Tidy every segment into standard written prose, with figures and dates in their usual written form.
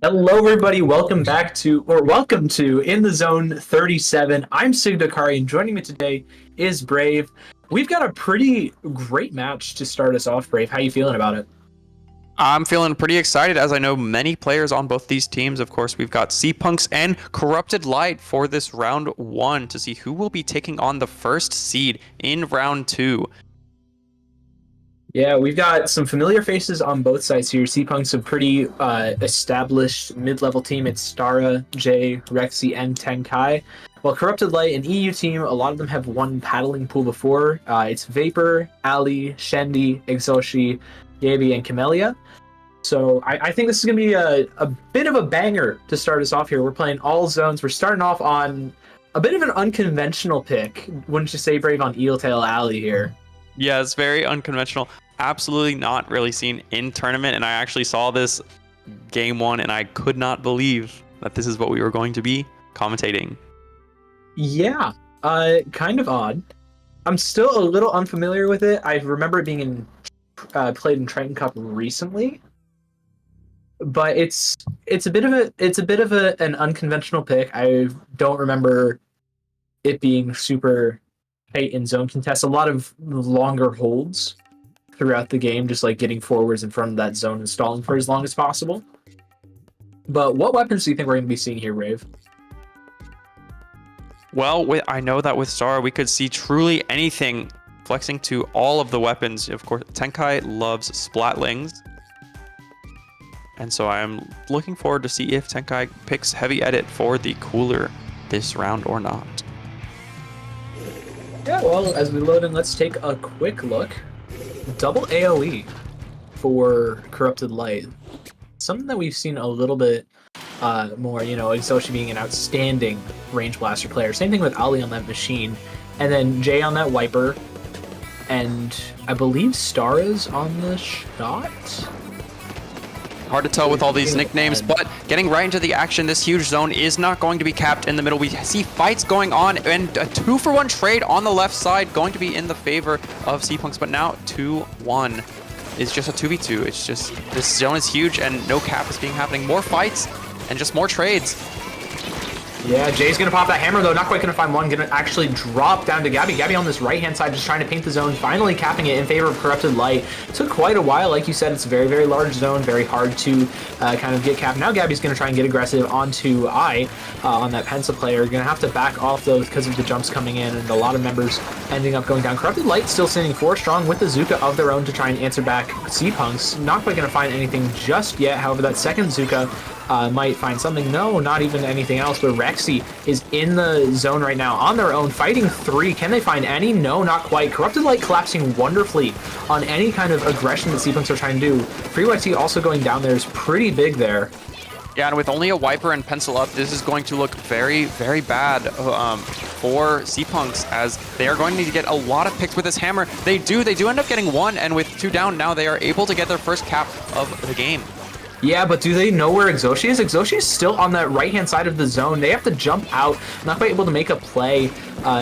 Hello, everybody. Welcome to In the Zone 37. I'm Sig Dakari, and joining me today is Brave. We've got a pretty great match to start us off, Brave. How you feeling about it? I'm feeling pretty excited as I know many players on both these teams. Of course, we've got Seapunks and Corrupted Light for this round 1 to see who will be taking on the first seed in round 2. Yeah, we've got some familiar faces on both sides here. Seapunk's a pretty established mid-level team. It's Stara, Jay, Rexy, and Tenkai. While Corrupted Light, an EU team, a lot of them have won Paddling Pool before. It's Vapor, Ali, Shendi, Exoshi, Gaby, and Camellia. So I think this is going to be a bit of a banger to start us off here. We're playing all zones. We're starting off on a bit of an unconventional pick. Wouldn't you say, Brave, on Eeltail Ali here? Yeah, it's very unconventional. Absolutely not really seen in tournament, and I actually saw this game 1, and I could not believe that this is what we were going to be commentating. Yeah, kind of odd. I'm still a little unfamiliar with it. I remember it being played in Triton Cup recently, but it's a bit of an unconventional pick. I don't remember it being super tight in zone contests. A lot of longer holds throughout the game, just like getting forwards in front of that zone and stalling for as long as possible. But what weapons do you think we're going to be seeing here, Rave? Well, I know that with Stara, we could see truly anything, flexing to all of the weapons. Of course, Tenkai loves Splatlings. And so I'm looking forward to see if Tenkai picks Heavy Edit for the cooler this round or not. Yeah, well, as we load in, let's take a quick look. Double AoE for Corrupted Light. Something that we've seen a little bit more, Exoshi being an outstanding range blaster player. Same thing with Ali on that machine. And then Jay on that wiper. And I believe Stara's on the shot. Hard to tell with all these nicknames, but getting right into the action, this huge zone is not going to be capped in the middle. We see fights going on, and a 2-for-1 trade on the left side going to be in the favor of Seapunks, but now 2-1 is just a 2v2. It's just, this zone is huge, and no cap is being happening. More fights, and just more trades. Yeah, Jay's going to pop that hammer, though. Not quite going to find one. Going to actually drop down to Gaby. Gaby on this right-hand side, just trying to paint the zone, finally capping it in favor of Corrupted Light. Took quite a while. Like you said, it's a very, very large zone, very hard to kind of get capped. Now Gaby's going to try and get aggressive onto on that Pensa player. Going to have to back off, though, because of the jumps coming in and a lot of members ending up going down. Corrupted Light still standing 4 strong with the Zuka of their own to try and answer back Seapunks. Not quite going to find anything just yet. However, that second Zuka might find something. No, not even anything else, but Rexy is in the zone right now on their own, fighting 3. Can they find any? No, not quite. Corrupted Light collapsing wonderfully on any kind of aggression that Seapunks are trying to do. Free Rexy also going down there is pretty big there. Yeah, and with only a wiper and pencil up, this is going to look very, very bad for Seapunks, as they are going to need to get a lot of picks with this hammer. They do end up getting one, and with 2 down, now they are able to get their first cap of the game. Yeah, but do they know where Exoshi is? Exoshi is still on that right-hand side of the zone. They have to jump out, not quite able to make a play,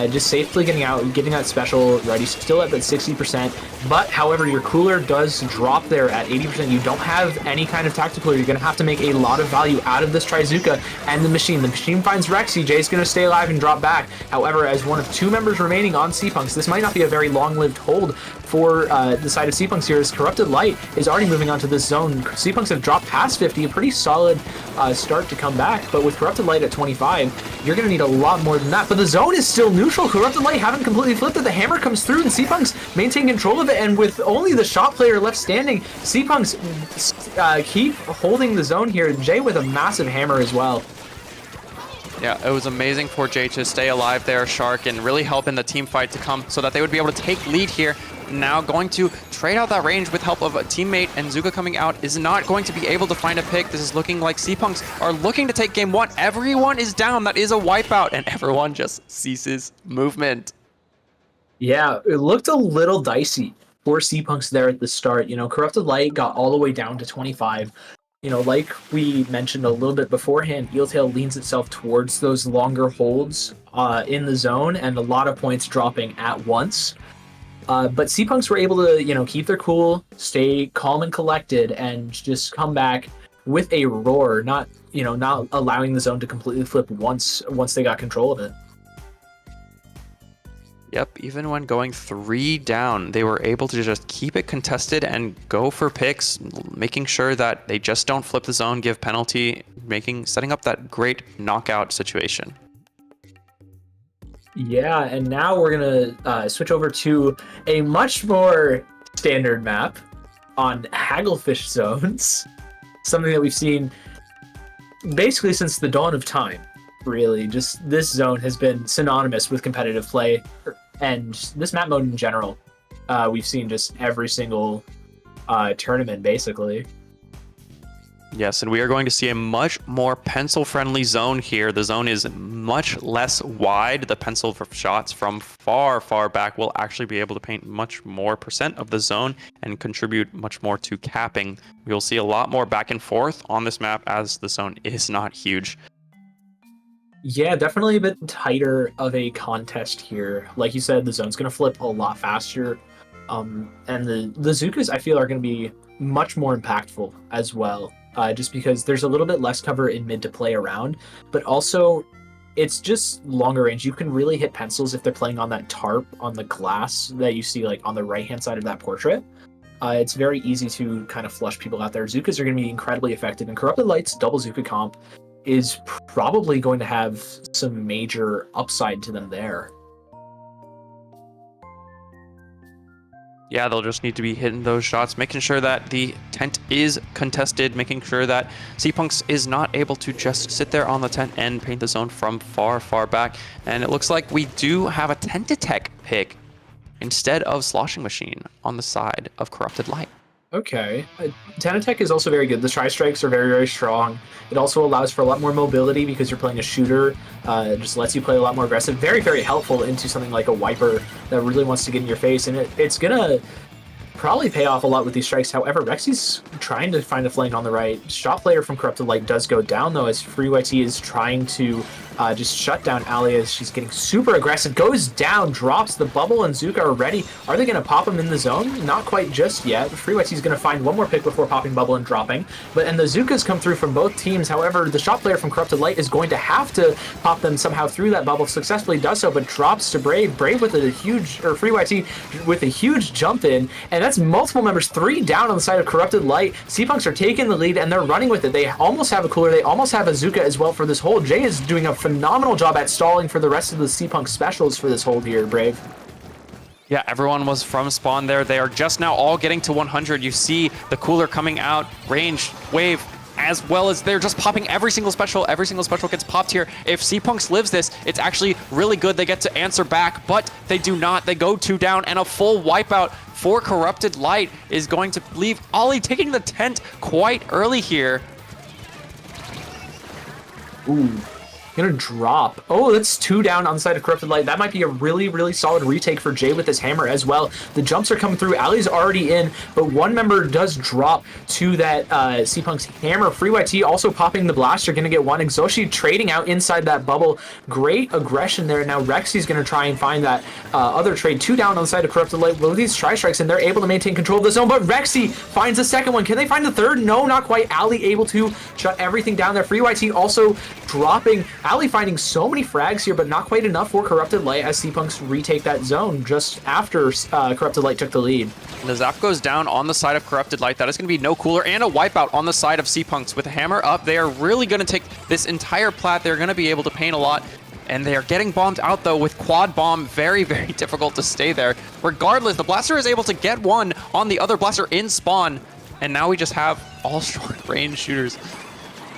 just safely getting out, getting that special ready, still at that 60%. But, however, your cooler does drop there at 80%. You don't have any kind of tactical. You're going to have to make a lot of value out of this Trizuka and the machine. The machine finds Rexy. Jay's going to stay alive and drop back. However, as one of 2 members remaining on Seapunks, this might not be a very long-lived hold for the side of Seapunks here, as Corrupted Light is already moving on to this zone. Seapunks have dropped past 50, a pretty solid start to come back, but with Corrupted Light at 25, you're going to need a lot more than that. But the zone is still neutral. Corrupted Light haven't completely flipped it. The hammer comes through, and Seapunks maintain control of it, and with only the shot player left standing, Seapunks keep holding the zone here. Jay with a massive hammer as well. Yeah, it was amazing for Jay to stay alive there, Shark, and really help in the team fight to come so that they would be able to take lead here. Now going to trade out that range with help of a teammate, and Zuka coming out is not going to be able to find a pick. This is looking like Seapunks are looking to take game 1. Everyone is down. That is a wipeout, and everyone just ceases movement. Yeah, it looked a little dicey for Seapunks there at the start. You know, Corrupted Light got all the way down to 25. You know, like we mentioned a little bit beforehand, Eeltail leans itself towards those longer holds in the zone, and a lot of points dropping at once. But Seapunks were able to, you know, keep their cool, stay calm and collected, and just come back with a roar, not allowing the zone to completely flip once they got control of it. Yep, even when going 3 down, they were able to just keep it contested and go for picks, making sure that they just don't flip the zone, give penalty, setting up that great knockout situation. Yeah, and now we're gonna switch over to a much more standard map on Hagglefish zones, something that we've seen basically since the dawn of time. Really, just this zone has been synonymous with competitive play, and this map mode in general. We've seen just every single tournament, basically. Yes, and we are going to see a much more pencil-friendly zone here. The zone is much less wide. The pencil shots from far, far back will actually be able to paint much more % of the zone and contribute much more to capping. We will see a lot more back and forth on this map, as the zone is not huge. Yeah, definitely a bit tighter of a contest here. Like you said, the zone's going to flip a lot faster. And the Zukas, I feel, are going to be much more impactful as well. Just because there's a little bit less cover in mid to play around. But also, it's just longer range. You can really hit pencils if they're playing on that tarp on the glass that you see like on the right-hand side of that portrait. It's very easy to kind of flush people out there. Zukas are going to be incredibly effective. And Corrupted Light's double Zuka comp is probably going to have some major upside to them there. Yeah, they'll just need to be hitting those shots, making sure that the tent is contested, making sure that Seapunks is not able to just sit there on the tent and paint the zone from far, far back. And it looks like we do have a Tentatek pick instead of Sloshing Machine on the side of Corrupted Light. Okay. Tentatek is also very good. The tri-strikes are very, very strong. It also allows for a lot more mobility because you're playing a shooter. It just lets you play a lot more aggressive. Very, very helpful into something like a wiper that really wants to get in your face. And it's going to probably pay off a lot with these strikes. However, Rexy's trying to find a flank on the right. Shot player from Corrupted Light does go down, though, as FreeYT is trying to just shut down Ali as she's getting super aggressive. Goes down, drops the bubble, and Zuka are ready. Are they going to pop him in the zone? Not quite just yet. FreeYT's going to find one more pick before popping bubble and dropping. And the Zukas come through from both teams. However, the shot player from Corrupted Light is going to have to pop them somehow through that bubble. Successfully does so, but drops to Brave. Brave with a huge, or FreeYT with a huge jump in. And that's multiple members, 3 down on the side of Corrupted Light. Seapunks are taking the lead, and they're running with it. They almost have a cooler. They almost have a Zuka as well for this hold. Jay is doing a phenomenal job at stalling for the rest of the Seapunk specials for this hold here, Brave. Yeah, everyone was from spawn there. They are just now all getting to 100. You see the cooler coming out, range, wave, as well as they're just popping every single special. Every single special gets popped here. If Seapunks lives this, it's actually really good. They get to answer back, but they do not. They go 2 down, and a full wipeout for Corrupted Light is going to leave Ollie taking the tent quite early here. Ooh. Gonna drop. Oh, that's 2 down on the side of Corrupted Light. That might be a really, really solid retake for Jay with his hammer as well. The jumps are coming through. Ali's already in, but one member does drop to that C-Punk's hammer. Free YT also popping the blaster. Gonna get one. Exoshi trading out inside that bubble. Great aggression there. Now Rexy's gonna try and find that other trade. 2 down on the side of Corrupted Light. With these tri-strikes, and they're able to maintain control of the zone, but Rexy finds the second one. Can they find the third? No, not quite. Ali able to shut everything down there. Free YT also dropping. Ali finding so many frags here, but not quite enough for Corrupted Light as C-Punks retake that zone just after Corrupted Light took the lead. The zap goes down on the side of Corrupted Light. That is going to be no cooler, and a wipeout on the side of C-Punks. With a hammer up, they are really going to take this entire plat. They're going to be able to paint a lot, and they are getting bombed out, though, with quad bomb. Very, very difficult to stay there. Regardless, the blaster is able to get one on the other blaster in spawn, and now we just have all short-range shooters.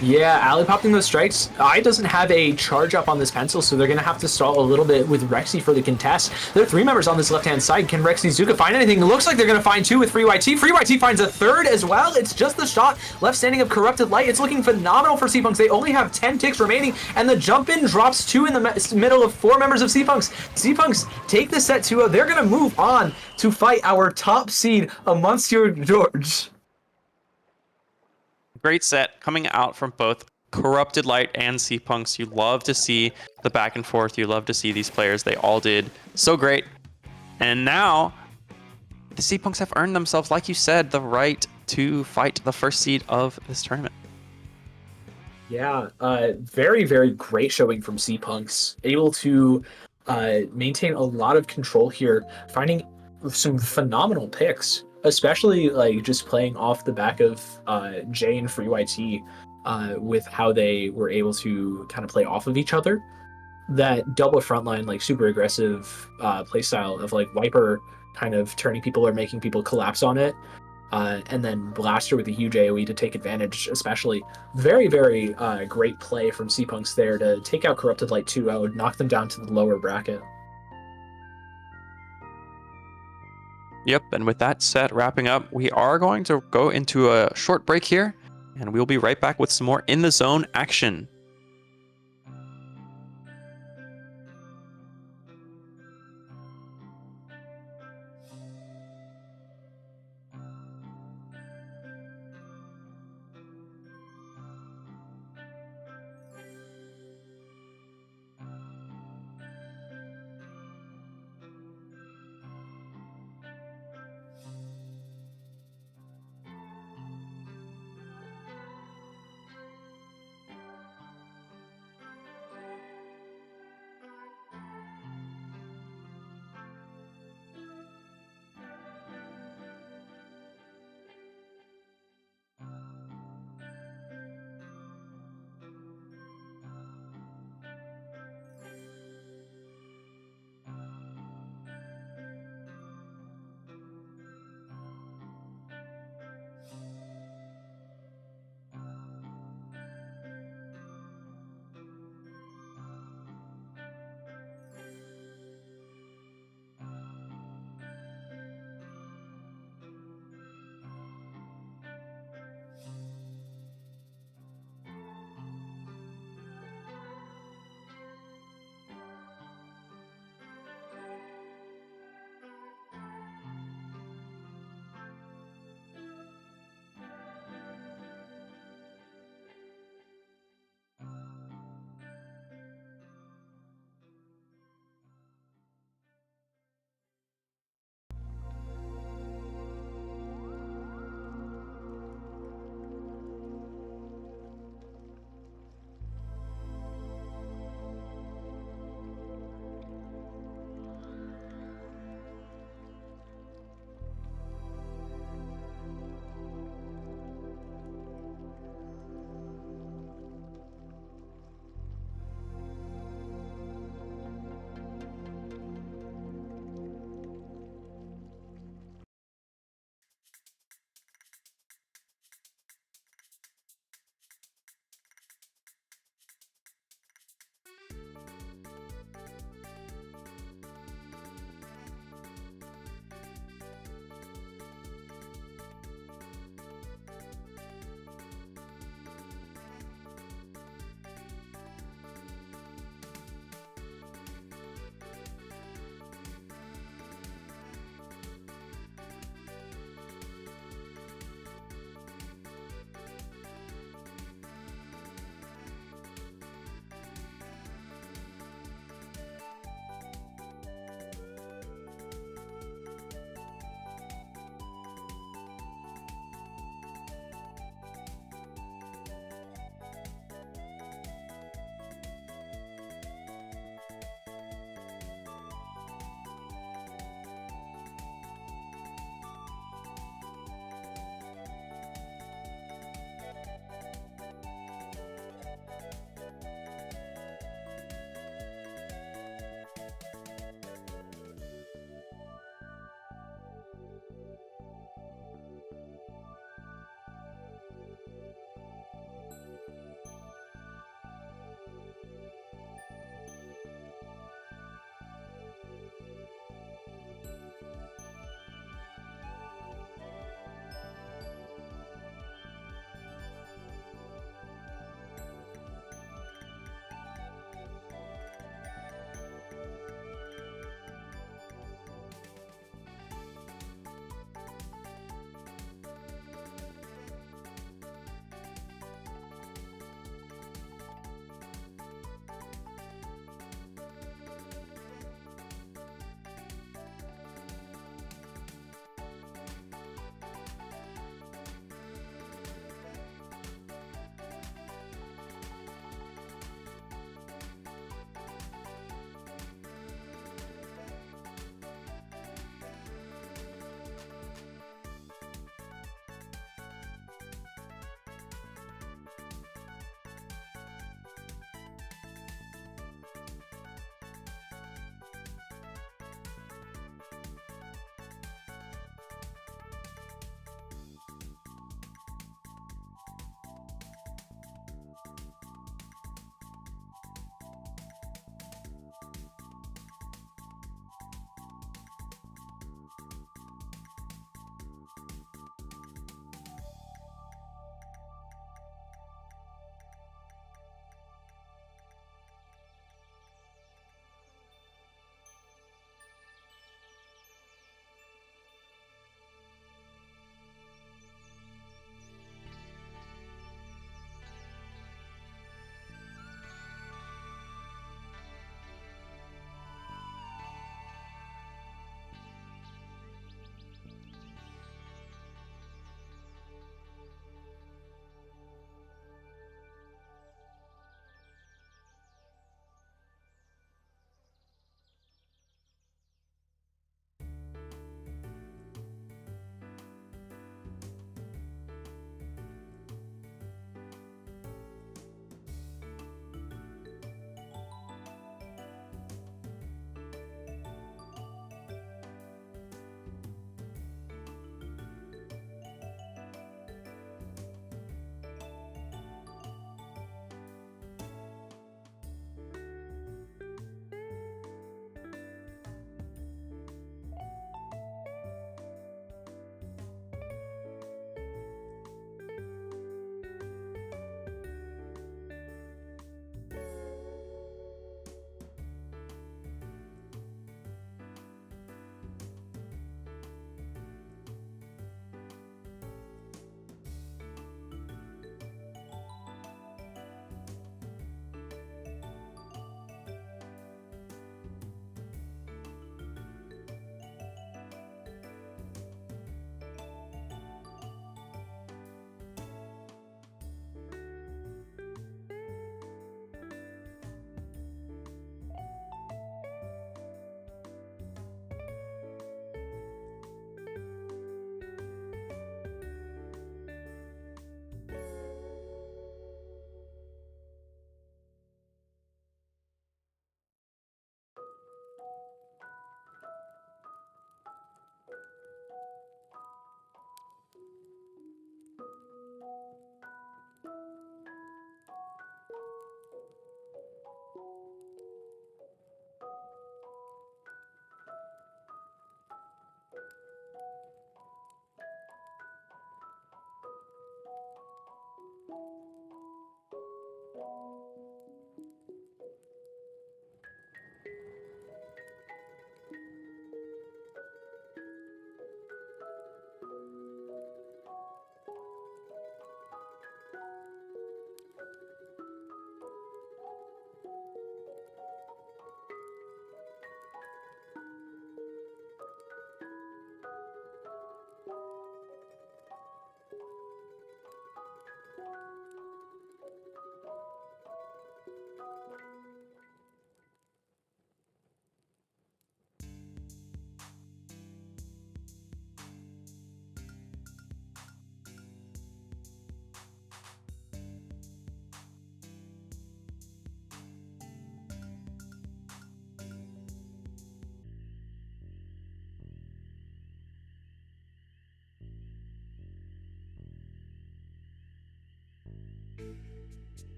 Yeah, Ali popping those strikes. I doesn't have a charge up on this pencil, so they're going to have to stall a little bit with Rexy for the contest. There are 3 members on this left-hand side. Can Rexy Zuka find anything? It looks like they're going to find 2 with Free YT. Free YT finds a third as well. It's just the shot left standing of Corrupted Light. It's looking phenomenal for C-Punks. They only have 10 ticks remaining, and the jump-in drops 2 in the middle of 4 members of C-Punks. C-Punks take the set 2-0. They're going to move on to fight our top seed, Monsieur George. Great set coming out from both Corrupted Light and C-Punks. You love to see the back and forth. You love to see these players. They all did so great. And now the C-Punks have earned themselves, like you said, the right to fight the first seed of this tournament. Yeah, very, very great showing from C-Punks. Able to maintain a lot of control here, finding some phenomenal picks, especially like just playing off the back of Jay and Free YT with how they were able to kind of play off of each other. That double frontline, like super aggressive playstyle of like Wiper kind of turning people or making people collapse on it. And then Blaster with a huge AoE to take advantage, especially. Very, very great play from C-Punks there to take out Corrupted Light 2-0, knock them down to the lower bracket. Yep, and with that set wrapping up, we are going to go into a short break here, and we'll be right back with some more In the Zone action.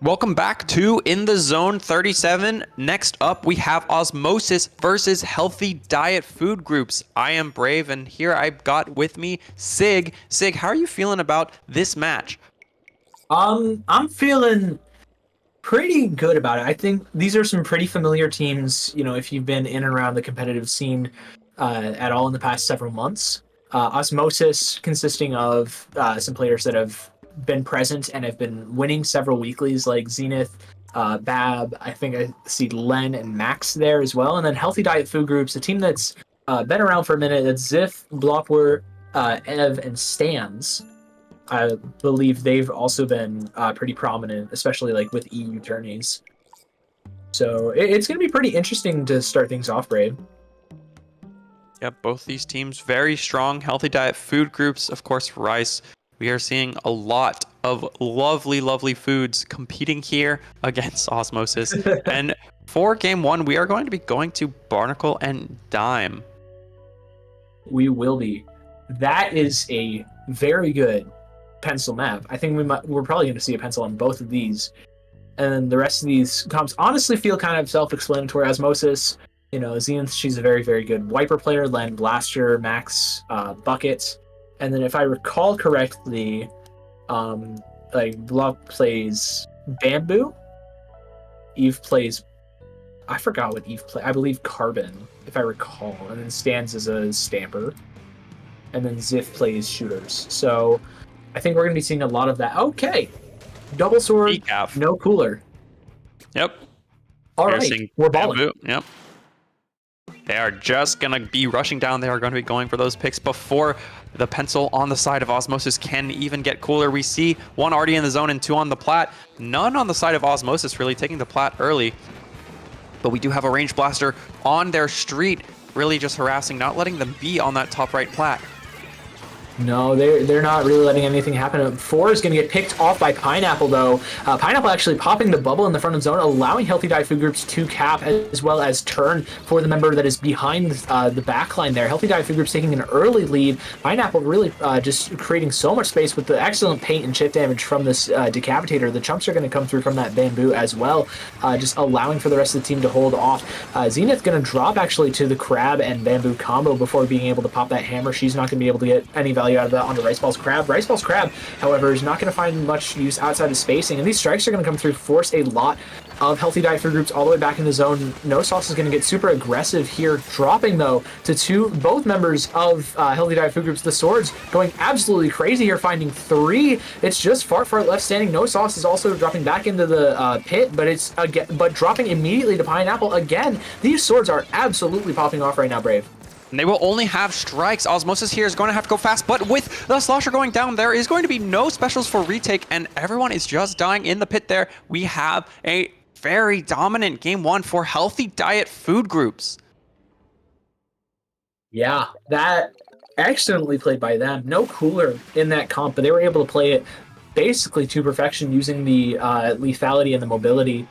Welcome back to In the Zone 37. Next up, we have Osmosis versus Healthy Diet Food Groups. I am Brave, and here I've got with me Sig. Sig, how are you feeling about this match? I'm feeling pretty good about it. I think these are some pretty familiar teams. You know, if you've been in and around the competitive scene at all in the past several months. Osmosis, consisting of some players that have been present and have been winning several weeklies, like Zenith, Bab. I think I see Len and Max there as well. And then Healthy Diet Food Groups, a team that's been around for a minute. That's Ziff, Blopwer, Ev, and Stans. I believe they've also been pretty prominent, especially like with EU tourneys. So it's going to be pretty interesting to start things off, Brave. Yep, both these teams very strong. Healthy Diet Food Groups, of course, Rice. We are seeing a lot of lovely, lovely foods competing here against Osmosis. And for game one, we are going to be going to Barnacle and Dime. We will be. That is a very good pencil map. I think we're probably going to see a pencil on both of these. And then the rest of these comps honestly feel kind of self-explanatory. Osmosis, you know, Zenith, she's a very, very good wiper player. Len, Blaster, Max, Bucket. And then if I recall correctly, like Block plays Bamboo. Eve plays, I forgot what Eve plays. I believe Carbon, if I recall. And then Stans as a Stamper. And then Ziff plays Shooters. So I think we're going to be seeing a lot of that. Okay. Double sword, Decaf. no cooler. Yep. All right, we're balling. Bamboo. Yep. They are just going to be rushing down. They are going to be going for those picks before the pencil on the side of Osmosis can even get cooler. We see one already in the zone and two on the plat. None on the side of Osmosis really taking the plat early. But we do have a range blaster on their street, really just harassing, not letting them be on that top right plat. No, they're not really letting anything happen. 4 is going to get picked off by Pineapple, though. Pineapple actually popping the bubble in the front of zone, allowing Healthy Diet Food Groups to cap as well as turn for the member that is behind the backline there. Healthy Diet Food Groups taking an early lead. Pineapple really just creating so much space with the excellent paint and chip damage from this Decapitator. The chumps are going to come through from that Bamboo as well, just allowing for the rest of the team to hold off. Zenith going to drop actually to the Crab and Bamboo combo before being able to pop that hammer. She's not going to be able to get any value out of that onto Rice Ball's Crab. Rice Ball's Crab, however, is not going to find much use outside of spacing, and these strikes are going to come through, force a lot of Healthy Diet Food Groups all the way back in the zone. No Sauce is going to get super aggressive here, dropping, though, to both members of Healthy Diet Food Groups. The Swords going absolutely crazy here, finding 3. It's just far left standing. No Sauce is also dropping back into the pit, but dropping immediately to Pineapple again. These Swords are absolutely popping off right now, Brave. And they will only have strikes. Osmosis here is going to have to go fast, but with the Slosher going down, there is going to be no specials for retake, and everyone is just dying in the pit there. We have a very dominant game one for Healthy Diet Food Groups. Yeah, that excellently played by them. No cooler in that comp, but they were able to play it basically to perfection using the lethality and the mobility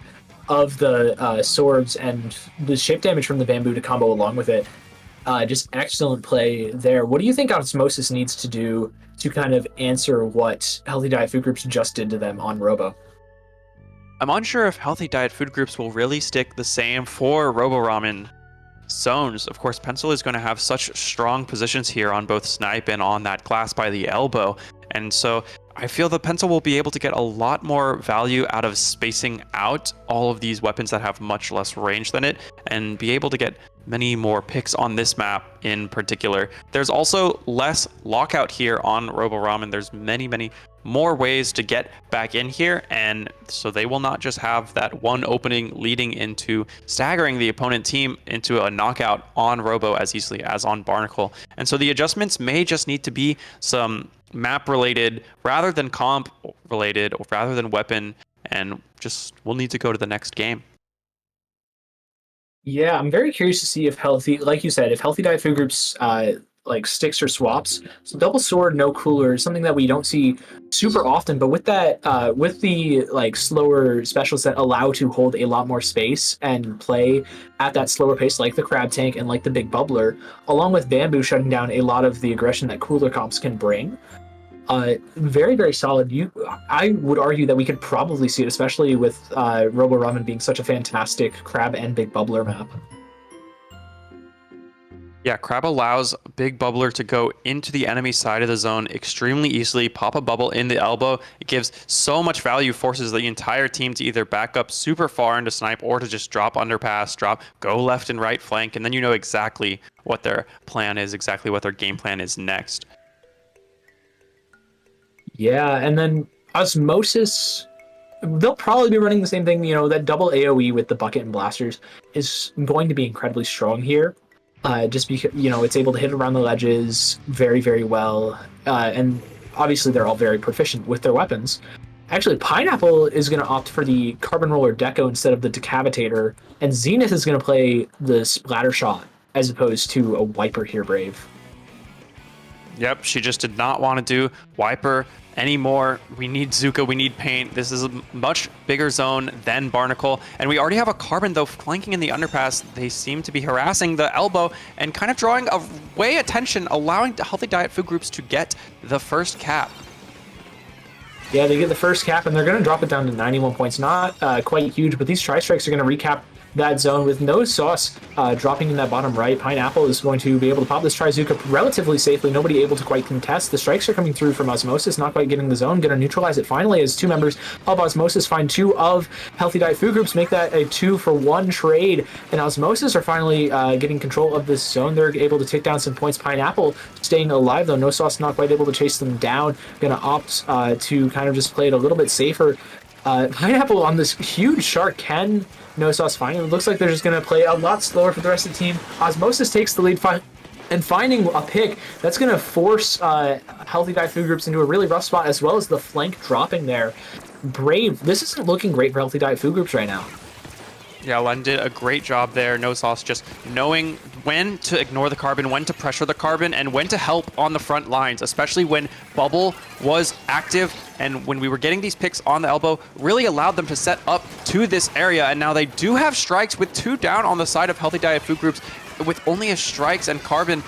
of the swords and the shape damage from the Bamboo to combo along with it. Just excellent play there. What do you think Osmosis needs to do to kind of answer what Healthy Diet Food Groups just did to them on Robo? I'm unsure if Healthy Diet Food Groups will really stick the same for Robo Ramen zones. Of course, Pencil is going to have such strong positions here on both Snipe and on that glass by the elbow. And so I feel the Pencil will be able to get a lot more value out of spacing out all of these weapons that have much less range than it, and be able to get many more picks on this map in particular. There's also less lockout here on Robo Ramen. There's many more ways to get back in here, and so they will not just have that one opening leading into staggering the opponent team into a knockout on Robo as easily as on Barnacle. And so the adjustments may just need to be some map related rather than comp related, or rather than weapon, and just we'll need to go to the next game. Yeah, I'm very curious to see if like you said, if Healthy Diet Food Groups like sticks or swaps. So double sword, no cooler is something that we don't see super often, but with that, with the like slower specials that allow to hold a lot more space and play at that slower pace, like the Crab Tank and like the Big Bubbler, along with Bamboo shutting down a lot of the aggression that cooler comps can bring. Very, very solid. I would argue that we could probably see it, especially with Robo Ramen being such a fantastic crab and big bubbler map. Yeah, Crab allows Big Bubbler to go into the enemy side of the zone extremely easily, pop a bubble in the elbow. It gives so much value, forces the entire team to either back up super far into snipe or to just drop underpass, go left and right flank, and then you know exactly what their plan is, exactly what their game plan is next. Yeah, and then Osmosis, they'll probably be running the same thing. That double AoE with the bucket and blasters is going to be incredibly strong here. Just because, it's able to hit around the ledges very, very well. And obviously they're all very proficient with their weapons. Actually, Pineapple is going to opt for the Carbon Roller Deco instead of the Decapitator, and Zenith is going to play the Splatter Shot as opposed to a Wiper here, Brave. Yep, she just did not want to do Wiper anymore. We need Zuka, we need Paint. This is a much bigger zone than Barnacle. And we already have a Carbon, though, flanking in the underpass. They seem to be harassing the elbow and kind of drawing away attention, allowing Healthy Diet food groups to get the first cap. Yeah, they get the first cap, and they're going to drop it down to 91 points. Not quite huge, but these Tri-Strikes are going to recap that zone with no sauce dropping in that bottom right. Pineapple is going to be able to pop this Trizuka relatively safely. Nobody able to quite contest. The strikes are coming through from Osmosis, not quite getting the zone. Going to neutralize it finally as two members of Osmosis find two of Healthy Diet food groups, make that a 2-for-1 trade. And Osmosis are finally getting control of this zone. They're able to take down some points. Pineapple staying alive, though. No sauce not quite able to chase them down. Going to opt to kind of just play it a little bit safer. Pineapple on this huge shark can No Sauce find. It looks like they're just going to play a lot slower for the rest of the team. Osmosis takes the lead, and finding a pick that's going to force Healthy Diet food groups into a really rough spot, as well as the flank dropping there. Brave, this isn't looking great for Healthy Diet food groups right now. Yeah, Len did a great job there. No Sauce just knowing when to ignore the Carbon, when to pressure the Carbon, and when to help on the front lines, especially when Bubble was active and when we were getting these picks on the elbow, really allowed them to set up to this area. And now they do have strikes with 2 down on the side of Healthy Diet food groups. With only a strikes and Carbon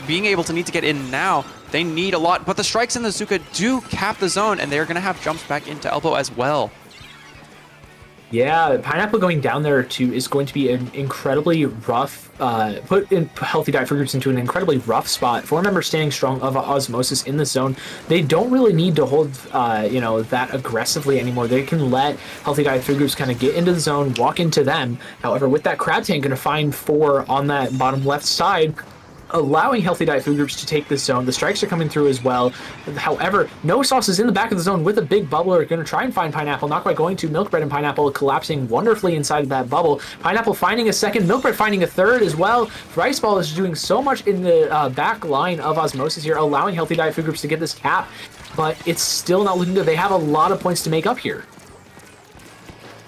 being able to need to get in now, they need a lot. But the strikes in the Zuka do cap the zone, and they're going to have jumps back into elbow as well. Yeah, Pineapple going down there is going to be an incredibly rough, put in Healthy Diet food groups into an incredibly rough spot. 4 members standing strong of Osmosis in the zone. They don't really need to hold, that aggressively anymore. They can let Healthy Diet food groups kind of get into the zone, walk into them. However, with that Crab Tank going to find 4 on that bottom left side, allowing Healthy Diet food groups to take this zone. The strikes are coming through as well. However, No Sauce is in the back of the zone with a big bubbler, going to try and find Pineapple, not quite going to. Milkbread and Pineapple collapsing wonderfully inside of that bubble. Pineapple finding a second, Milkbread finding a third as well. Riceball is doing so much in the back line of Osmosis here, allowing Healthy Diet food groups to get this cap, but it's still not looking good. They have a lot of points to make up here.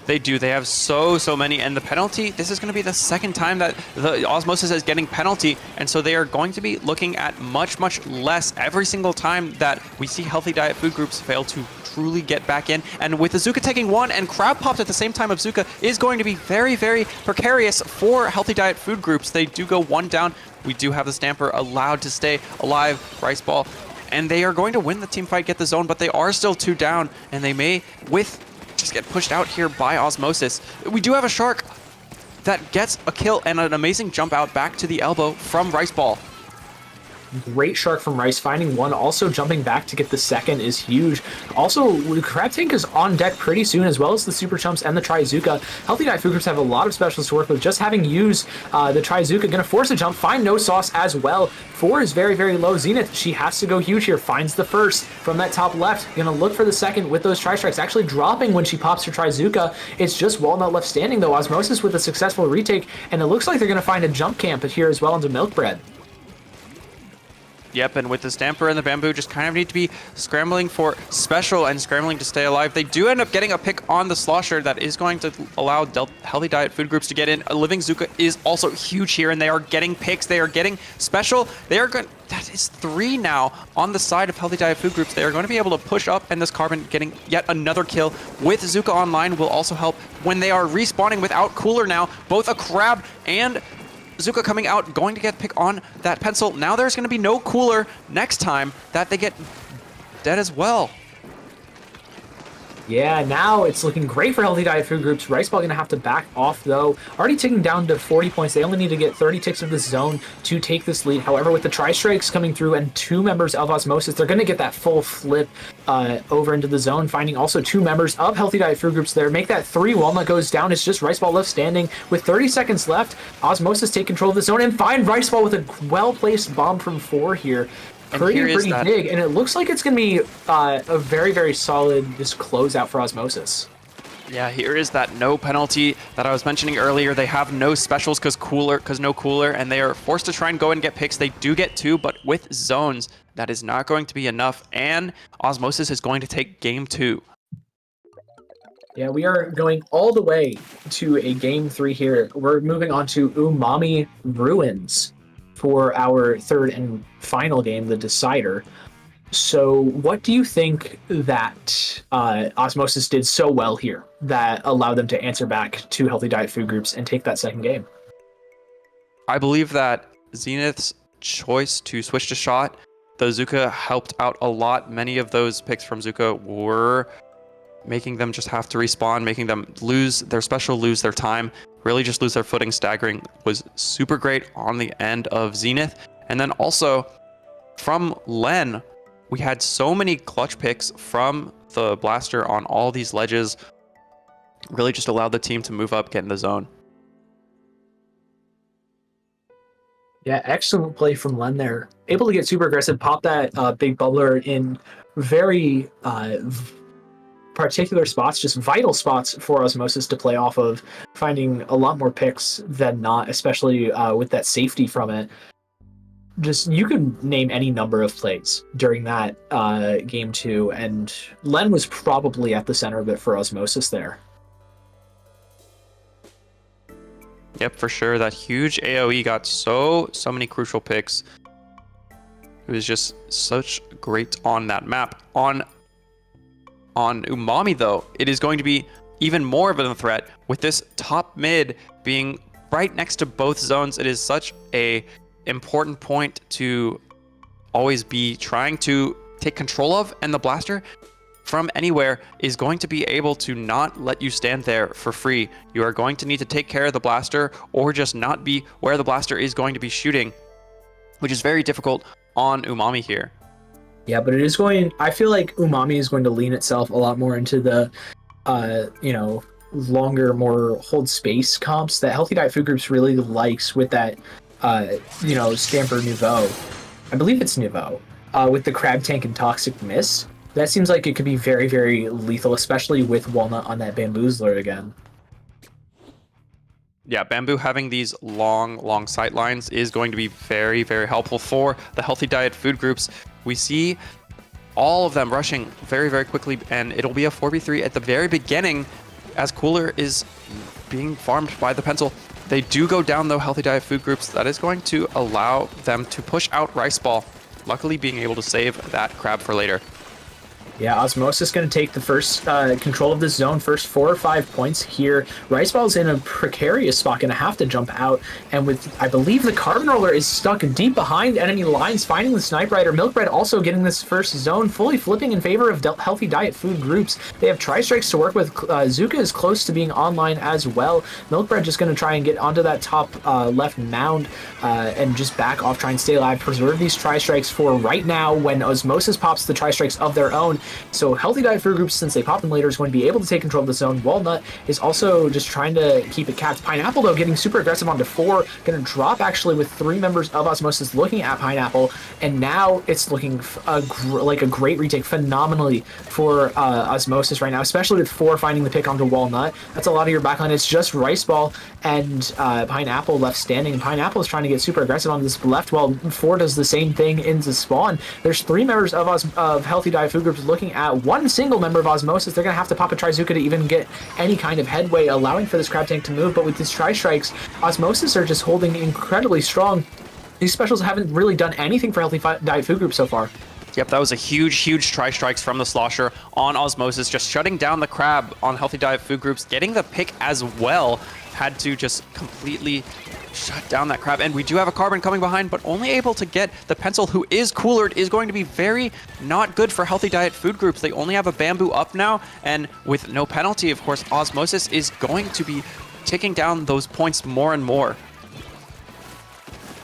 They do. They have so many. And the penalty, this is going to be the second time that the Osmosis is getting penalty. And so they are going to be looking at much less every single time that we see Healthy Diet food groups fail to truly get back in. And with the Zuka taking 1 and Crab popped at the same time of Zuka is going to be very precarious for Healthy Diet food groups. They do go 1 down. We do have the Stamper allowed to stay alive. Riceball. And they are going to win the team fight, get the zone, but they are still 2 down. And they may, just get pushed out here by Osmosis. We do have a Shark that gets a kill and an amazing jump out back to the elbow from Riceball. Great Shark from Rice, finding 1. Also jumping back to get the second is huge. Also, Crab Tank is on deck pretty soon, as well as the Super Chumps and the Trizuka. Healthy Diet food groups have a lot of specials to work with. Just having used the Trizuka, going to force a jump, find No Sauce as well. 4 is very low. Zenith, she has to go huge here, finds the first from that top left. Going to look for the second with those Tri-Strikes, actually dropping when she pops her Trizuka. It's just Walnut left standing, though. Osmosis with a successful retake, and it looks like they're going to find a jump camp here as well into Milkbread. Yep, and with the Stamper and the Bamboo, just kind of need to be scrambling for special and scrambling to stay alive. They do end up getting a pick on the Slosher that is going to allow Healthy Diet food groups to get in. A Living Zuka is also huge here, and they are getting picks. They are getting special. They are going. That is 3 now on the side of Healthy Diet food groups. They are going to be able to push up, and this Carbon getting yet another kill with Zuka online will also help when they are respawning without Cooler now. Both a Crab and Zuka coming out, going to get pick on that Pencil. Now there's going to be no Cooler next time that they get dead as well. Yeah, now it's looking great for Healthy Diet Food Groups. Riceball going to have to back off, though. Already ticking down to 40 points. They only need to get 30 ticks of this zone to take this lead. However, with the Tri-Strikes coming through and 2 members of Osmosis, they're going to get that full flip over into the zone, finding also 2 members of Healthy Diet Food Groups there. Make that 3. Walnut goes down. It's just Riceball left standing. With 30 seconds left, Osmosis take control of the zone and find Riceball with a well-placed bomb from 4 here. Pretty big, and it looks like it's going to be a very, very solid just closeout for Osmosis. Yeah, here is that no penalty that I was mentioning earlier. They have no specials because no cooler, and they are forced to try and go and get picks. They do get 2, but with zones, that is not going to be enough, and Osmosis is going to take game 2. Yeah, we are going all the way to a game 3 here. We're moving on to Umami Ruins for our third and final game, the Decider. So what do you think that Osmosis did so well here that allowed them to answer back to Healthy Diet Food Groups and take that second game? I believe that Zenith's choice to switch to shot, the Zuka helped out a lot. Many of those picks from Zuka were making them just have to respawn, making them lose their special, lose their time, really just lose their footing. Staggering was super great on the end of Zenith. And then also from Len, we had so many clutch picks from the Blaster on all these ledges, really just allowed the team to move up, get in the zone. Yeah, excellent play from Len there. Able to get super aggressive, pop that big bubbler in very particular spots, just vital spots for Osmosis to play off of, finding a lot more picks than not, especially with that safety from it. Just, you could name any number of plays during that game 2, and Len was probably at the center of it for Osmosis there. Yep, for sure. That huge AoE got so many crucial picks. It was just such great on that map. On Umami, though, it is going to be even more of a threat with this top mid being right next to both zones. It is such a important point to always be trying to take control of, and the Blaster from anywhere is going to be able to not let you stand there for free. You are going to need to take care of the Blaster or just not be where the Blaster is going to be shooting, which is very difficult on Umami here. Yeah, but it is going, I feel like Umami is going to lean itself a lot more into the, longer, more hold space comps that Healthy Diet Food Groups really likes with that, Stamper Nouveau. I believe it's Nouveau, with the Crab Tank and Toxic Mist. That seems like it could be very, very lethal, especially with Walnut on that Bamboozler again. Yeah, Bamboo having these long sight lines is going to be very, very helpful for the Healthy Diet Food Groups. We see all of them rushing very, very quickly, and it'll be a 4v3 at the very beginning as Cooler is being farmed by the Pencil. They do go down, though, Healthy Diet Food Groups. That is going to allow them to push out Riceball, luckily being able to save that crab for later. Yeah, Osmosis going to take the first control of this zone, first 4 or 5 points here. Riceball's in a precarious spot, going to have to jump out. And with, I believe the Carbon Roller is stuck deep behind enemy lines, finding the Snipe Rider. Milkbread also getting this first zone, fully flipping in favor of Healthy Diet Food Groups. They have Tri-Strikes to work with. Zuka is close to being online as well. Milkbread just going to try and get onto that top left mound and just back off, try and stay alive, preserve these Tri-Strikes for right now when Osmosis pops the Tri-Strikes of their own. So Healthy Diet Food Groups, since they pop them later, is going to be able to take control of the zone. Walnut is also just trying to keep it capped. Pineapple, though, getting super aggressive onto 4. Going to drop, actually, with 3 members of Osmosis looking at Pineapple. And now it's looking like a great retake phenomenally for Osmosis right now, especially with 4 finding the pick onto Walnut. That's a lot of your backline. It's just Riceball and Pineapple left standing. Pineapple is trying to get super aggressive on this left, while 4 does the same thing into spawn. There's 3 members of Healthy Diet Food Groups looking at 1 single member of Osmosis. They're going to have to pop a Trizuka to even get any kind of headway, allowing for this Crab Tank to move. But with these Tri-Strikes, Osmosis are just holding incredibly strong. These specials haven't really done anything for Healthy Diet Food Group so far. Yep, that was a huge Tri-Strikes from the Slosher on Osmosis, just shutting down the Crab on Healthy Diet Food Groups, getting the pick as well. Had to just completely shut down that crab. And we do have a Carbon coming behind, but only able to get the Pencil, who is cooler. It is going to be very not good for Healthy Diet food groups. They only have a Bamboo up now, and with no penalty, of course, Osmosis is going to be ticking down those points more and more.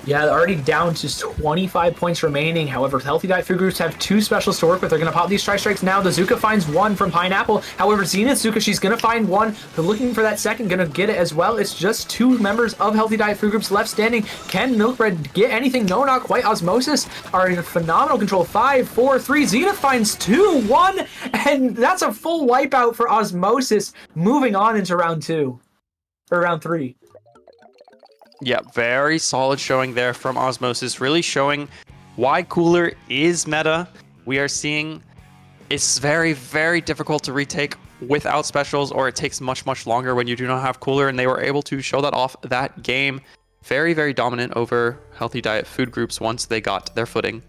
Yeah, they're already down to 25 points remaining. However, Healthy Diet food groups have 2 specials to work with. They're going to pop these strikes now. The Zuka finds 1 from Pineapple. However, Zenith Zuka, she's going to find 1. They're looking for that second, going to get it as well. It's just 2 members of Healthy Diet food groups left standing. Can Milkbread get anything? No, not quite. Osmosis are in phenomenal control. 5, 4, 3. Zenith finds 2, 1, and that's a full wipeout for Osmosis, moving on into round 2, or round 3. Yeah, very solid showing there from Osmosis, really showing why Cooler is meta. We are seeing it's very, very difficult to retake without specials, or it takes much, much longer when you do not have Cooler, and they were able to show that off that game. Very, very dominant over Healthy Diet food groups once they got their footing.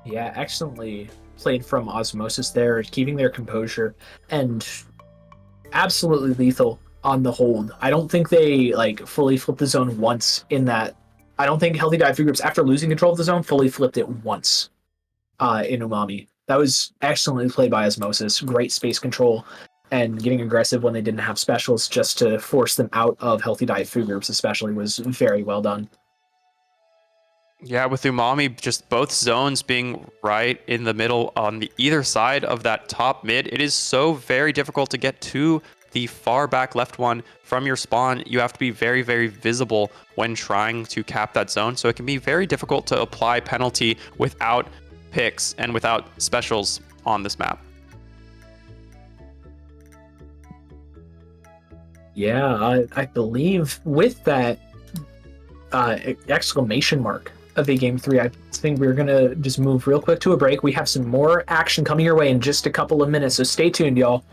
Yeah, excellently played from Osmosis there, keeping their composure, and absolutely lethal on the hold. I don't think they fully flipped the zone once in that. I don't think Healthy Diet food groups, after losing control of the zone, fully flipped it once in Umami. That was excellently played by Osmosis. Great space control and getting aggressive when they didn't have specials just to force them out of Healthy Diet food groups especially was very well done. Yeah, with Umami, just both zones being right in the middle on the either side of that top mid, it is so very difficult to get to the far back left one from your spawn. You have to be very, very visible when trying to cap that zone. So it can be very difficult to apply penalty without picks and without specials on this map. Yeah, I believe with that exclamation mark of a game 3, I think we're going to just move real quick to a break. We have some more action coming your way in just a couple of minutes, so stay tuned, y'all.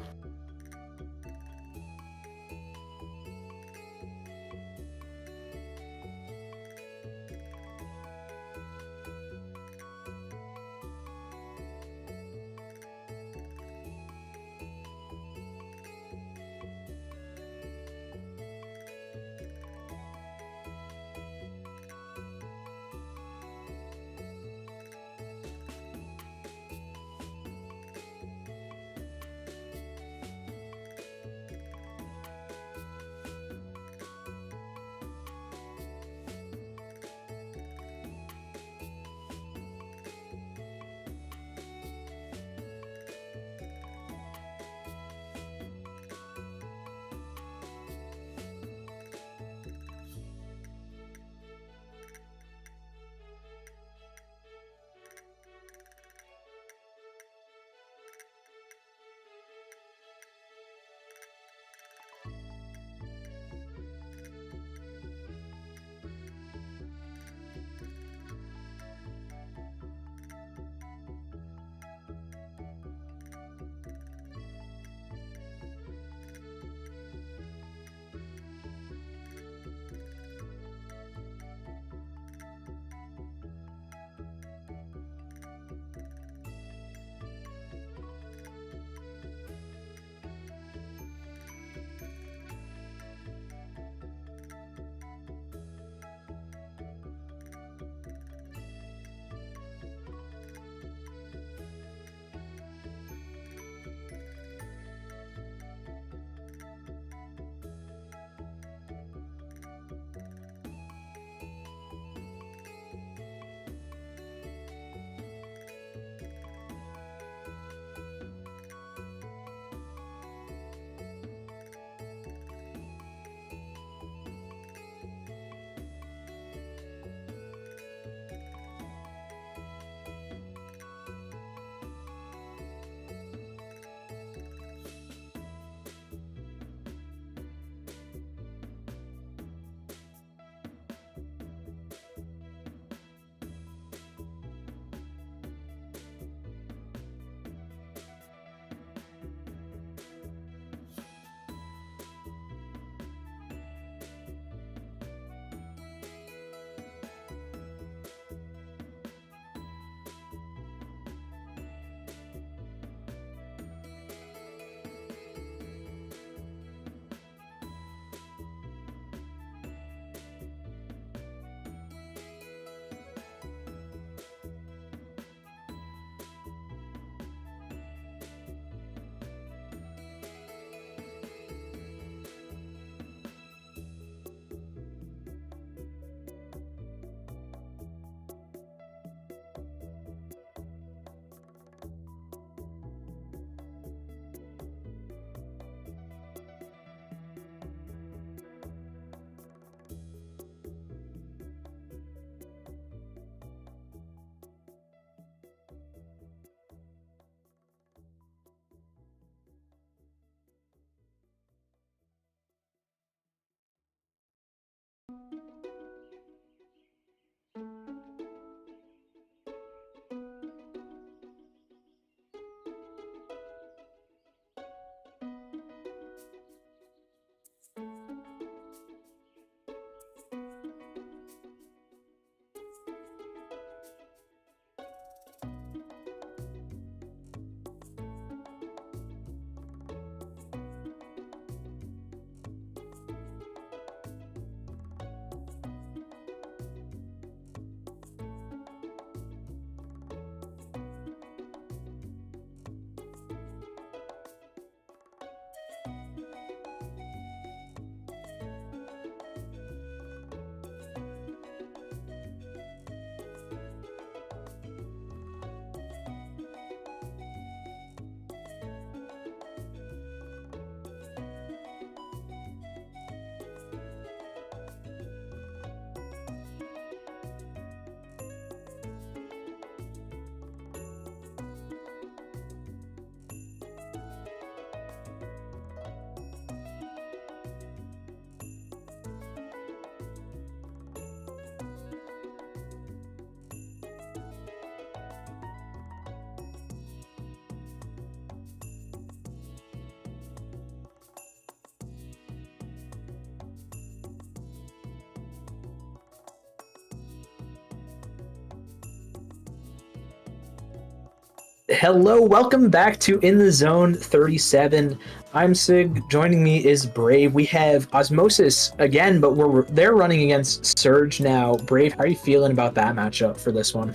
Hello, welcome back to In the Zone 37. I'm Sig. Joining me is Brave. We have Osmosis again, but they're running against Surge now. Brave, how are you feeling about that matchup for this one?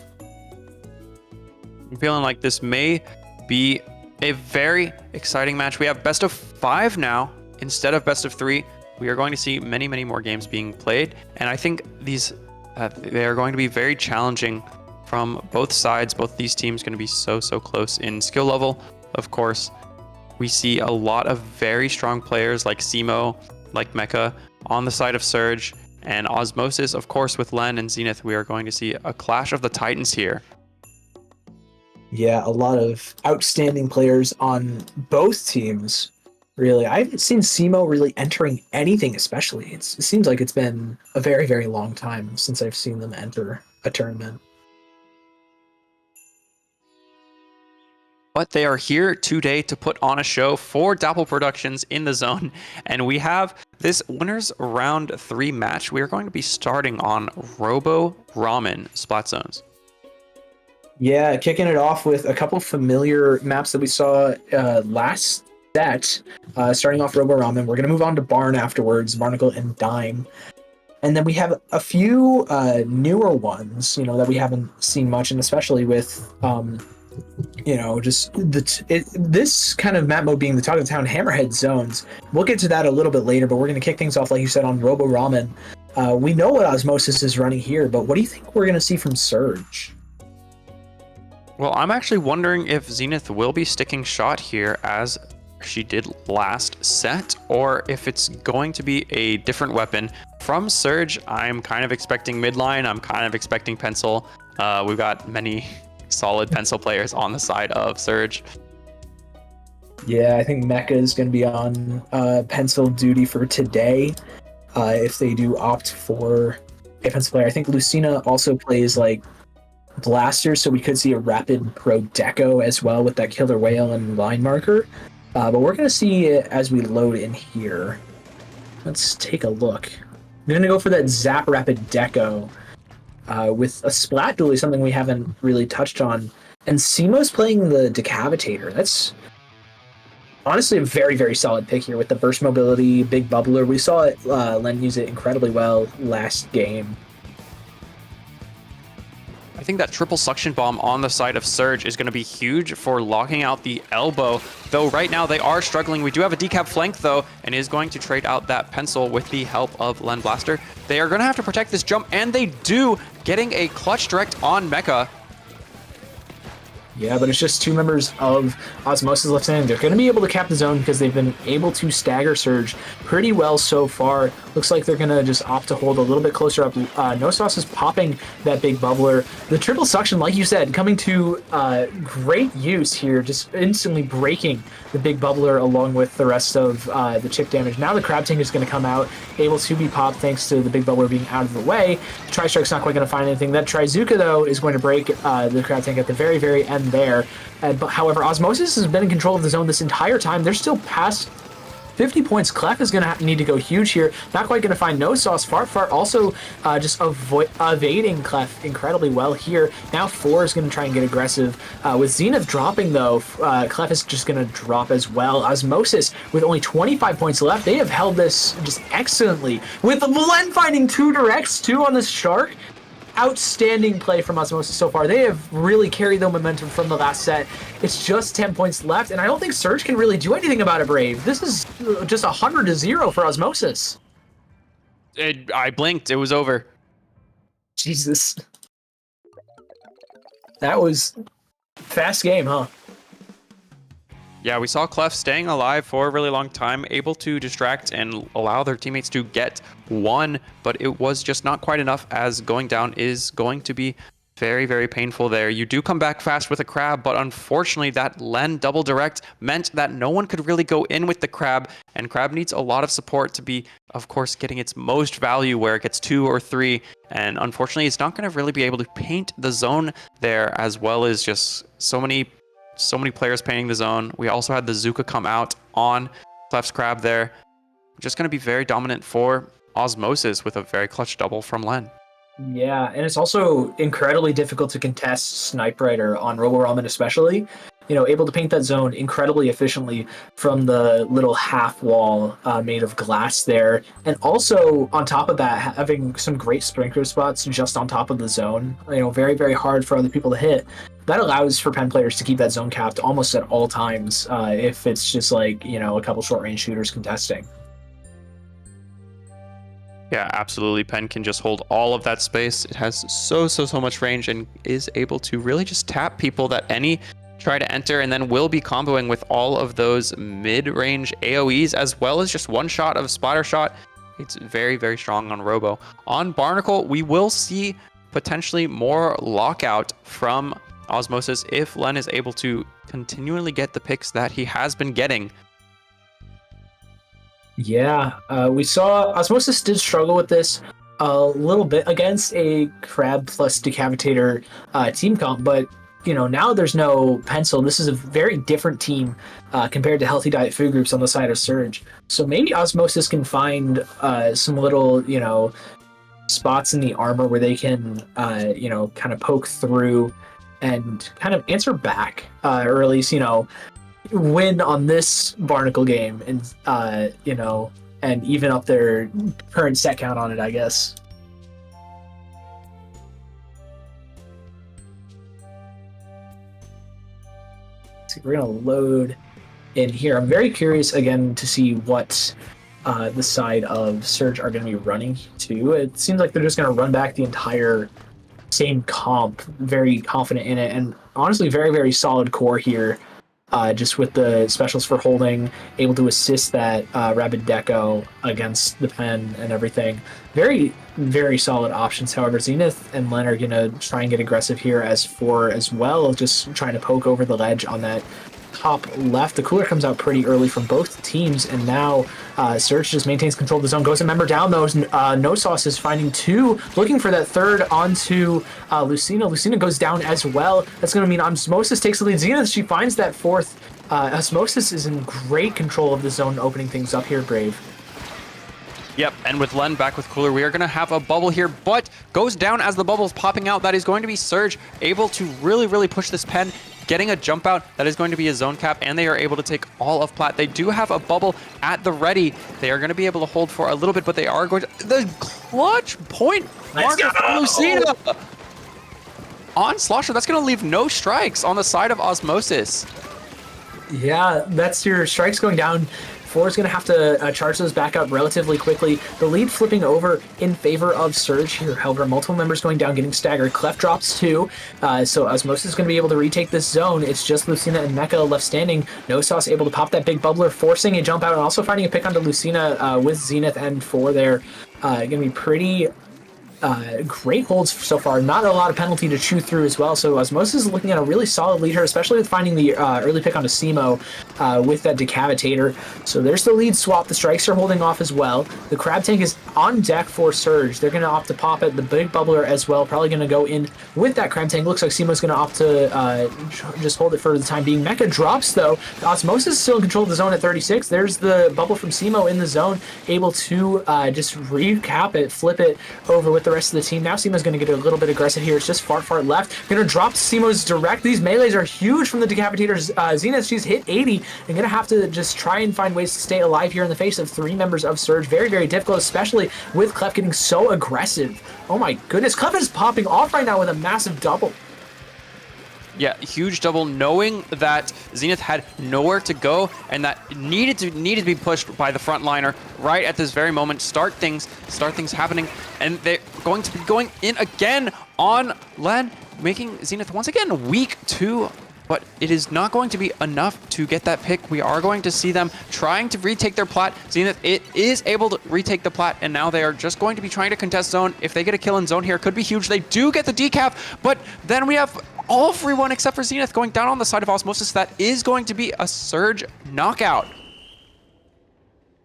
I'm feeling like this may be a very exciting match. We have best of 5 now instead of best of 3. We are going to see many, many more games being played, and I think these they are going to be very challenging from both sides. Both these teams going to be so close in skill level. Of course, we see a lot of very strong players like Simo, like Mecha on the side of Surge, and Osmosis, of course, with Len and Zenith. We are going to see a clash of the Titans here. Yeah, a lot of outstanding players on both teams, really. I haven't seen Simo really entering anything, especially. It seems like it's been a very, very long time since I've seen them enter a tournament. But they are here today to put on a show for Dapple Productions in the zone. And we have this winners round 3 match. We are going to be starting on Robo Ramen Splat Zones. Yeah, kicking it off with a couple familiar maps that we saw last set. Starting off Robo Ramen. We're going to move on to Barn afterwards, Barnacle and Dime. And then we have a few newer ones, that we haven't seen much, and especially with just this kind of map mode being the talk of the town, Hammerhead Zones. We'll get to that a little bit later, but we're going to kick things off, like you said, on Robo Ramen. We know what Osmosis is running here, but what do you think we're going to see from Surge? Well, I'm actually wondering if Zenith will be sticking shot here as she did last set, or if it's going to be a different weapon. From Surge, I'm kind of expecting midline. I'm kind of expecting Pencil. We've got many solid Pencil players on the side of Surge. Yeah, I think Mecha is going to be on Pencil duty for today if they do opt for a Pencil player. I think Lucina also plays like Blaster, so we could see a Rapid Pro Deco as well with that Killer Whale and Line Marker. But we're going to see it as we load in here. Let's take a look. I'm going to go for that Zap Rapid Deco. With a Splat Duel is something we haven't really touched on. And Simo's playing the Decavitator. That's honestly a very, very solid pick here with the burst mobility, big bubbler. We saw it, Len use it incredibly well last game. I think that triple suction bomb on the side of Surge is going to be huge for locking out the elbow, though right now they are struggling. We do have a decap flank though, and is going to trade out that Pencil with the help of Len Blaster. They are going to have to protect this jump, and they do, getting a clutch direct on Mecha. Yeah, but it's just 2 members of Osmosis left standing. They're going to be able to cap the zone because they've been able to stagger Surge pretty well so far. Looks like they're going to just opt to hold a little bit closer up. No Sauce is popping that big bubbler. The triple suction, like you said, coming to great use here, just instantly breaking the big bubbler along with the rest of the chip damage. Now the Crab Tank is going to come out, able to be popped thanks to the big bubbler being out of the way. Tri-Strike's not quite going to find anything. That Trizuka, though, is going to break the Crab Tank at the very, very end there. But however, Osmosis has been in control of the zone this entire time. They're still past 50 points. Clef is going to need to go huge here. Not quite going to find No Sauce. Fart also just evading Clef incredibly well here. Now 4 is going to try and get aggressive. With Zenith dropping, though, Clef is just going to drop as well. Osmosis, with only 25 points left, they have held this just excellently. With Len finding 2 directs, too, on this Shark. Outstanding play from Osmosis so far. They have really carried the momentum from the last set. It's just 10 points left, and I don't think Surge can really do anything about it, Brave. This is just 100-0 for Osmosis. I blinked. It was over. Jesus. That was fast game, huh? Yeah, we saw Clef staying alive for a really long time, able to distract and allow their teammates to get one, but it was just not quite enough, as going down is going to be very, very painful there. You do come back fast with a Crab, but unfortunately that Len double direct meant that no one could really go in with the Crab, and Crab needs a lot of support to be, of course, getting its most value where it gets 2 or 3, and unfortunately it's not going to really be able to paint the zone there, as well as just so many players painting the zone. We also had the Zuka come out on Clef's Crab there. Just going to be very dominant for Osmosis with a very clutch double from Len. Yeah, and it's also incredibly difficult to contest Snipe Rider on Robo-Ramen especially. You know, able to paint that zone incredibly efficiently from the little half wall made of glass there. And also, on top of that, having some great sprinkler spots just on top of the zone. You know, very, very hard for other people to hit. That allows for Pen players to keep that zone capped almost at all times if it's just like, you know, a couple short-range shooters contesting. Yeah, absolutely. Pen can just hold all of that space. It has so much range and is able to really just tap people that any try to enter, and then will be comboing with all of those mid-range AoEs, as well as just one shot of Splatter Shot. It's very, very strong on Robo. On Barnacle, we will see potentially more lockout from Osmosis if Len is able to continually get the picks that he has been getting. Yeah, we saw Osmosis did struggle with this a little bit against a Crab plus Decapitator team comp, but you know, now there's no Pencil. This is a very different team compared to Healthy Diet Food Groups on the side of Surge. So maybe Osmosis can find some little, you know, spots in the armor where they can, you know, kind of poke through and kind of answer back, or at least, you know, win on this Barnacle game and, you know, and even up their current set count on it, I guess. We're going to load in here. I'm very curious, again, to see what the side of Surge are going to be running to. It seems like they're just going to run back the entire same comp, very confident in it, and honestly, very, very solid core here, just with the specials for holding, able to assist that Rabid Deco against the Pen and everything. Very, very solid options. However, Zenith and Len are going to try and get aggressive here as 4 as well, just trying to poke over the ledge on that top left. The cooler comes out pretty early from both teams, and now Surge just maintains control of the zone. Goes a member down, though. No Sauce is finding 2, looking for that 3rd onto Lucina. Lucina goes down as well. That's going to mean Osmosis takes the lead. Zenith, she finds that 4th. Osmosis is in great control of the zone, opening things up here, Brave. Yep, and with Len back with Cooler, we are going to have a bubble here, but goes down as the bubble's popping out. That is going to be Surge able to really, really push this Pen, getting a jump out. That is going to be a zone cap, and they are able to take all of Plat. They do have a bubble at the ready. They are going to be able to hold for a little bit, but they are going to... The clutch point marker from Lucina on Slosher. That's going to leave no strikes on the side of Osmosis. Yeah, that's your strikes going down. Four is going to have to charge those back up relatively quickly. The lead flipping over in favor of Surge here. However, multiple members going down, getting staggered. Clef drops two, so Osmosis is going to be able to retake this zone. It's just Lucina and Mecha left standing. No Sauce able to pop that big bubbler, forcing a jump out and also finding a pick onto Lucina with Zenith and Four there. Going to be pretty great holds so far. Not a lot of penalty to chew through as well. So Osmosis is looking at a really solid lead here, especially with finding the early pick onto Simo with that Decapitator. So there's the lead swap. The strikes are holding off as well. The Crab Tank is on deck for Surge. They're going to opt to pop it. The big bubbler as well, probably going to go in with that Crab Tank. Looks like Simo's going to opt to just hold it for the time being. Mecha drops though. Osmosis is still in control of the zone at 36. There's the bubble from Simo in the zone, able to just recap it, flip it over with the rest of the team. Now Simo's going to get a little bit aggressive here. It's just far left. Going to drop Simo's direct. These melees are huge from the Decapitator's Zenith. She's hit 80 and going to have to just try and find ways to stay alive here in the face of three members of Surge. Very difficult, especially with Clef getting so aggressive. Oh my goodness. Clef is popping off right now with a massive double. Yeah, huge double, knowing that Zenith had nowhere to go and that needed to be pushed by the frontliner right at this very moment. Start things happening, and they're going to be going in again on Len, making Zenith once again weak too. But it is not going to be enough to get that pick. We are going to see them trying to retake their plat. Zenith, it is able to retake the plat, and now they are just going to be trying to contest zone. If they get a kill in zone here, it could be huge. They do get the decap, but then we have everyone except for Zenith going down on the side of Osmosis. That is going to be a Surge knockout.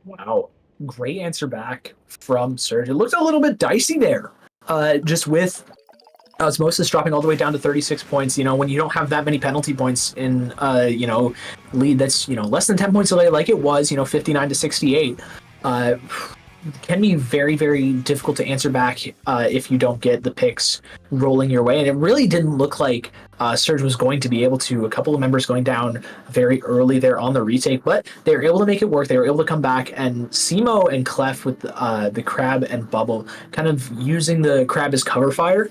Wow. Great answer back from Surge. It looked a little bit dicey there, just with Osmosis dropping all the way down to 36 points. You know, when you don't have that many penalty points in, lead that's, less than 10 points away like it was, 59 to 68, can be very difficult to answer back if you don't get the picks rolling your way. And it really didn't look like Surge was going to be able to. A couple of members going down very early there on the retake, but they were able to make it work. They were able to come back, and Simo and Clef with the Crab and Bubble kind of using the Crab as cover fire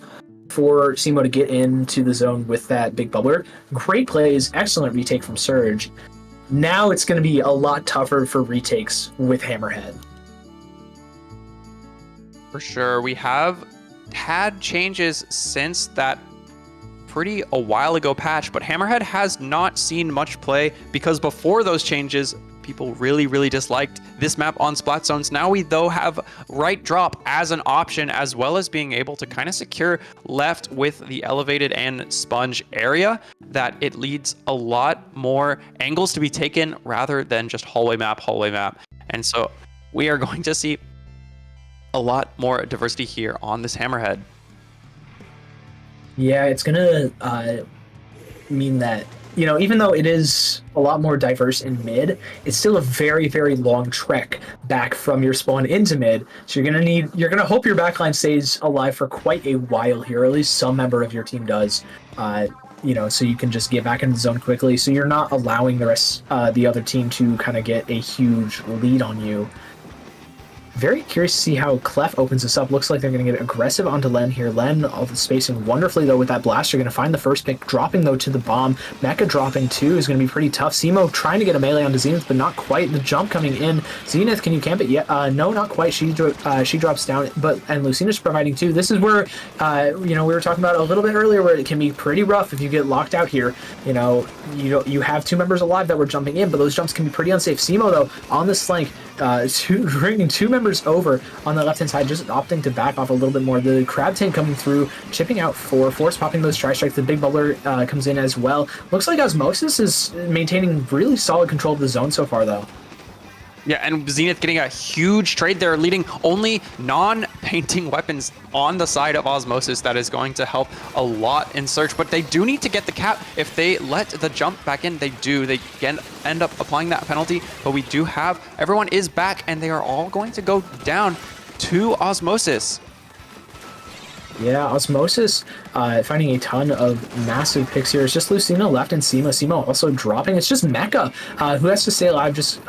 for Simo to get into the zone with that big bubbler. Great plays, excellent retake from Surge. Now it's going to be a lot tougher for retakes with Hammerhead. For sure. We have had changes since that a while ago patch, but Hammerhead has not seen much play because before those changes, people really disliked this map on Splat Zones. Now we, though, have right drop as an option, as well as being able to kind of secure left with the elevated and sponge area, that it leads a lot more angles to be taken rather than just hallway map. And so we are going to see a lot more diversity here on this Hammerhead. Yeah, it's gonna mean that, even though it is a lot more diverse in mid, it's still a very long trek back from your spawn into mid. So you're gonna hope your backline stays alive for quite a while here, or at least some member of your team does. So you can just get back into the zone quickly. So you're not allowing the other team to kind of get a huge lead on you. Very curious to see how Clef opens this up. Looks like they're going to get aggressive onto Len here. Len, all the spacing wonderfully, though, with that blaster. Going to find the first pick, dropping, though, to the bomb. Mecha dropping, too, is going to be pretty tough. Simo trying to get a melee onto Zenith, but not quite. The jump coming in. Zenith, can you camp it? Yeah, no, not quite. She drops down, and Lucina's providing, too. This is where, we were talking about a little bit earlier, where it can be pretty rough if you get locked out here. You have two members alive that were jumping in, but those jumps can be pretty unsafe. Simo, though, on this flank, bringing two members over on the left-hand side, just opting to back off a little bit more. The Crab Tank coming through, chipping out force popping those tri-strikes. The big bubbler comes in as well. Looks like Osmosis is maintaining really solid control of the zone so far, though. Yeah, and Zenith getting a huge trade there, leading only non-painting weapons on the side of Osmosis. That is going to help a lot in Surge, but they do need to get the cap. If they let the jump back in, they do. They can end up applying that penalty, but we do have, everyone is back, and they are all going to go down to Osmosis. Yeah, Osmosis finding a ton of massive picks here. It's just Lucina left and Simo. Simo also dropping. It's just Mecha who has to stay alive. Just,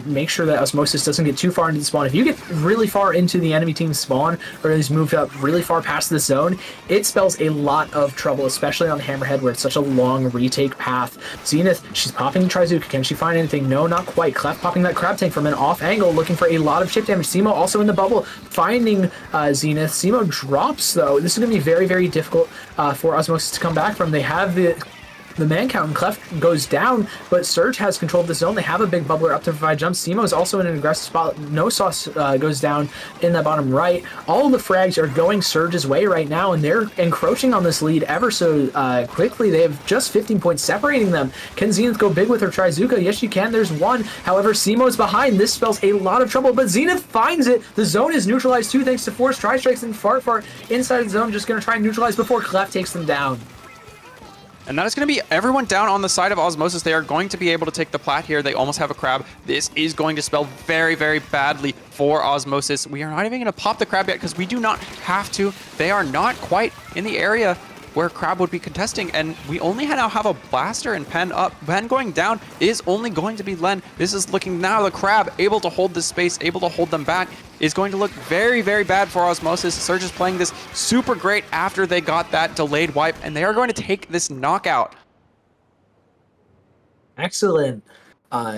make sure that Osmosis doesn't get too far into the spawn. If you get really far into the enemy team's spawn, or he's moved up really far past the zone, it spells a lot of trouble, especially on Hammerhead where it's such a long retake path. Zenith, she's popping Trizuka. Can she find anything? No, not quite. Clef popping that Crab Tank from an off angle, looking for a lot of chip damage. Simo also in the bubble, finding Zenith. Simo drops, though. This is going to be very, very difficult for Osmosis to come back from. They have the man count, and Clef goes down, but Surge has control of the zone. They have a big bubbler up to provide jumps. Simo is also in an aggressive spot. No Sauce goes down in the bottom right. All of the frags are going Surge's way right now, and they're encroaching on this lead ever so quickly. They have just 15 points separating them. Can Zenith go big with her Trizuka? Yes, she can. There's one. However, Simo's behind. This spells a lot of trouble, but Zenith finds it. The zone is neutralized too, thanks to Force Tri-Strikes and Fart inside the zone. Just going to try and neutralize before Clef takes them down. And that is going to be everyone down on the side of Osmosis. They are going to be able to take the plat here. They almost have a crab. This is going to spell very, very badly for Osmosis. We are not even going to pop the crab yet because we do not have to. They are not quite in the area where Crab would be contesting, and we only now have a Blaster and Pen up. Pen going down is only going to be Len. This is looking now the Crab able to hold this space, able to hold them back, is going to look very, very bad for Osmosis. Surge is playing this super great after they got that delayed wipe, and they are going to take this knockout. Excellent.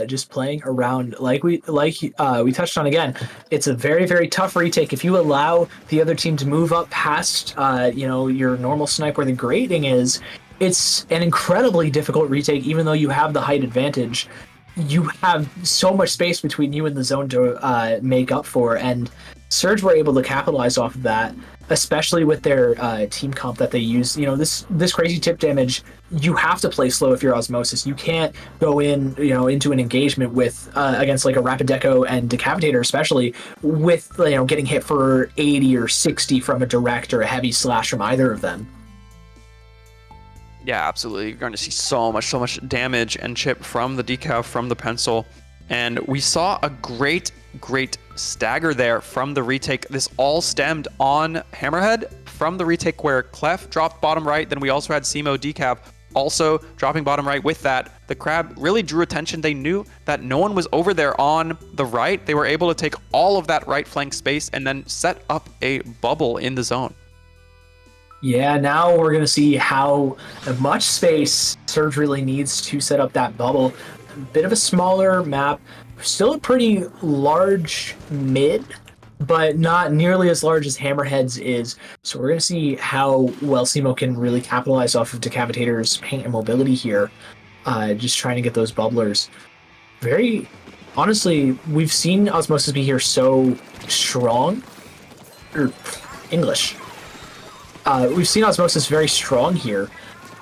Just playing around like we touched on again. It's a very, very tough retake. If you allow the other team to move up past your normal snipe where the grading is, it's an incredibly difficult retake. Even though you have the height advantage, you have so much space between you and the zone to make up for, and Surge were able to capitalize off of that, especially with their team comp that they use. This crazy tip damage, you have to play slow if you're Osmosis. You can't go into an engagement with against like a Rapid Deco and Decapitator, especially with getting hit for 80 or 60 from a direct or a heavy slash from either of them. Yeah, absolutely. You're going to see so much damage and chip from the decal, from the pencil. And we saw a great stagger there from the retake. This all stemmed on Hammerhead from the retake where Clef dropped bottom right. Then we also had Simo Decap also dropping bottom right with that. The Crab really drew attention. They knew that no one was over there on the right. They were able to take all of that right flank space and then set up a bubble in the zone. Yeah, now we're going to see how much space Surge really needs to set up that bubble. A bit of a smaller map, still a pretty large mid, but not nearly as large as Hammerhead's is. So we're going to see how well Simo can really capitalize off of Decapitator's paint and mobility here, just trying to get those bubblers. Very honestly, we've seen Osmosis be here so strong. We've seen Osmosis very strong here,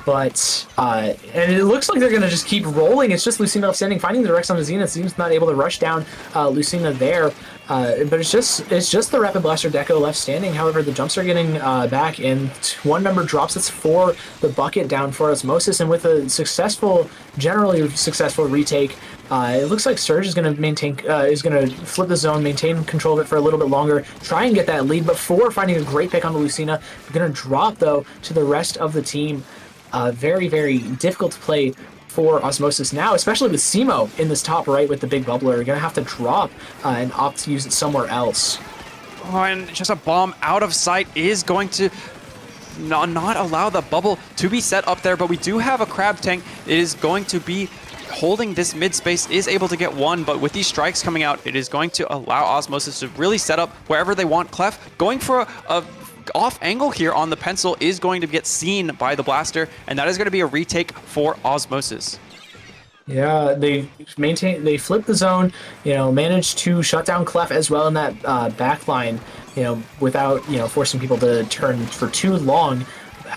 but and it looks like they're gonna just keep rolling. It's just Lucina standing, finding the Rex on the Zenith. Zenith's not able to rush down Lucina there, but it's just the Rapid Blaster Deco left standing. However, the jumps are getting back, and one member drops. It's for the bucket down for Osmosis, and with a generally successful retake. It looks like Surge is going to flip the zone, maintain control of it for a little bit longer, try and get that lead, but for finding a great pick on the Lucina. Going to drop, though, to the rest of the team. Very, very difficult to play for Osmosis now, especially with Simo in this top right with the big bubbler. You're going to have to drop and opt to use it somewhere else. Oh, and just a bomb out of sight is going to not allow the bubble to be set up there, but we do have a Crab Tank. It is going to be holding this mid space, is able to get one, but with these strikes coming out, it is going to allow Osmosis to really set up wherever they want. Clef going for a off angle here on the pencil is going to get seen by the Blaster, and that is going to be a retake for Osmosis. Yeah, they flip the zone, managed to shut down Clef as well in that back line, without, forcing people to turn for too long.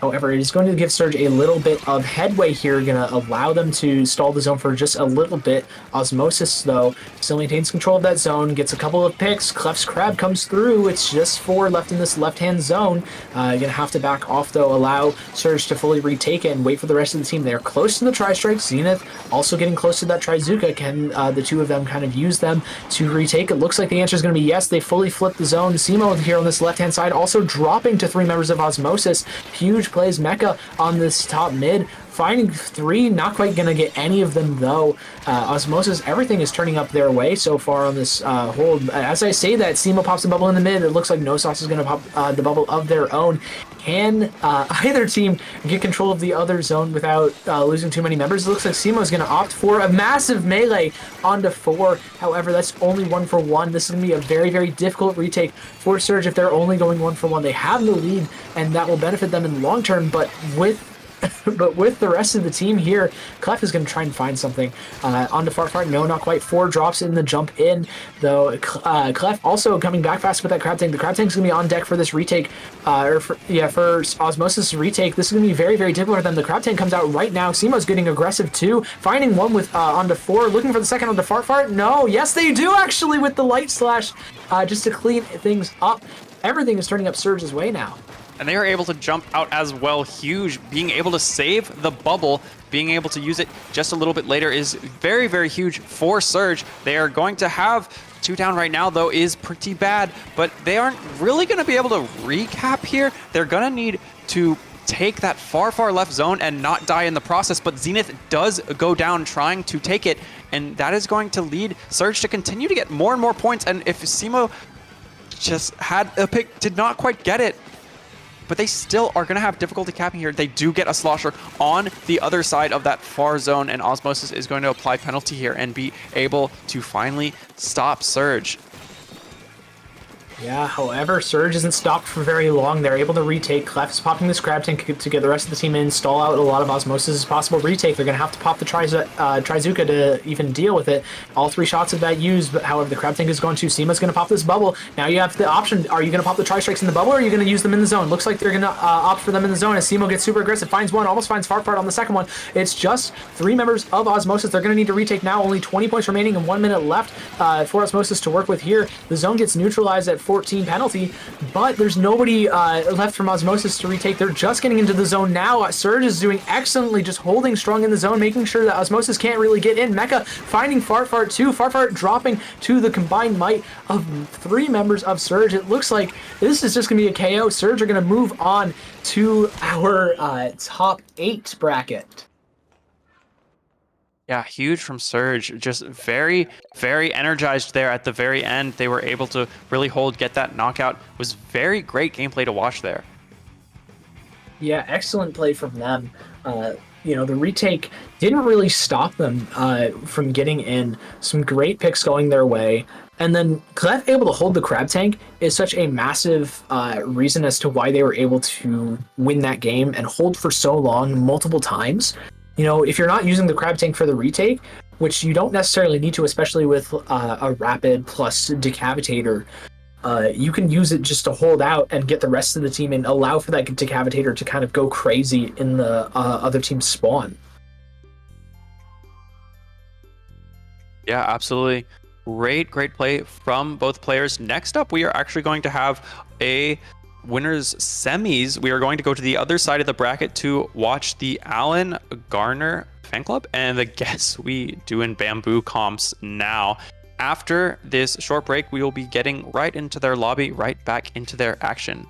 However, it is going to give Surge a little bit of headway here, going to allow them to stall the zone for just a little bit. Osmosis, though, still maintains control of that zone, gets a couple of picks. Clef's Crab comes through. It's just 4 left in this left-hand zone. Going to have to back off, though, allow Surge to fully retake it and wait for the rest of the team. They're close to the Tri-Strike. Zenith also getting close to that Trizuka. Can the two of them kind of use them to retake? It looks like the answer is going to be yes. They fully flip the zone. Simo here on this left-hand side also dropping to 3 members of Osmosis. Huge plays. Mecha on this top mid. Finding 3, not quite going to get any of them, though. Osmosis, everything is turning up their way so far on this hold. As I say that, Simo pops a bubble in the mid. It looks like Nosauce is going to pop the bubble of their own. Can either team get control of the other zone without losing too many members? It looks like Simo is going to opt for a massive melee onto 4. However, that's only 1-for-1. This is going to be a very, very difficult retake for Surge if they're only going 1-for-1. They have the lead, and that will benefit them in the long term, but with the rest of the team here, Clef is going to try and find something. Onto Farfart, no, not quite. 4 drops in the jump in, though. Clef also coming back fast with that Crab Tank. The Crab Tank's going to be on deck for this retake, for Osmosis retake. This is going to be very, very difficult for them. The Crab Tank comes out right now. Simo's getting aggressive too, finding one with onto 4, looking for the second onto Farfart. No, yes they do actually with the Light Slash, just to clean things up. Everything is turning up Surge's way now. And they are able to jump out as well. Huge. Being able to save the bubble, being able to use it just a little bit later is very, very huge for Surge. They are going to have 2 down right now, though, is pretty bad, but they aren't really going to be able to recap here. They're going to need to take that far, far left zone and not die in the process, but Zenith does go down trying to take it, and that is going to lead Surge to continue to get more and more points. And if Simo just had a pick, did not quite get it, but they still are going to have difficulty capping here. They do get a slosher on the other side of that far zone, and Osmosis is going to apply penalty here and be able to finally stop Surge. Yeah, however, Surge isn't stopped for very long. They're able to retake. Clef is popping this Crab Tank to get the rest of the team in, stall out a lot of Osmosis as possible. Retake, they're going to have to pop the Trizuka to even deal with it. All 3 shots of that used, but however, the Crab Tank is going to. Sima's going to pop this bubble. Now you have the option. Are you going to pop the Tri-Strikes in the bubble, or are you going to use them in the zone? Looks like they're going to opt for them in the zone as Simo gets super aggressive. Finds one, almost finds Farfart on the second one. It's just 3 members of Osmosis. They're going to need to retake now. Only 20 points remaining and 1 minute left for Osmosis to work with here. The zone gets neutralized at 14 penalty, but there's nobody left from Osmosis to retake. They're just getting into the zone now. Surge is doing excellently, just holding strong in the zone, making sure that Osmosis can't really get in. Mecha finding Farfart too. Farfart dropping to the combined might of 3 members of Surge. It looks like this is just going to be a KO. Surge are going to move on to our top 8 bracket. Yeah, huge from Surge. Just very, very energized there at the very end. They were able to really hold, get that knockout. It was very great gameplay to watch there. Yeah, excellent play from them. The retake didn't really stop them from getting in. Some great picks going their way. And then Clef able to hold the Crab Tank is such a massive reason as to why they were able to win that game and hold for so long multiple times. If you're not using the Crab Tank for the retake, which you don't necessarily need to, especially with a Rapid plus Decavitator, you can use it just to hold out and get the rest of the team and allow for that Decavitator to kind of go crazy in the other team's spawn. Yeah, absolutely. Great play from both players. Next up, we are actually going to have a winners semis. We are going to go to the other side of the bracket to watch the Alan Garner fan club and the Guess We Do in Bamboo comps now. After this short break, we will be getting right into their lobby, right back into their action.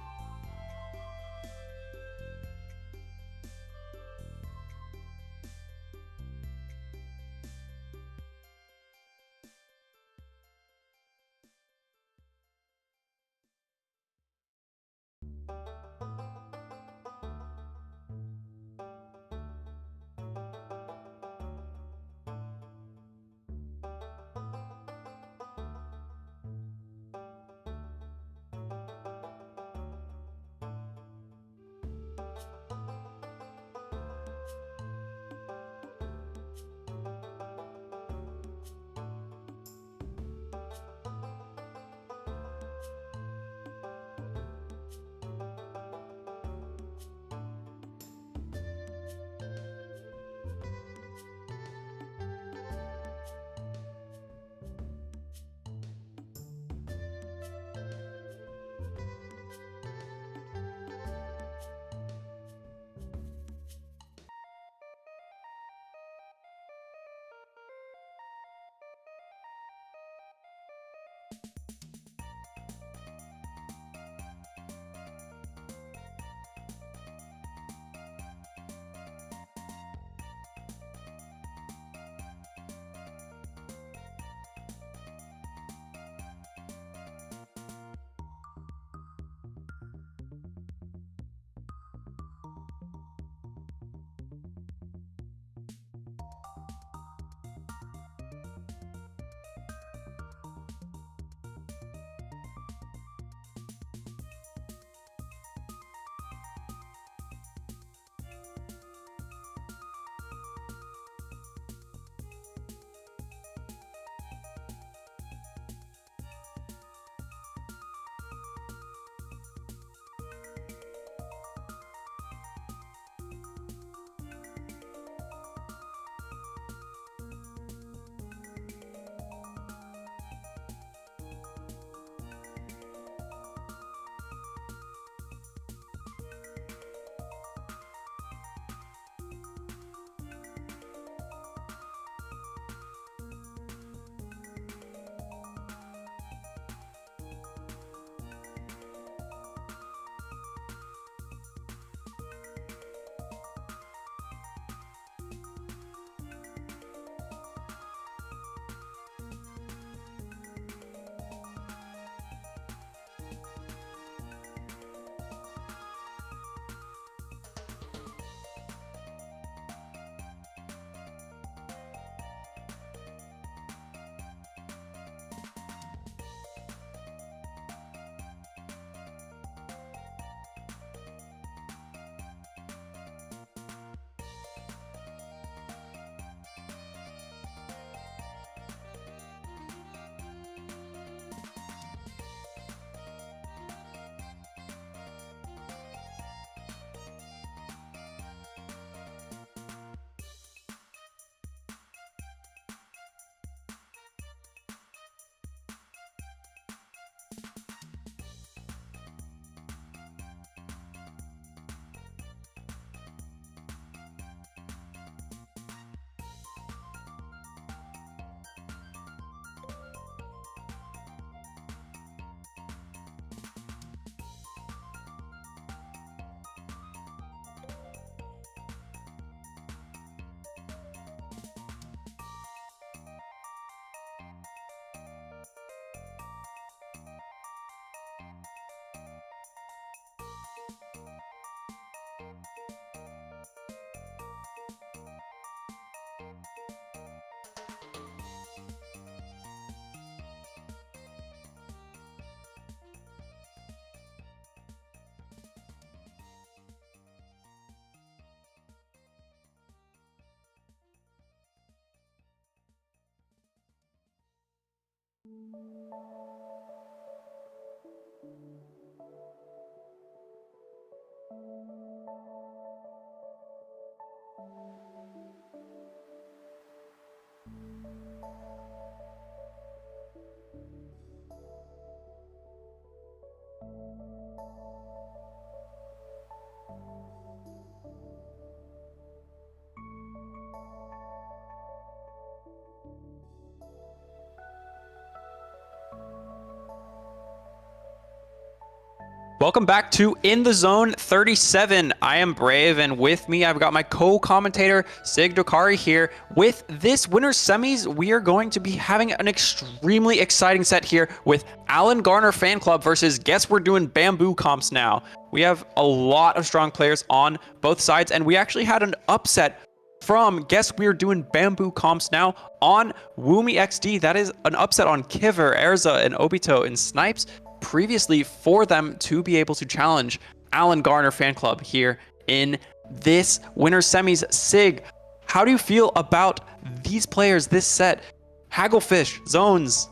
Welcome back to In the Zone 37. I am Brave, and with me, I've got my co-commentator, Sig Dokari here. With this winner's semis, we are going to be having an extremely exciting set here with Alan Garner Fan Club versus Guess We're Doing Bamboo Comps now. We have a lot of strong players on both sides, and we actually had an upset from Guess We're Doing Bamboo Comps now on Woomy XD. That is an upset on Kiver, Erza, and Obito and Snipes previously for them to be able to challenge Alan Garner Fan Club here in this winner's semis. Sig, how do you feel about these players this set? Hagglefish, Zones.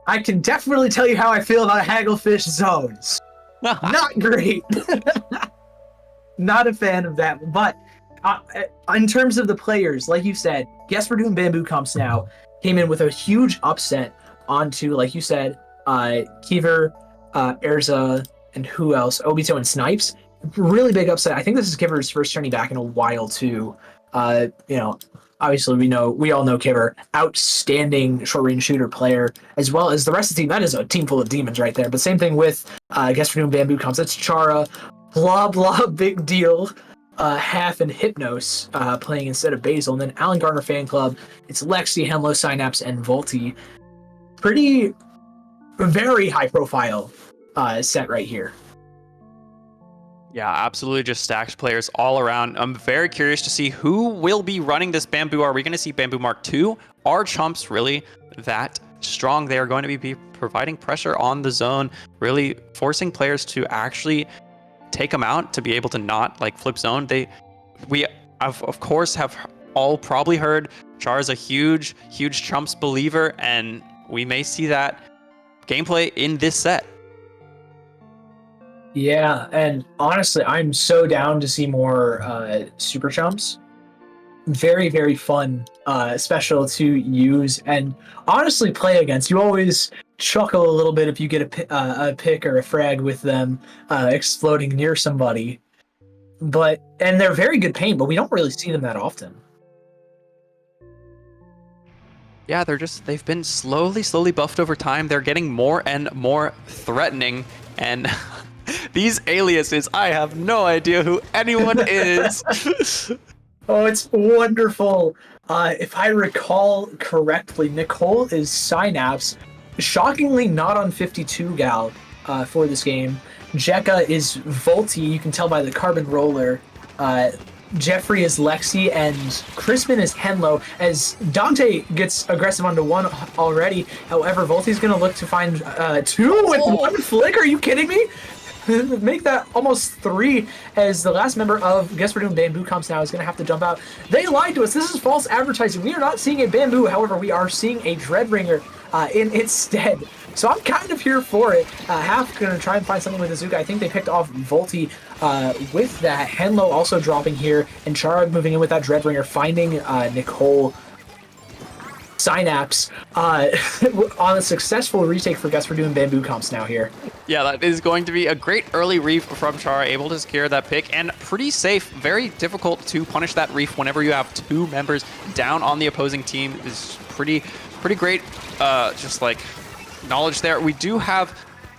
I can definitely tell you how I feel about Hagglefish Zones. Not great. Not a fan of that. But in terms of the players, like you said, Guess We're Doing Bamboo Comps now came in with a huge upset onto, like you said, Kiver, Erza, and who else? Obito and Snipes. Really big upset. I think this is Kiver's first journey back in a while too. Obviously we all know Kiver, outstanding short range shooter player, as well as the rest of the team. That is a team full of demons right there. But same thing with Guess We're Doing Bamboo Comps. That's Chara, blah blah, big deal. Half and Hypnos playing instead of Basil, and then Alan Garner Fan Club. It's Lexi, Henlo, Synapse, and Volti. Very high profile set right here. Yeah, absolutely, just stacked players all around. I'm very curious to see who will be running this Bamboo. Are we going to see Bamboo Mark II? Are Chumps really that strong? They are going to be providing pressure on the zone, really forcing players to actually take them out to be able to not like flip zone. We of course have all probably heard Char's a huge Chumps believer, and we may see that gameplay in this set. Yeah, and honestly, I'm so down to see more Super Chumps. Very, very fun special to use and honestly play against. You always chuckle a little bit if you get a pick or a frag with them exploding near somebody. And they're very good paint, but we don't really see them that often. Yeah, they've been slowly buffed over time. They're getting more and more threatening, and these aliases, I have no idea who anyone is. Oh, it's wonderful. If I recall correctly, Nicole is Synapse. Shockingly not on 52 gal for this game. Jekka is Volti, you can tell by the carbon roller. Jeffrey is Lexi, and Crispin is Henlo, as Dante gets aggressive onto one already. However, Volti's going to look to find two with one flick. Are you kidding me? Make that almost three, as the last member of Guess We're Doing Bamboo Comps now is going to have to jump out. They lied to us. This is false advertising. We are not seeing a Bamboo. However, we are seeing a Dreadringer in its stead. So I'm kind of here for it. Half going to try and find something with Azuka. I think they picked off Volti with that. Henlo also dropping here, and Chara moving in with that Dreadringer, finding Nicole. Synapse on a successful retake for Guess We're Doing Bamboo Comps now here. Yeah, that is going to be a great early reef from Chara, able to secure that pick, and pretty safe. Very difficult to punish that reef whenever you have two members down on the opposing team. Is pretty great, just like knowledge there. We do have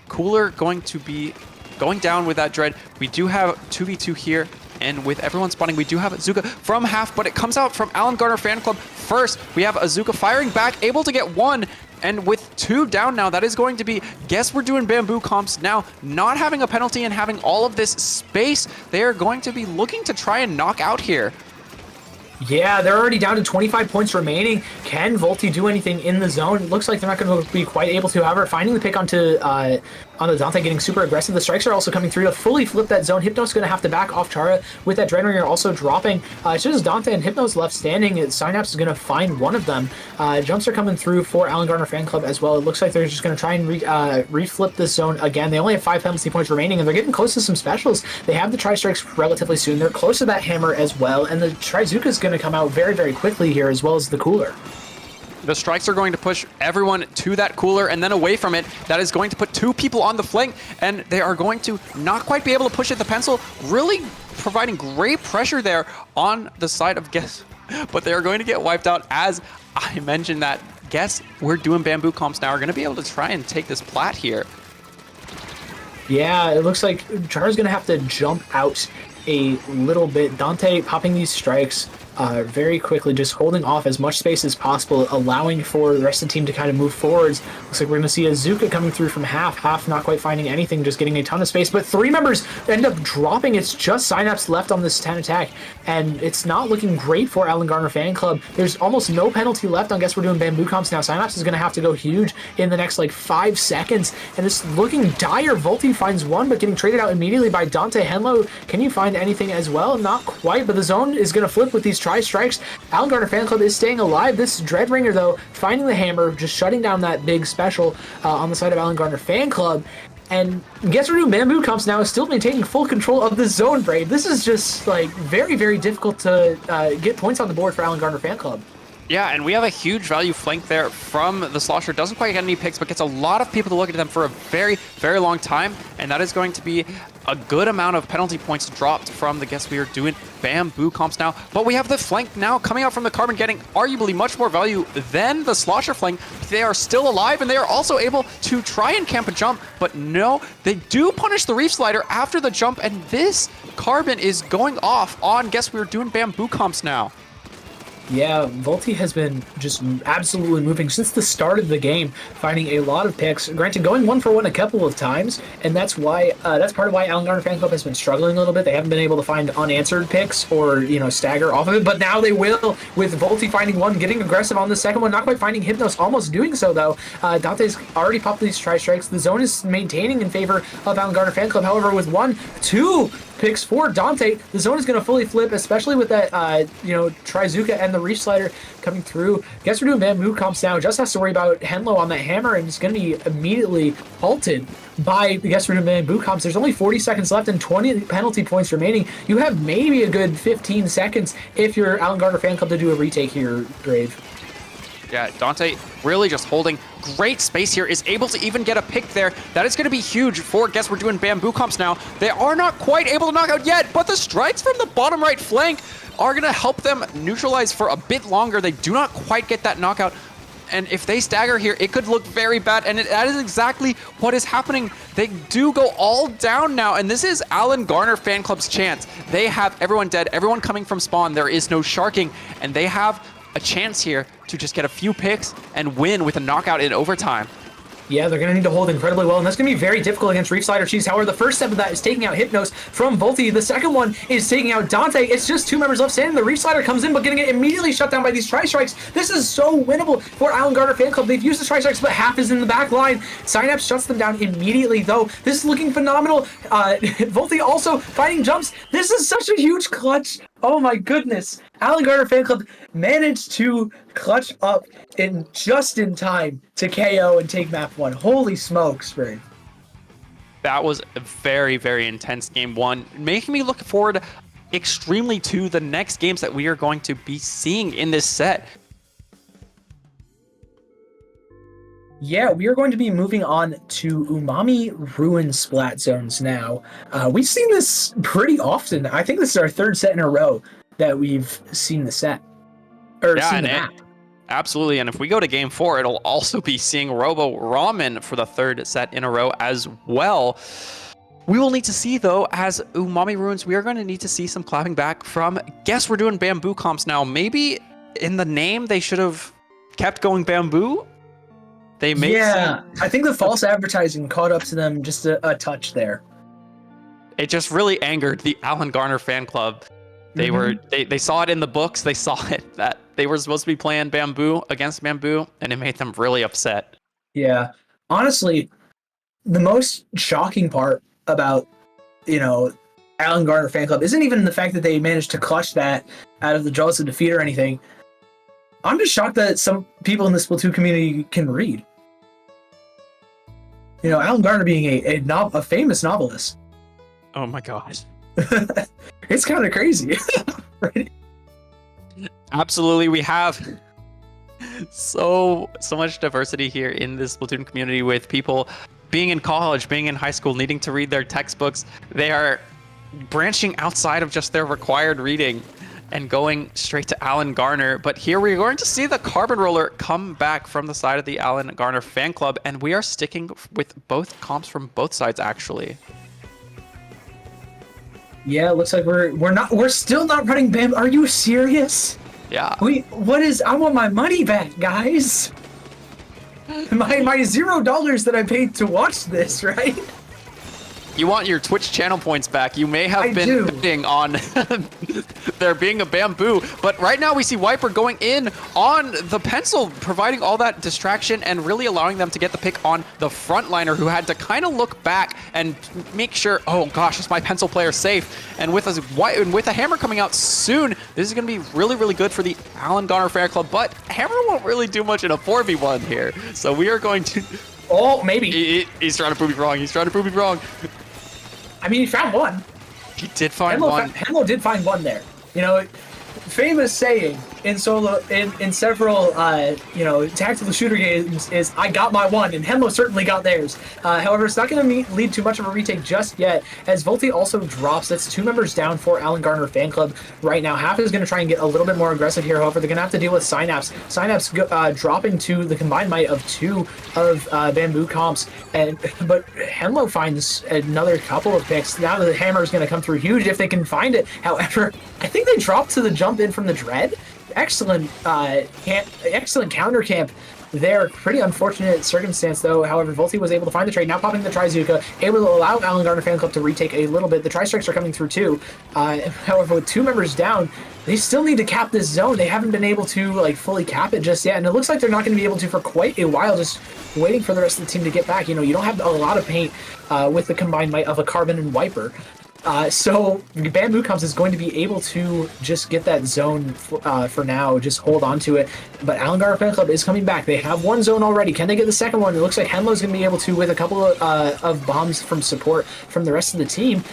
Cooler going to be going down with that Dread. We do have 2v2 here. And with everyone spawning, we do have Azuka from half, but it comes out from Alan Garner Fan Club first. We have Azuka firing back, able to get one, and with two down now, that is going to be Guess We're Doing Bamboo Comps now not having a penalty and having all of this space. They are going to be looking to try and knock out here. Yeah, they're already down to 25 points remaining. Can Volti do anything in the zone? Looks like they're not going to be quite able to. However, finding the pick onto Dante, getting super aggressive. The strikes are also coming through to fully flip that zone. Hypnos going to have to back off Chara with that Dreadringer also dropping. It's just Dante and Hypnos left standing. Synapse is going to find one of them. Jumps are coming through for Alan Garner Fan Club as well. It looks like they're just going to try and reflip this zone again. They only have 5 penalty points remaining, and they're getting close to some specials. They have the Tri-Strikes relatively soon. They're close to that hammer as well, and the Trizuka is going to come out very, very quickly here, as well as the cooler. The strikes are going to push everyone to that cooler and then away from it. That is going to put 2 people on the flank, and they are going to not quite be able to push it. The pencil really providing great pressure there on the side of Guess, but they are going to get wiped out. As I mentioned that Guess, we're doing bamboo comps now, are going to be able to try and take this plat here. Yeah, it looks like Chara's going to have to jump out a little bit. Dante popping these strikes very quickly, just holding off as much space as possible, allowing for the rest of the team to kind of move forwards. Looks like we're going to see Azuka coming through from half not quite finding anything, just getting a ton of space, but 3 members end up dropping. It's just Synapse left on this 10 attack, and it's not looking great for Alan Garner Fan Club. There's almost no penalty left on Guess We're Doing Bamboo Comps now. Synapse is going to have to go huge in the next like 5 seconds, and it's looking dire. Volti finds one, but getting traded out immediately by Dante. Henlo, can you find anything as well? Not quite, but the zone is going to flip with these Tri-Strikes. Alan Garner Fan Club is staying alive. This Dreadringer, though, finding the hammer, just shutting down that big special on the side of Alan Garner Fan Club. And Guess We're Doing Bamboo Comps now is still maintaining full control of the zone, Brave. This is just, like, very, very difficult to get points on the board for Alan Garner Fan Club. Yeah, and we have a huge value flank there from the Slosher. Doesn't quite get any picks, but gets a lot of people to look at them for a very, very long time. And that is going to be a good amount of penalty points dropped from the Guess We Are Doing Bamboo Comps now. But we have the flank now coming out from the Carbon, getting arguably much more value than the Slosher flank. They are still alive, and they are also able to try and camp a jump. But no, they do punish the Reef Slider after the jump, and this Carbon is going off on Guess We Are Doing Bamboo Comps now. Yeah, Volti has been just absolutely moving since the start of the game, finding a lot of picks. Granted, going 1-for-1 a couple of times, and that's why that's part of why Alan Garner Fan Club has been struggling a little bit. They haven't been able to find unanswered picks or stagger off of it, but now they will, with Volti finding one, getting aggressive on the second one, not quite finding Hypnos, almost doing so though. Dante's already popped these Tri-Strikes. The zone is maintaining in favor of Alan Garner Fan Club. However, with 1-2 picks for Dante, the zone is going to fully flip, especially with that Trizuka and the Reef Slider coming through. Guess We're Doing Bamboo Comps now. Just has to worry about Henlo on that hammer, and it's going to be immediately halted by the Guess We're Doing Bamboo Comps. There's only 40 seconds left and 20 penalty points remaining. You have maybe a good 15 seconds if you're Alan Garner Fan Club to do a retake here, Grave. Yeah, Dante really just holding great space here, is able to even get a pick there. That is going to be huge for Guess We're Doing Bamboo Comps now. They are not quite able to knock out yet, but the strikes from the bottom right flank are going to help them neutralize for a bit longer. They do not quite get that knockout, and if they stagger here, it could look very bad, and that is exactly what is happening. They do go all down now, and this is Alan Garner Fan Club's chance. They have everyone dead, everyone coming from spawn. There is no sharking, and they have a chance here to just get a few picks and win with a knockout in overtime. Yeah, they're going to need to hold incredibly well, and that's going to be very difficult against Reef Slider Cheese. However, the first step of that is taking out Hypnos from Volti. The second one is taking out Dante. It's just 2 members left standing. The Reef Slider comes in, but getting it immediately shut down by these Tri-Strikes. This is so winnable for Alan Garner Fan Club. They've used the Tri-Strikes, but half is in the back line. Synapse shuts them down immediately, though. This is looking phenomenal. Volti also finding jumps. This is such a huge clutch. Oh my goodness. Alan Garner Fan Club managed to clutch up just in time to KO and take map 1. Holy smokes, Brave. That was a very, very intense game 1, making me look forward extremely to the next games that we are going to be seeing in this set. Yeah, we are going to be moving on to Umami Ruin Splat Zones now. We've seen this pretty often. I think this is our 3rd set in a row that we've seen the set. Or Yeah, seen the and map. absolutely. And if we go to game 4, it'll also be seeing Robo Ramen for the 3rd set in a row as well. We will need to see, though, as Umami Ruins, we are going to need to see some clapping back from Guess We're Doing Bamboo Comps now. Maybe in the name they should have kept going Bamboo. They may I think the false advertising caught up to them just a touch there. It just really angered the Alan Garner Fan Club. They saw it in the books. They saw it that they were supposed to be playing Bamboo against Bamboo, and it made them really upset. Yeah. Honestly, the most shocking part about, Alan Garner fan club isn't even the fact that they managed to clutch that out of the jaws of defeat or anything. I'm just shocked that some people in the Splatoon community can read. Alan Garner being a famous novelist. Oh my gosh. It's kind of crazy. Right? Absolutely, we have so much diversity here in this Splatoon community, with people being in college, being in high school, needing to read their textbooks. They are branching outside of just their required reading and going straight to Alan Garner. But here we're going to see the Carbon Roller come back from the side of the Alan Garner fan club, and we are sticking with both comps from both sides, actually. Yeah, it looks like we're still not running Bam. Are you serious? Yeah. I want my money back, guys. My $0 that I paid to watch this, right? You want your Twitch channel points back. You may have been betting on there being a Bamboo, but right now we see Wiper going in on the pencil, providing all that distraction and really allowing them to get the pick on the frontliner, who had to kind of look back and make sure, oh gosh, is my pencil player safe? And with a Hammer coming out soon, this is going to be really, really good for the Alan Garner fan club, but Hammer won't really do much in a 4v1 here. So we are going to... Oh, maybe. He's trying to prove me wrong. He's trying to prove me wrong. I mean, he found one. He did find one. Hemlo did find one there. Famous saying in several tactical shooter games is "I got my one," and Hemlo certainly got theirs. However, it's not going to lead to much of a retake just yet, as Volti also drops. That's 2 members down for Alan Garner fan club right now. Half is going to try and get a little bit more aggressive here. However, they're going to have to deal with Synapse. Synapse dropping to the combined might of 2 of Bamboo comps, but Hemlo finds another couple of picks. Now the Hammer is going to come through huge if they can find it. However, I think they dropped to the jump in from the Dread. Excellent counter camp there. Pretty unfortunate circumstance, though. However, Volti was able to find the trade. Now popping the Trizuka, able to allow Alan Garner fan club to retake a little bit. The Tri-Strikes are coming through, too. However, with 2 members down, they still need to cap this zone. They haven't been able to fully cap it just yet, and it looks like they're not going to be able to for quite a while, just waiting for the rest of the team to get back. You don't have a lot of paint with the combined might of a Carbon and Wiper. So Bamboo Comps is going to be able to just get that zone for now, just hold on to it. But Alan Garner fan club is coming back. They have 1 zone already. Can they get the second one? It looks like Hemlo's going to be able to with a couple of bombs from support from the rest of the team,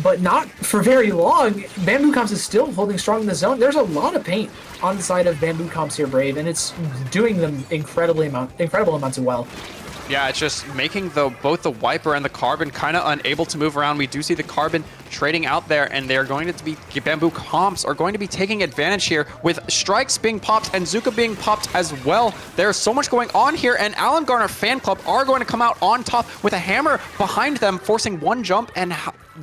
but not for very long. Bamboo Comps is still holding strong in the zone. There's a lot of paint on the side of Bamboo Comps here, Brave, and it's doing them incredible amounts of well. Yeah, it's just making both the Wiper and the Carbon kind of unable to move around. We do see the Carbon trading out there, and they're going to be Bamboo Comps are going to be taking advantage here with strikes being popped and Zuka being popped as well. There's so much going on here, and Alan Garner fan club are going to come out on top with a Hammer behind them, forcing 1 jump, and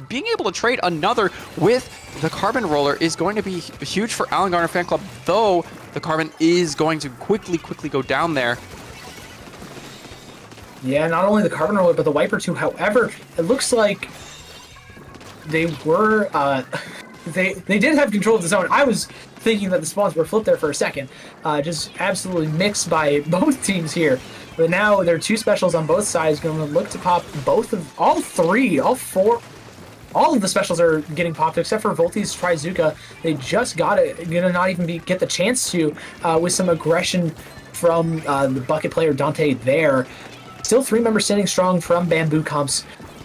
being able to trade another with the Carbon Roller is going to be huge for Alan Garner fan club, though the Carbon is going to quickly go down there. Yeah, not only the Carbon Roller, but the Wiper too. However, it looks like they were, they did have control of the zone. I was thinking that the spawns were flipped there for a second. Just absolutely mixed by both teams here. But now there are 2 specials on both sides, going to look to pop all of the specials are getting popped, except for Volti's Trizuka. They just got it, gonna not even get the chance to, with some aggression from the bucket player Dante there. Still 3 members standing strong from Bamboo Comps.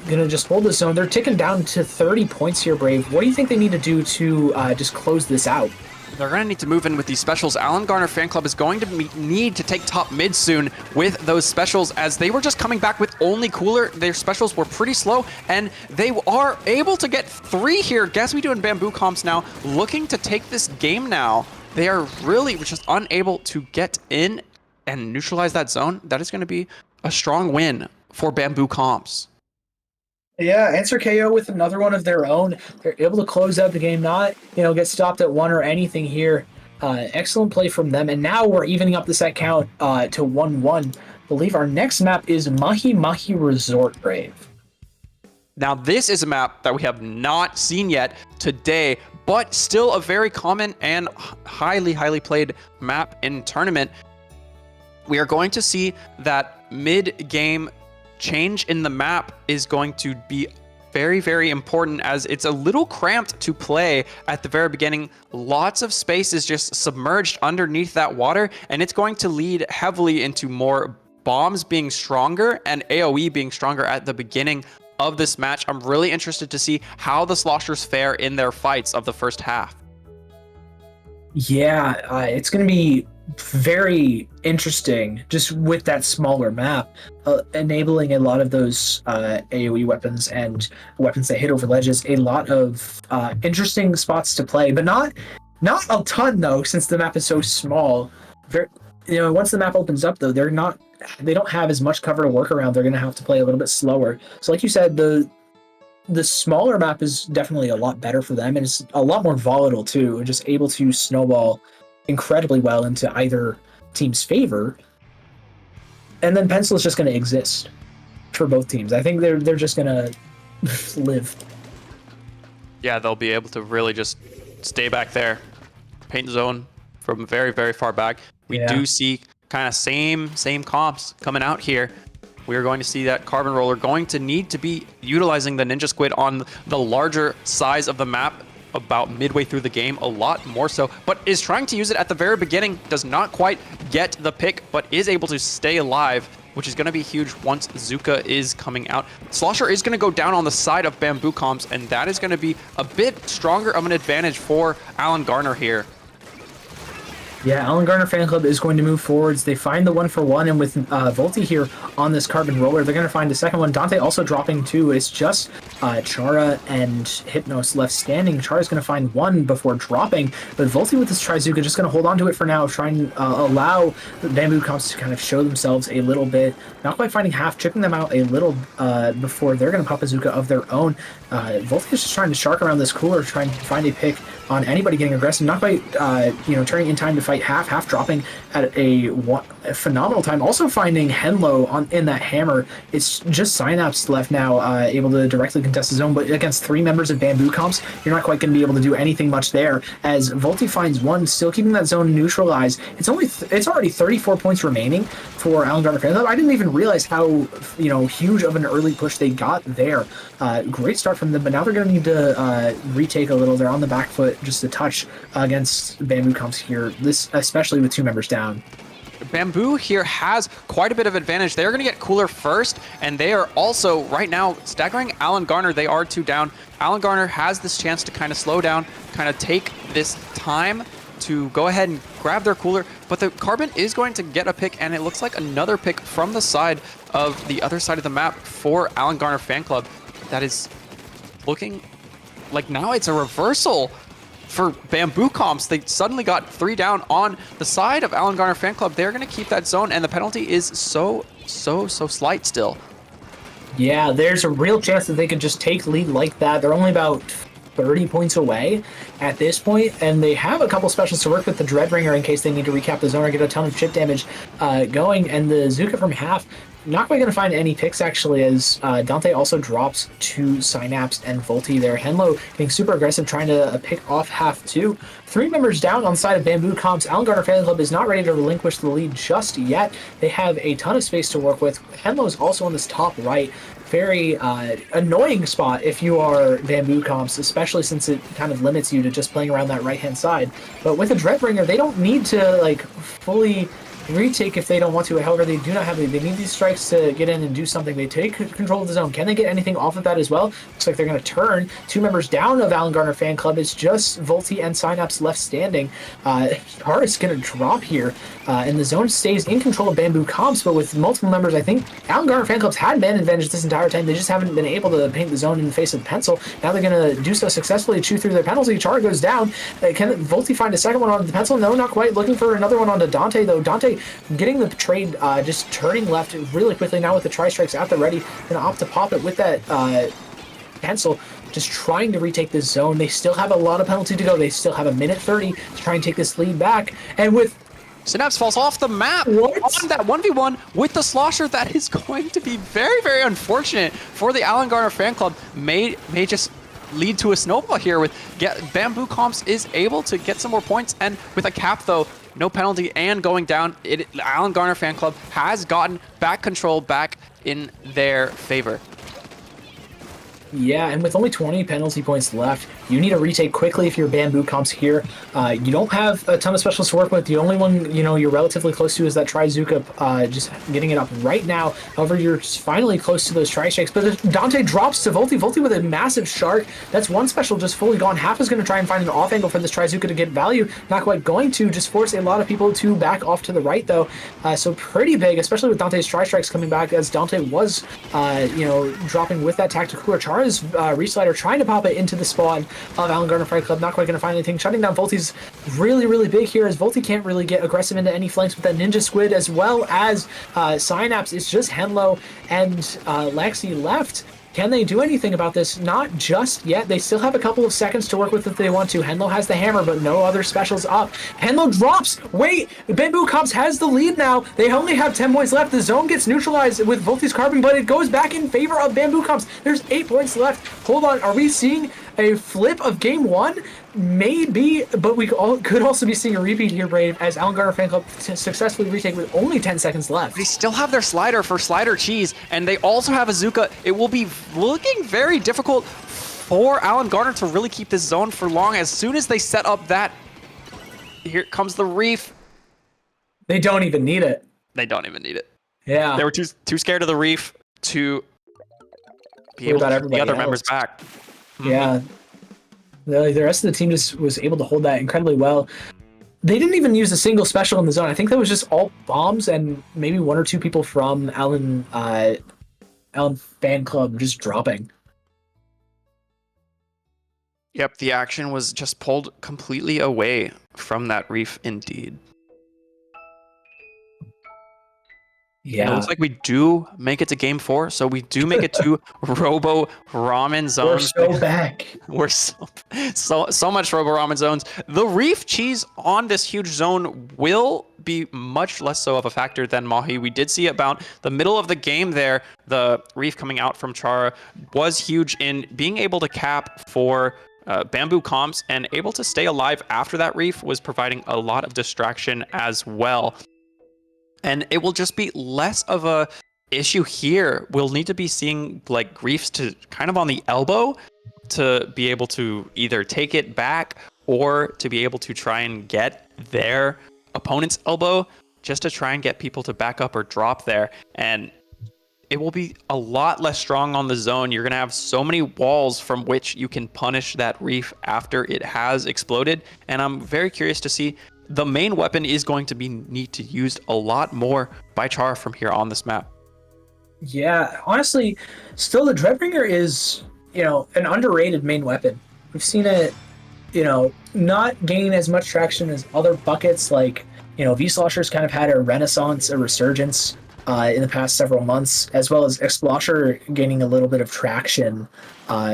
Gonna just hold the zone. They're ticking down to 30 points here, Brave. What do you think they need to do to just close this out? They're going to need to move in with these specials. Alan Garner fan club is going to need to take top mid soon with those specials, as they were just coming back with only Cooler. Their specials were pretty slow, and they are able to get 3 here. Gasby and Bamboo Comps now looking to take this game now. They are really just unable to get in and neutralize that zone. That is going to be a strong win for Bamboo Comps. Yeah, answer KO with another one of their own. They're able to close out the game, not get stopped at 1 or anything here. Excellent play from them, and now we're evening up the set count to 1-1. I believe our next map is Mahi Mahi Resort, Brave. Now this is a map that we have not seen yet today, but still a very common and highly played map in tournament. We are going to see that mid-game change in the map is going to be very important, as it's a little cramped to play at the very beginning. Lots of space is just submerged underneath that water, and it's going to lead heavily into more bombs being stronger and AoE being stronger at the beginning of this match. I'm really interested to see how the Sloshers fare in their fights of the first half. Yeah, it's going to be very interesting just with that smaller map, enabling a lot of those AoE weapons and weapons that hit over ledges. A lot of interesting spots to play, but not a ton though, since the map is so small. Once the map opens up though, they don't have as much cover to work around. They're going to have to play a little bit slower. So like you said, the smaller map is definitely a lot better for them, and it's a lot more volatile too, just able to snowball incredibly well into either team's favor. And then Pencil is just going to exist for both teams. I think they're just going to live. Yeah, they'll be able to really just stay back there, paint zone from very far back. We do see kind of same comps coming out here. We are going to see that Carbon Roller going to need to be utilizing the Ninja Squid on the larger size of the map about midway through the game, a lot more so, but is trying to use it at the very beginning. Does not quite get the pick, but is able to stay alive, which is going to be huge once Zuka is coming out. Slosher is going to go down on the side of Bamboo Comps, and that is going to be a bit stronger of an advantage for Alan Garner here. Yeah, Alan Garner Fan Club is going to move forwards. They find the 1-for-1, and with Volti here on this Carbon Roller, they're going to find the second one. Dante also dropping 2. It's just Chara and Hypnos left standing. Chara's going to find 1 before dropping, but Volti with this Trizuka just going to hold on to it for now, trying to allow the Bamboo Comps to kind of show themselves a little bit. Not quite finding half, chipping them out a little before they're going to pop a Zuka of their own. Volti is just trying to shark around this cooler, trying to find a pick on anybody getting aggressive. Not quite, turning in time to fight half dropping at a phenomenal time. Also finding Henlo in that hammer. It's just Synapse left now, able to directly contest the zone, but against 3 members of Bamboo Comps, you're not quite going to be able to do anything much there, as Volti finds 1, still keeping that zone neutralized. It's already 34 points remaining for Alan Garner Fan Club. I didn't even realize how huge of an early push they got there. Great start from them, but now they're going to need to retake a little. They're on the back foot just a touch against Bamboo Comps here, this especially with 2 members down. Bamboo here has quite a bit of advantage. They're going to get cooler first, and they are also right now staggering Alan Garner. They are 2 down. Alan Garner has this chance to kind of slow down, kind of take this time to go ahead and grab their cooler, but the Carbon is going to get a pick, and it looks like another pick from the side of the other side of the map for Alan Garner Fan Club. That is looking like now it's a reversal for Bamboo Comps. They suddenly got 3 down on the side of Alan Garner Fan Club. They're going to keep that zone, and the penalty is so slight still. Yeah, there's a real chance that they could just take lead like that. They're only about 30 points away at this point, and they have a couple specials to work with the Dreadbringer in case they need to recap the zone or get a ton of chip damage going, and the Zuka from half not quite going to find any picks, actually, as Dante also drops to Synapse and Volti there. Henlo being super aggressive, trying to pick off half 2. 3 members down on the side of Bamboo Comps. Alan Garner Fan Club is not ready to relinquish the lead just yet. They have a ton of space to work with. Henlo is also on this top right. Very annoying spot if you are Bamboo Comps, especially since it kind of limits you to just playing around that right-hand side. But with a Dreadbringer, they don't need to fully retake if they don't want to. However, they do not have they need these strikes to get in and do something. They take control of the zone. Can they get anything off of that as well? Looks like they're going to turn. 2 members down of Alan Garner Fan Club. It's just Volti and Synapse left standing. Chara is going to drop here, and the zone stays in control of Bamboo Comps, but with multiple members, I think Alan Garner Fan Club's had man advantage this entire time. They just haven't been able to paint the zone in the face of Pencil. Now they're going to do so successfully, chew through their penalty. Chara goes down. Can Volti find a second one on the Pencil? No, not quite. Looking for another one onto Dante, though. Dante getting the trade, just turning left really quickly now with the tri-strikes at the ready. Gonna opt to pop it with that Pencil, just trying to retake this zone. They still have a lot of penalty to go. They still have a minute 30 to try and take this lead back. And with Synapse falls off the map What? on that 1v1 with the Slosher. That is going to be very unfortunate for the Alan Garner Fan Club. May just lead to a snowball here with Bamboo Comps is able to get some more points, and with a cap though, no penalty and going down, Alan Garner Fan Club has gotten back control back in their favor. Yeah, and with only 20 penalty points left, you need to retake quickly if you're Bamboo Comps here. You don't have a ton of specials to work with. The only one you're relatively close to is that Trizuka, just getting it up right now. However, you're finally close to those Tri-Strikes. But Dante drops to Volty. Volty with a massive shark. That's one special just fully gone. Half is going to try and find an off angle for this Trizuka to get value. Not quite going to. Just force a lot of people to back off to the right, though. So pretty big, especially with Dante's Tri-Strikes coming back, as Dante was, dropping with that tactical cooler. Chara's reslider trying to pop it into the spawn of Alan Garner Fight Club. Not quite going to find anything. Shutting down Volty's really, really big here, as Volty can't really get aggressive into any flanks with that Ninja Squid, as well as Synapse. It's just Henlo and Lexi left. Can they do anything about this? Not just yet. They still have a couple of seconds to work with if they want to. Henlo has the hammer, but no other specials up. Henlo drops. Wait, Bamboo Comps has the lead now. They only have 10 points left. The zone gets neutralized with Volty's carbon, but it goes back in favor of Bamboo Comps. There's 8 points left. Hold on. Are we seeing a flip of game 1? Maybe, but we could also be seeing a repeat here, Brave, as Alan Garner Fan Club successfully retake with only 10 seconds left. They still have their slider for Slider Cheese, and they also have Azuka. It will be looking very difficult for Alan Garner to really keep this zone for long. As soon as they set up that, here comes the Reef. They don't even need it. They don't even need it. Yeah. They were too scared of the Reef to be able to get the other members back. Yeah. The rest of the team just was able to hold that incredibly well. They didn't even use a single special in the zone. I think that was just all bombs and maybe 1 or 2 people from Alan Fan Club just dropping. Yep, the action was just pulled completely away from that Reef indeed. Yeah. It looks like we do make it to game 4, so we do make it to Robo Ramen zones. We're so back. We're so much Robo Ramen zones. The Reef Cheese on this huge zone will be much less so of a factor than Mahi. We did see about the middle of the game there, the Reef coming out from Chara was huge in being able to cap for Bamboo Comps, and able to stay alive after that Reef was providing a lot of distraction as well. And it will just be less of a issue here. We'll need to be seeing like Reefs to kind of on the elbow to be able to either take it back or to be able to try and get their opponent's elbow just to try and get people to back up or drop there. And it will be a lot less strong on the zone. You're going to have so many walls from which you can punish that Reef after it has exploded. And I'm very curious to see. The main weapon is going to be need to used a lot more by Chara from here on this map. Yeah, honestly, still the Dreadbringer is, an underrated main weapon. We've seen it, not gain as much traction as other buckets. Like, V-Slosher's kind of had a renaissance, a resurgence in the past several months, as well as Explosher gaining a little bit of traction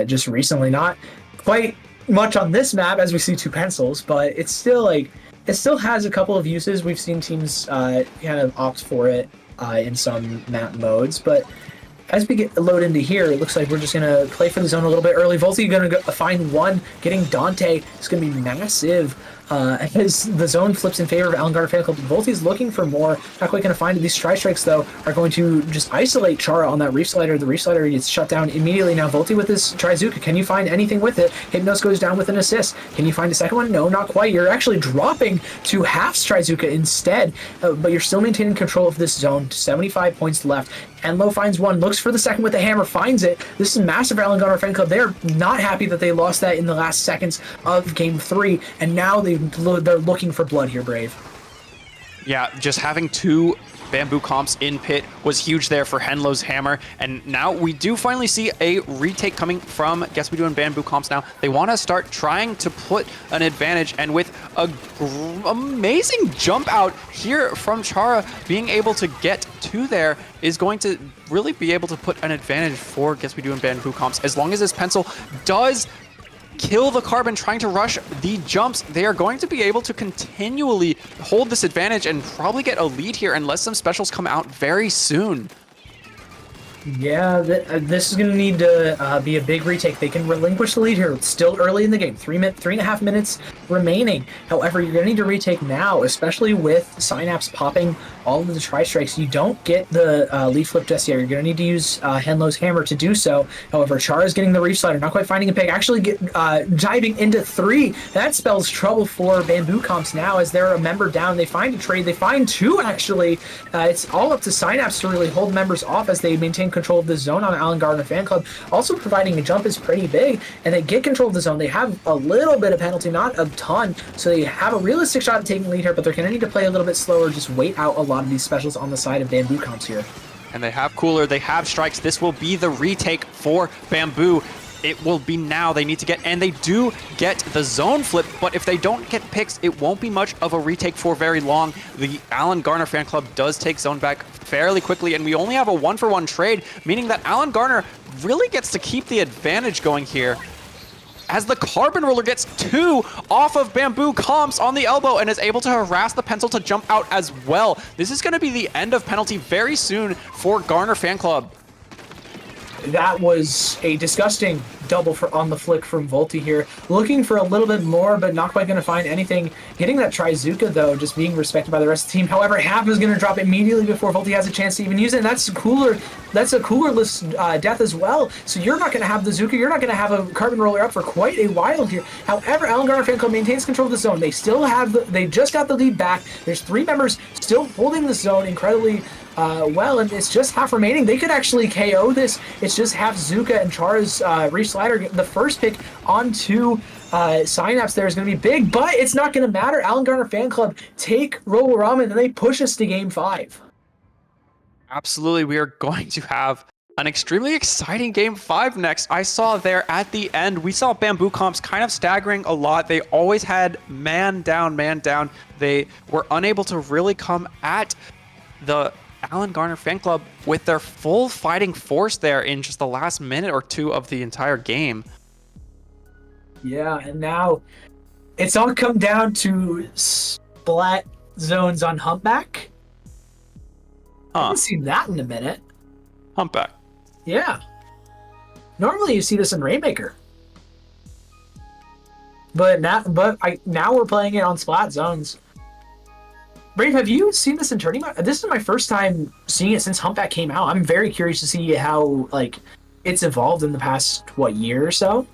just recently. Not quite much on this map as we see 2 pencils, but it's still like, it still has a couple of uses. We've seen teams kind of opt for it in some map modes, but as we load into here, it looks like we're just going to play for the zone a little bit early. Volty going to find one. Getting Dante is going to be massive as the zone flips in favor of Alan Garner Fan Club. Volty's looking for more. Not quite going to find it. These Tri-Strikes, though, are going to just isolate Chara on that Reef Slider. The Reef Slider gets shut down immediately. Now, Volty with this Trizuka. Can you find anything with it? Hypnos goes down with an assist. Can you find a second one? No, not quite. You're actually dropping to half Trizuka instead, but you're still maintaining control of this zone. 75 points left. Enlo finds one, looks for the second with the hammer, finds it. This is massive for Alan Garner Fan Club. They're not happy that they lost that in the last seconds of game 3, and now they're looking for blood here, Brave. Yeah, just having 2 Bamboo Comps in pit was huge there for Henlo's hammer, and now we do finally see a retake coming from Guess We Do and Bamboo Comps now. They want to start trying to put an advantage, and with a amazing jump out here from Chara, being able to get to there is going to really be able to put an advantage for Guess We Do and Bamboo Comps. As long as this pencil does kill the carbon trying to rush the jumps, they are going to be able to continually hold this advantage and probably get a lead here unless some specials come out very soon. Yeah, this is going to need to be a big retake. They can relinquish the lead here. It's still early in the game. 3.5 minutes remaining. However, you're going to need to retake now, especially with Synapse popping all of the tri-strikes. You don't get the leaf flip just yet. You're going to need to use Henlo's hammer to do so. However, Chara is getting the reef slider, not quite finding a pick. Actually diving into 3. That spells trouble for Bamboo Comps now as they're a member down. They find a trade. They find 2, actually. It's all up to Synapse to really hold members off as they maintain control of the zone on Alan Gardner Fan Club. Also providing a jump is pretty big, and they get control of the zone. They have a little bit of penalty, not a ton, so they have a realistic shot at taking the lead here, but they're going to need to play a little bit slower, just wait out a lot of these specials on the side of Bamboo Comps here. And they have Cooler, they have Strikes. This will be the retake for Bamboo. It will be now. They need to get, and they do get the zone flip, but if they don't get picks, it won't be much of a retake for very long. The Alan Garner Fan Club does take zone back fairly quickly, and we only have a 1-for-1 trade, meaning that Alan Garner really gets to keep the advantage going here, as the Carbon Roller gets 2 off of Bamboo Comps on the elbow and is able to harass the Pencil to jump out as well. This is going to be the end of penalty very soon for Garner Fan Club. That was a disgusting double on the flick from Volti here. Looking for a little bit more, but not quite going to find anything. Getting that Trizuka, though, just being respected by the rest of the team. However, half is going to drop immediately before Volti has a chance to even use it, and that's cooler. That's a coolerless death as well. So you're not going to have the Zuka. You're not going to have a Carbon Roller up for quite a while here. However, Alan Garner Fan Club maintains control of the zone. They still have they just got the lead back. There's 3 members still holding the zone incredibly well, and it's just half remaining. They could actually KO this. It's just half Zuka and Chara's Reef Slider. The first pick onto Synapse there is going to be big, but it's not going to matter. Alan Garner Fan Club take Robo Ramen, and they push us to Game 5. Absolutely, we are going to have an extremely exciting Game 5 next. I saw there at the end, we saw Bamboo Comps kind of staggering a lot. They always had man down, man down. They were unable to really come at the Alan Garner Fan Club with their full fighting force there in just the last minute or 2 of the entire game. Yeah, and now it's all come down to splat zones on Humpback. I haven't seen that in a minute. Humpback. Yeah. Normally you see this in Rainmaker. But now we're playing it on splat zones. Brave, have you seen this in Tourney? This is my first time seeing it since Humpback came out. I'm very curious to see how it's evolved in the past year or so.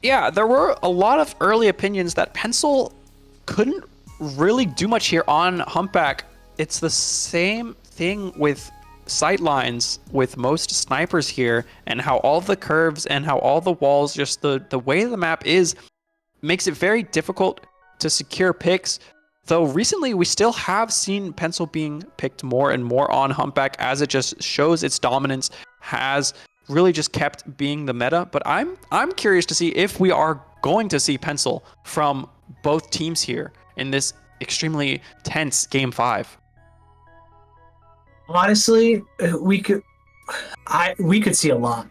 Yeah, there were a lot of early opinions that Pencil couldn't really do much here on Humpback. It's the same thing with sightlines with most snipers here, and how all the curves and how all the walls, just the way the map is, makes it very difficult to secure picks. Though recently we still have seen Pencil being picked more and more on Humpback as it just shows its dominance, has really just kept being the meta. But I'm curious to see if we are going to see Pencil from both teams here in this extremely tense Game 5. Honestly, we could see a lot.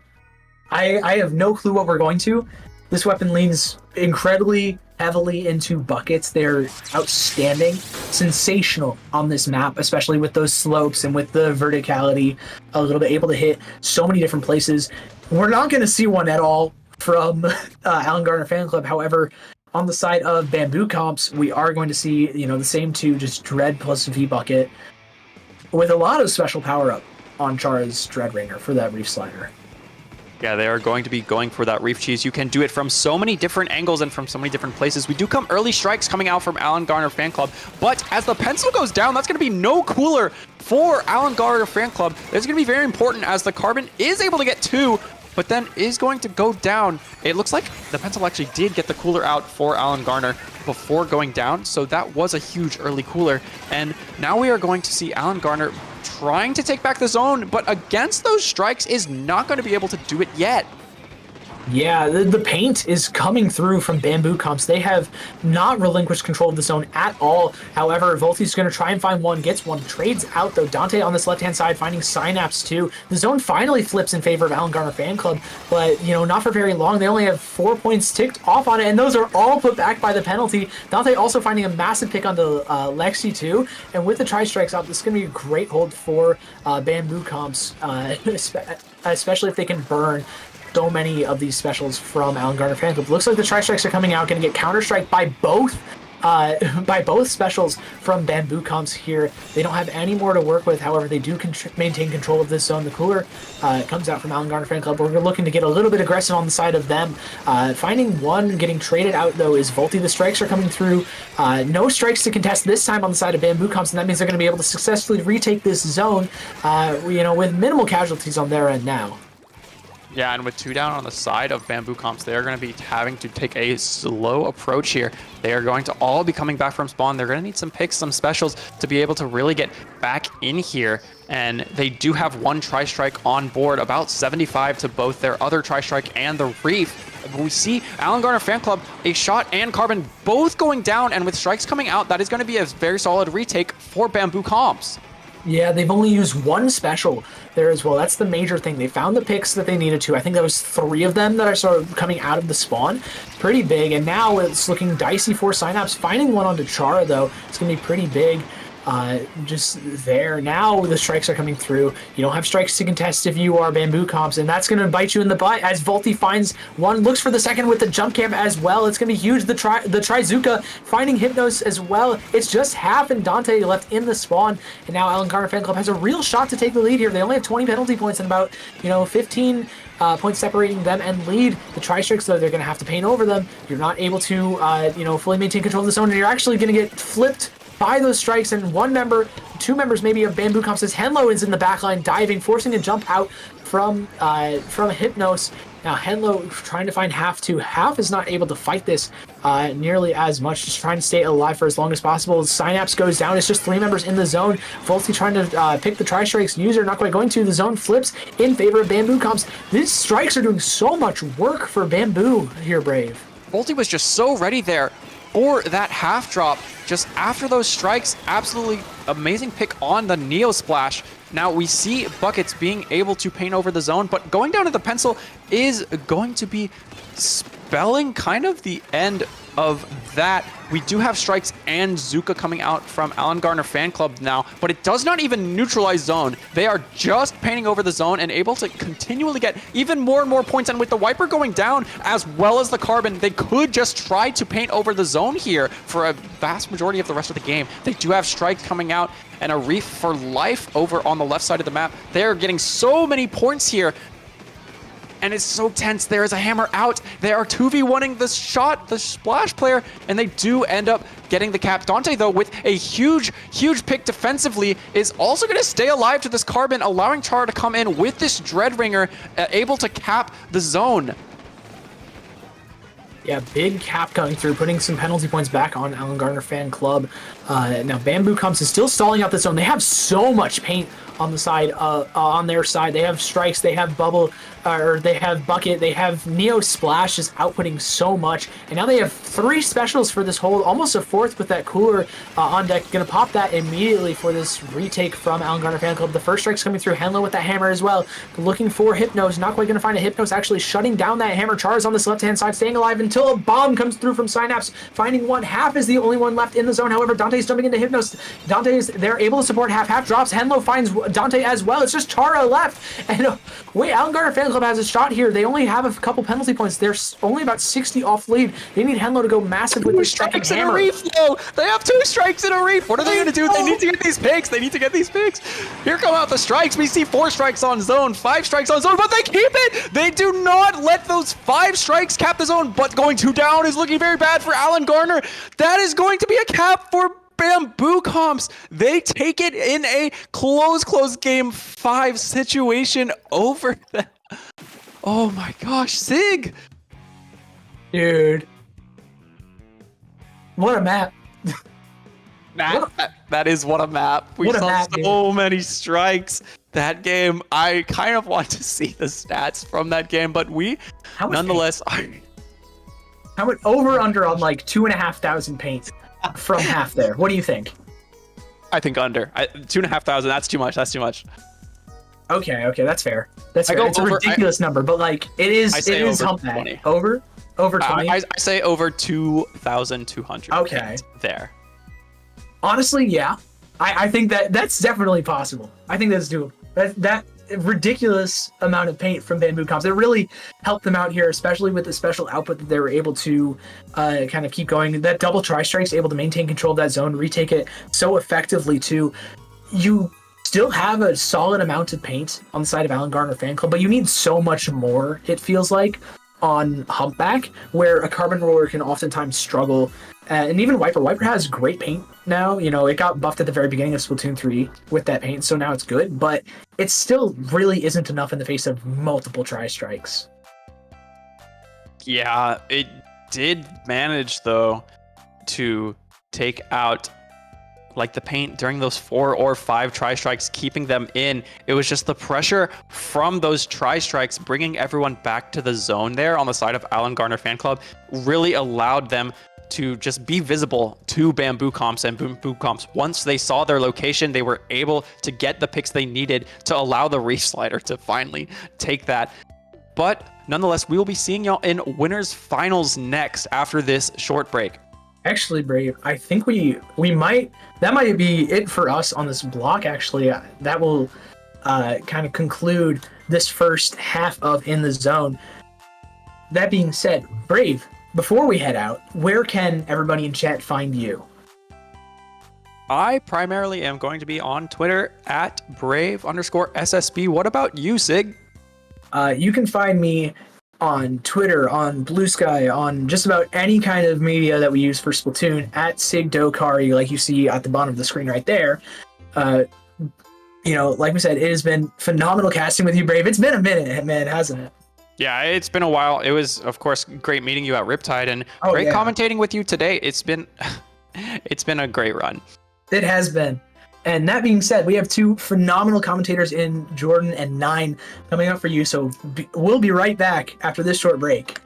I have no clue what we're going to. This weapon leans incredibly heavily into buckets. They're outstanding, sensational on this map, especially with those slopes and with the verticality, a little bit able to hit so many different places. We're not going to see one at all from Alan Garner Fan Club. However, on the side of Bamboo Comps, we are going to see the same 2, just Dread plus V Bucket, with a lot of special power up on Chara's Dread Ringer for that Reef Slider. Yeah, they are going to be going for that Reef Cheese. You can do it from so many different angles and from so many different places. We do come early strikes coming out from Alan Garner Fan Club, but as the Pencil goes down, that's going to be no cooler for Alan Garner Fan Club. It's going to be very important as the Carbon is able to get 2, but then is going to go down. It looks like the Pencil actually did get the cooler out for Alan Garner before going down, so that was a huge early cooler. And now we are going to see Alan Garner trying to take back the zone, but against those strikes is not going to be able to do it yet. Yeah, the paint is coming through from Bamboo Comps. They have not relinquished control of the zone at all. However, Volti's going to try and find one, gets one, trades out though. Dante on this left-hand side finding Synapse too. The zone finally flips in favor of Alan Garner Fan Club, but not for very long. They only have 4 points ticked off on it, and those are all put back by the penalty. Dante also finding a massive pick onto Lexi too, and with the tri-strikes out, this is going to be a great hold for Bamboo Comps, especially if they can burn so many of these specials from Alan Garner Fan Club. Looks like the tri-strikes are coming out, going to get counter-strike by both specials from Bamboo Comps here. They don't have any more to work with. However, they do maintain control of this zone. The cooler comes out from Alan Garner Fan Club. We're looking to get a little bit aggressive on the side of them. Finding one, getting traded out though, is Volti. The strikes are coming through. No strikes to contest this time on the side of Bamboo Comps, and that means they're going to be able to successfully retake this zone, with minimal casualties on their end now. Yeah, and with 2 down on the side of Bamboo Comps, they're going to be having to take a slow approach here. They are going to all be coming back from spawn. They're going to need some picks, some specials to be able to really get back in here. And they do have one tri-strike on board, about 75 to both their other tri-strike and the Reef. But we see Alan Garner Fan Club, a shot and Carbon both going down, and with strikes coming out, that is going to be a very solid retake for Bamboo Comps. Yeah, they've only used one special there as well. That's the major thing. They found the picks that they needed to. I think that was 3 of them that are sort of coming out of the spawn. Pretty big, and now it's looking dicey for Synapse. Finding one onto Chara, though, it's going to be pretty big. Just there. Now the strikes are coming through. You don't have strikes to contest if you are Bamboo Comps, and that's going to bite you in the butt as Volti finds one, looks for the second with the jump camp as well. It's going to be huge. The Trizuka finding Hypnos as well. It's just Half and Dante left in the spawn, and now Alan Garner Fan Club has a real shot to take the lead here. They only have 20 penalty points and about 15 points separating them and lead. The tri-strikes, though, they're going to have to paint over them. You're not able to fully maintain control of the zone, and you're actually going to get flipped by those strikes, and 2 members maybe of Bamboo Comps as Henlo is in the backline diving, forcing a jump out from Hypnos. Now Henlo trying to find Half too. Half is not able to fight this nearly as much, just trying to stay alive for as long as possible. Synapse goes down. It's just 3 members in the zone. Volti trying to pick the tri-strikes. User not quite going to. The zone flips in favor of Bamboo Comps. These strikes are doing so much work for Bamboo here, Brave. Volti was just so ready there for that half drop. Just after those strikes, absolutely amazing pick on the Neo Splash. Now we see Buckets being able to paint over the zone, but going down to the pencil is going to be spelling kind of the end of that. We do have strikes and Zuka coming out from Alan Garner Fan Club now, but it does not even neutralize zone. They are just painting over the zone and able to continually get even more and more points. And with the Wiper going down, as well as the Carbon, they could just try to paint over the zone here for a vast majority of the rest of the game. They do have strikes coming out and a Reef for life over on the left side of the map. They're getting so many points here, and it's so tense. There is a hammer out. They are 2v1ing the shot, the Splash player, and they do end up getting the cap. Dante, though, with a huge pick defensively, is also going to stay alive to this Carbon, allowing Chara to come in with this Dreadringer, able to cap the zone. Yeah, big cap coming through, putting some penalty points back on Alan Garner Fan Club. Now Bamboo Comps is still stalling out the zone. They have so much paint on the side, on their side. They have strikes, they have bubble, or they have bucket, they have Neo Splash just outputting so much, and now they have 3 specials for this hold, almost a 4th with that cooler on deck. Gonna pop that immediately for this retake from Alan Garner Fan Club. The first strike's coming through. Henlo with that hammer as well, looking for Hypnos, not quite gonna find a Hypnos, actually shutting down that hammer. Char's on this left-hand side, staying alive until a bomb comes through from Synapse, finding one. Half is the only one left in the zone. However, Dante's jumping into Hypnos. They're able to support Half. Half drops. Henlo finds Dante as well. It's just Chara left. And wait, Alan Garner Fan Club has a shot here. They only have a couple penalty points. They're only about 60 off lead. They need Henlo to go massive with the second hammer. A Reef, though. They have 2 strikes in a Reef. What are they going to do? They need to get these picks. They need to get these picks. Here come out the strikes. We see 4 strikes on zone, 5 strikes on zone, but they keep it. They do not let those 5 strikes cap the zone, but going 2 down is looking very bad for Alan Garner. That is going to be a cap for Bamboo Comps. They take it in a close game 5 situation over them. Oh my gosh, Sig! Dude. What a map. That is what a map. We What a saw map, so many strikes that game. I kind of want to see the stats from that game, but we How much nonetheless How much over under on like 2,500 paints from half there? What do you think? I think under. 2,500. That's too much. That's too much. Okay, that's fair. That's I fair. go It's a over- ridiculous number, but like it is I say over humpback. 20. Over 20. I say over 2,200. Okay. paint there. Honestly, yeah. I think that's definitely possible. I think that's doable. That ridiculous amount of paint from Bamboo Comps. It really helped them out here, especially with the special output that they were able to kind of keep going. That double tri-strike's able to maintain control of that zone, retake it so effectively too. You still have a solid amount of paint on the side of Alan Garner Fan Club, but you need so much more, it feels like, on Humpback, where a Carbon Roller can oftentimes struggle. And even Wiper. Wiper has great paint now. You know, it got buffed at the very beginning of Splatoon 3 with that paint, so now it's good, but it still really isn't enough in the face of multiple tri-strikes. Yeah, it did manage, though, to take out like the paint during those 4 or 5 tri-strikes, keeping them in. It was just the pressure from those tri-strikes bringing everyone back to the zone there on the side of Alan Garner Fan Club really allowed them to just be visible to Bamboo Comps, and Bamboo Comps, once they saw their location, they were able to get the picks they needed to allow the Reef Slider to finally take that. But nonetheless, we will be seeing y'all in winners finals next after this short break. Actually, Brave, I think we might, that might be it for us on this block, actually. That will kind of conclude this first half of In the Zone. That being said, Brave, before we head out, where can everybody in chat find you? I primarily am going to be on Twitter at brave_SSB. What about you, Sig? You can find me on Twitter, on Blue Sky, on just about any kind of media that we use for Splatoon, at SigDokari, like you see at the bottom of the screen right there. You know, like we said, it has been phenomenal casting with you, Brave. It's been a minute, man, hasn't it? Yeah, it's been a while. It was, of course, great meeting you at Riptide, and great commentating with you today. It's been a great run. It has been. And that being said, we have 2 phenomenal commentators in Jordan and Nine coming up for you. So we'll be right back after this short break.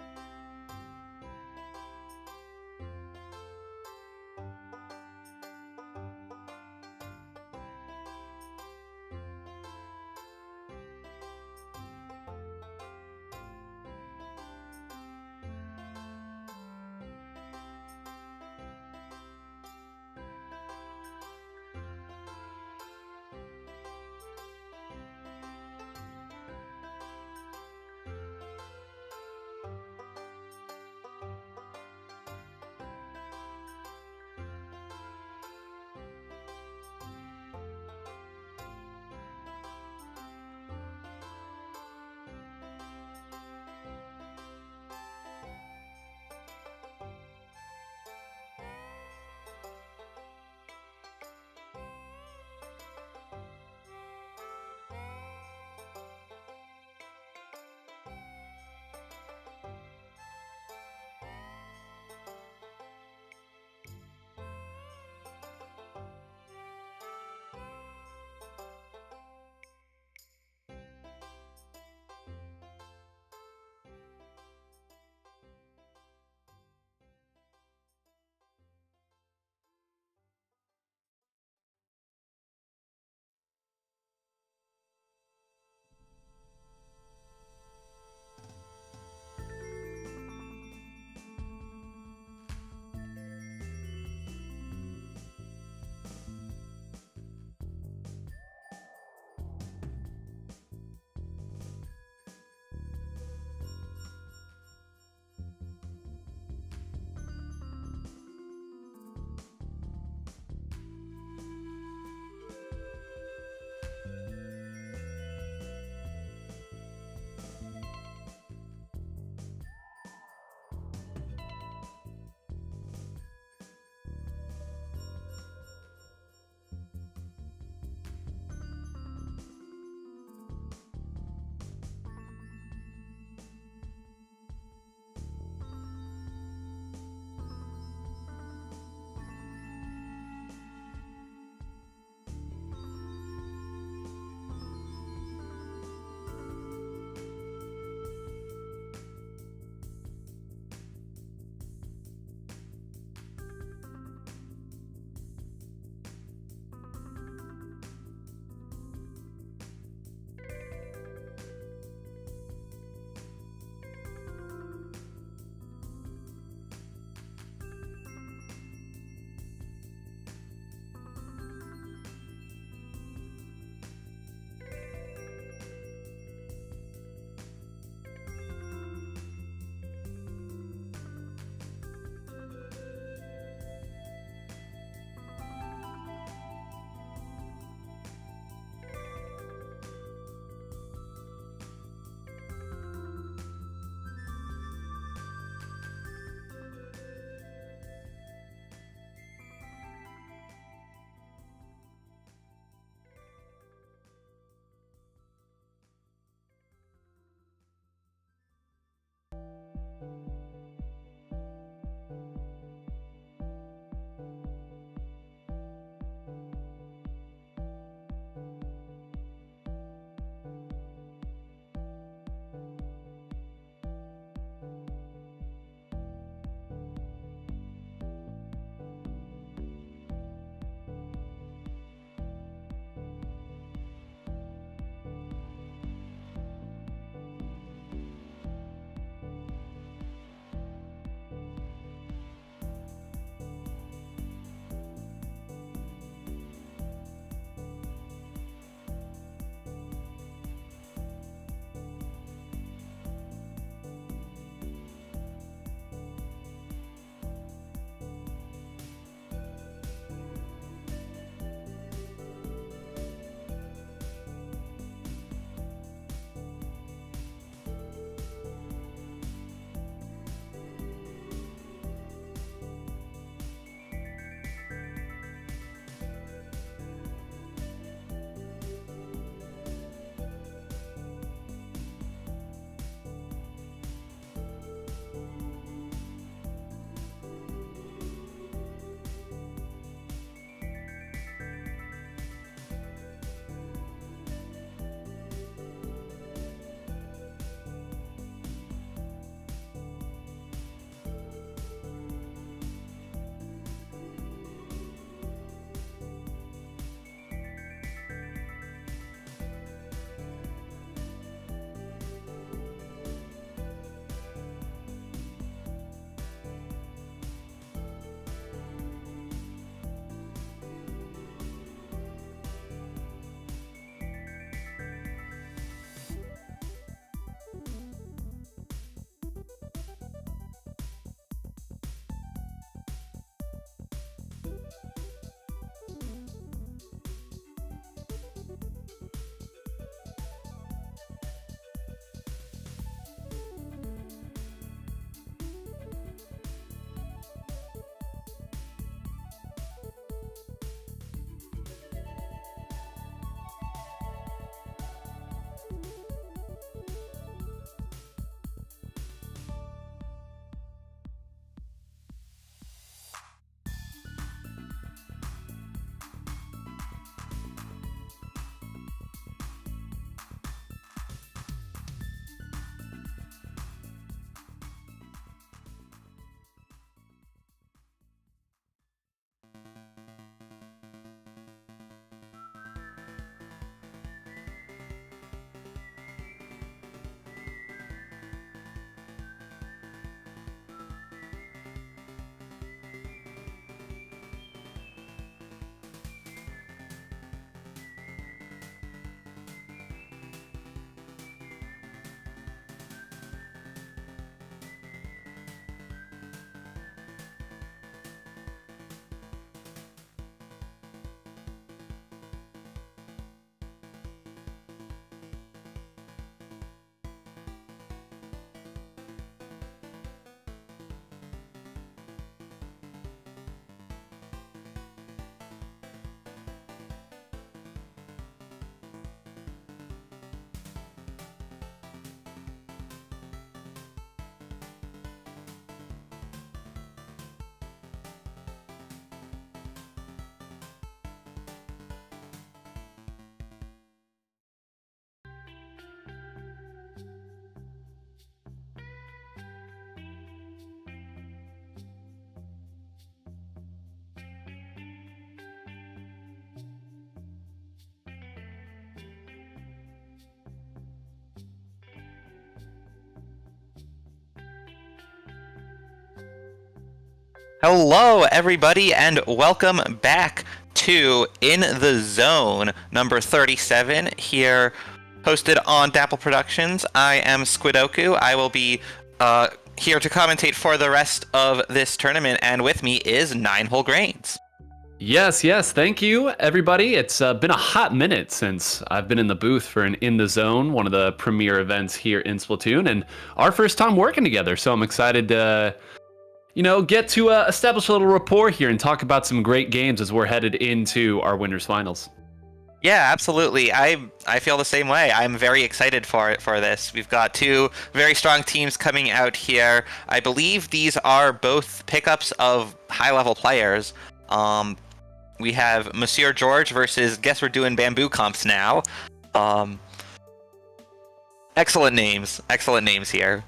Hello, everybody, and welcome back to In the Zone number 37 here, hosted on Dapple Productions. I am Squidoku. I will be here to commentate for the rest of this tournament, and with me is Ninehole Grains. Yes, thank you, everybody. It's been a hot minute since I've been in the booth for an In the Zone, one of the premier events here in Splatoon, and our first time working together, so I'm excited to get to establish a little rapport here and talk about some great games as we're headed into our winners finals. Yeah, absolutely. I feel the same way. I'm very excited for this. We've got two very strong teams coming out here. I believe these are both pickups of high-level players. We have Monsieur George versus Guess We're Doing Bamboo Comps now. Excellent names. Excellent names here.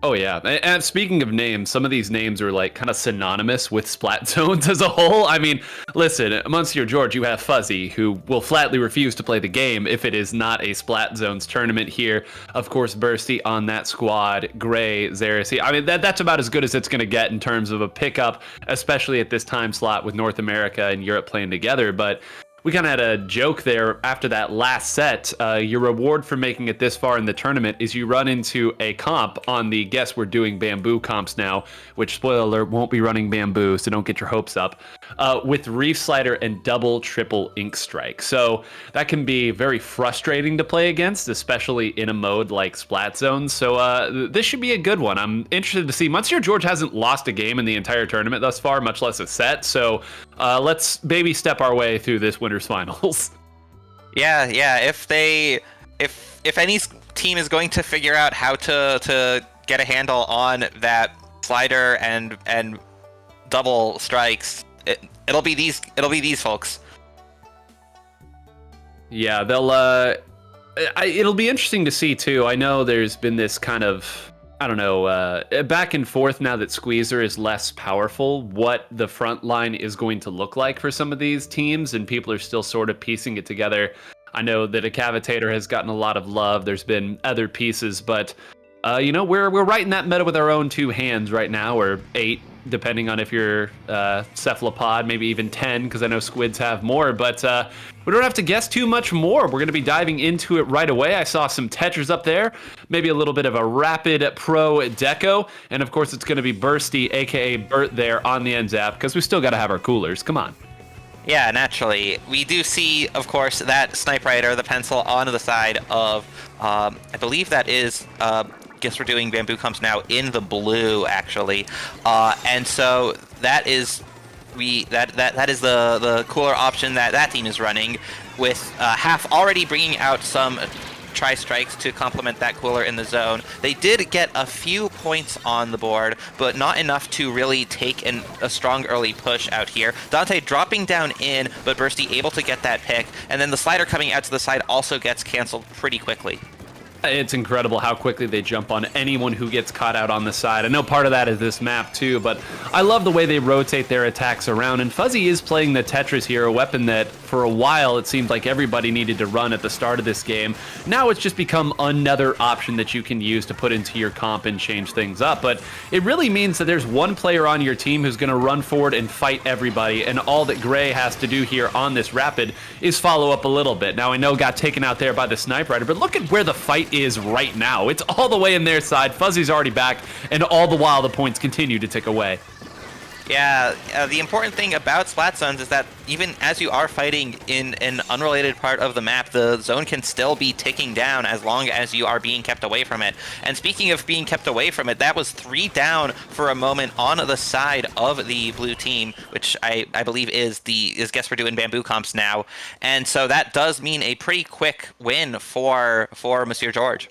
Oh yeah, and speaking of names, some of these names are like kind of synonymous with Splat Zones as a whole. I mean, listen, Monsieur George, you have Fuzzy, who will flatly refuse to play the game if it is not a Splat Zones tournament here. Of course, Bursty on that squad, Gray, Xeracy. I mean, that's about as good as it's going to get in terms of a pickup, especially at this time slot with North America and Europe playing together. But we kind of had a joke there after that last set. Your reward for making it this far in the tournament is you run into a comp on the Guess We're Doing Bamboo comps now, which, spoiler alert, won't be running Bamboo, so don't get your hopes up, with Reef Slider and double, triple Ink Strike. So that can be very frustrating to play against, especially in a mode like Splat Zones. So this should be a good one. I'm interested to see. Monsieur George hasn't lost a game in the entire tournament thus far, much less a set. So let's baby step our way through this Winners Finals. Yeah. If any team is going to figure out how to get a handle on that slider and double strikes, it'll be these folks. Yeah, they'll. It'll be interesting to see too. I know there's been this kind of, I don't know, back and forth now that Squeezer is less powerful, what the front line is going to look like for some of these teams, and people are still sort of piecing it together. I know that a Cavitator has gotten a lot of love. There's been other pieces, but we're right in that meta with our own two hands right now, or 8, depending on if you're Cephalopod, maybe even 10, because I know squids have more, but we don't have to guess too much more. We're going to be diving into it right away. I saw some Tetras up there, maybe a little bit of a Rapid Pro Deco, and of course it's going to be Bursty, aka Bert, there on the end zap, because we still got to have our coolers. Come on. Yeah, naturally. We do see, of course, that Snipe Rider, the pencil, on the side of, I believe that is... Guess We're Doing Bamboo Comps now in the blue, actually, and so that is that is the cooler option that team is running, with Half already bringing out some tri-strikes to complement that cooler in the zone. They did get a few points on the board, but not enough to really take a strong early push out here. Dante dropping down in, but Bursty able to get that pick, and then the slider coming out to the side also gets canceled pretty quickly. It's incredible how quickly they jump on anyone who gets caught out on the side. I know part of that is this map too, but I love the way they rotate their attacks around. And Fuzzy is playing the Tetras here, a weapon that for a while it seemed like everybody needed to run at the start of this game. Now it's just become another option that you can use to put into your comp and change things up. But it really means that there's one player on your team who's going to run forward and fight everybody. And all that Gray has to do here on this Rapid is follow up a little bit. Now I know got taken out there by the Snipe Rider, but look at where the fight is right now. It's all the way in their side. Fuzzy's already back, and all the while the points continue to tick away. Yeah, the important thing about Splat Zones is that even as you are fighting in an unrelated part of the map, the zone can still be ticking down as long as you are being kept away from it. And speaking of being kept away from it, that was 3 down for a moment on the side of the blue team, which I believe is Guess We're Doing Bamboo Comps now. And so that does mean a pretty quick win for Monsieur George.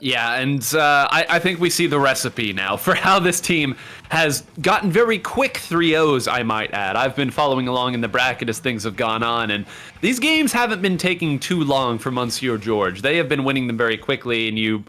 Yeah, and I think we see the recipe now for how this team has gotten very quick 3-0s, I might add. I've been following along in the bracket as things have gone on, and these games haven't been taking too long for Monsieur George. They have been winning them very quickly, and you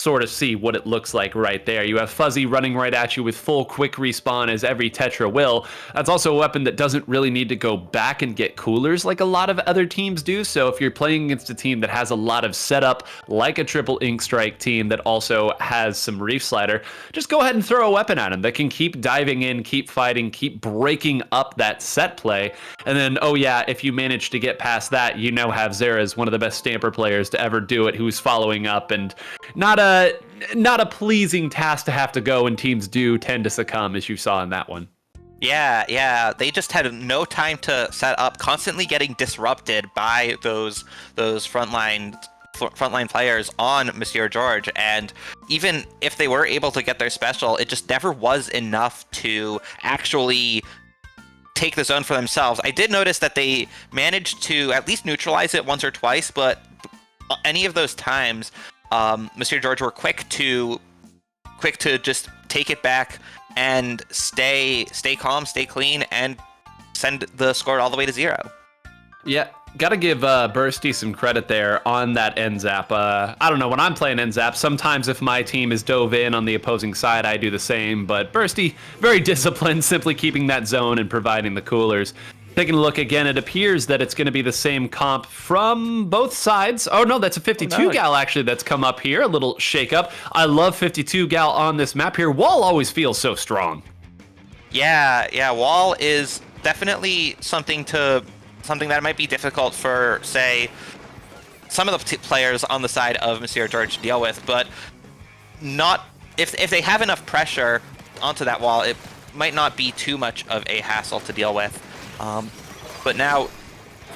sort of see what it looks like right there. You have Fuzzy running right at you with full quick respawn, as every Tetra will. That's also a weapon that doesn't really need to go back and get coolers like a lot of other teams do. So if you're playing against a team that has a lot of setup, like a triple Ink Strike team that also has some Reef Slider, just go ahead and throw a weapon at them that can keep diving in, keep fighting, keep breaking up that set play. And then, oh yeah, if you manage to get past that, you now have Xera's one of the best Stamper players to ever do it, who's following up, and not a pleasing task to have to go, and teams do tend to succumb, as you saw in that one. Yeah, they just had no time to set up, constantly getting disrupted by those frontline players on Monsieur George, and even if they were able to get their special, it just never was enough to actually take the zone for themselves. I did notice that they managed to at least neutralize it once or twice, but any of those times, Monsieur George were quick to just take it back and stay calm, stay clean, and send the score all the way to 0. Yeah, gotta give Bursty some credit there on that NZAP. I don't know, when I'm playing NZAP, sometimes if my team is dove in on the opposing side, I do the same, but Bursty, very disciplined, simply keeping that zone and providing the coolers. Taking a look again, it appears that it's going to be the same comp from both sides. Oh no, that's a 52 gal actually that's come up here. A little shake up. I love 52 gal on this map here. Wall always feels so strong. Yeah, Wall is definitely something that might be difficult for, say, some of the players on the side of Monsieur George to deal with, but not if they have enough pressure onto that wall, it might not be too much of a hassle to deal with. But now,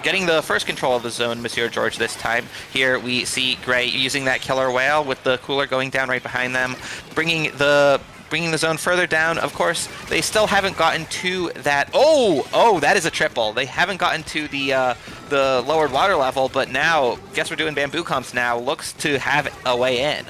getting the first control of the zone, Monsieur George this time. Here we see Gray using that killer whale with the cooler going down right behind them, bringing the zone further down. Of course, they still haven't gotten to that. Oh, that is a triple. They haven't gotten to the lowered water level, but now, guess we're doing bamboo comps now. Looks to have a way in.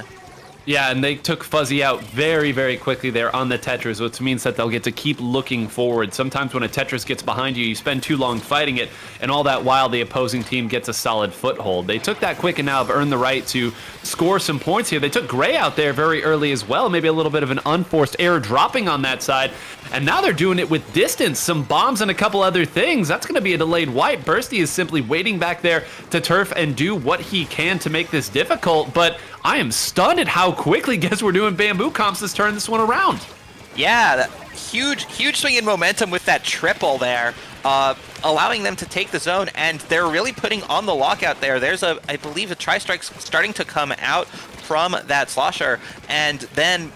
Yeah, and they took Fuzzy out very, very quickly there on the Tetris, which means that they'll get to keep looking forward. Sometimes when a Tetris gets behind you, you spend too long fighting it, and all that while the opposing team gets a solid foothold. They took that quick and now have earned the right to score some points here. They took Gray out there very early as well, maybe a little bit of an unforced error dropping on that side, and now they're doing it with distance, some bombs and a couple other things. That's going to be a delayed wipe. Bursty is simply waiting back there to turf and do what he can to make this difficult, but I am stunned at how quickly Guess We're Doing bamboo comps has turned this one around. Yeah, that huge swing in momentum with that triple there, allowing them to take the zone, and they're really putting on the lockout there. There's I believe a tri-strike starting to come out from that slosher, and then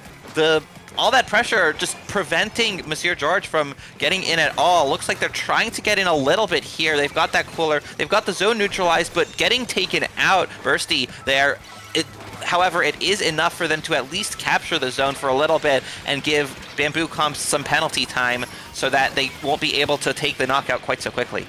all that pressure just preventing Monsieur George from getting in at all. Looks like they're trying to get in a little bit here. They've got that cooler, they've got the zone neutralized, but getting taken out, Bursty there. However, it is enough for them to at least capture the zone for a little bit and give Bamboo Comps some penalty time so that they won't be able to take the knockout quite so quickly.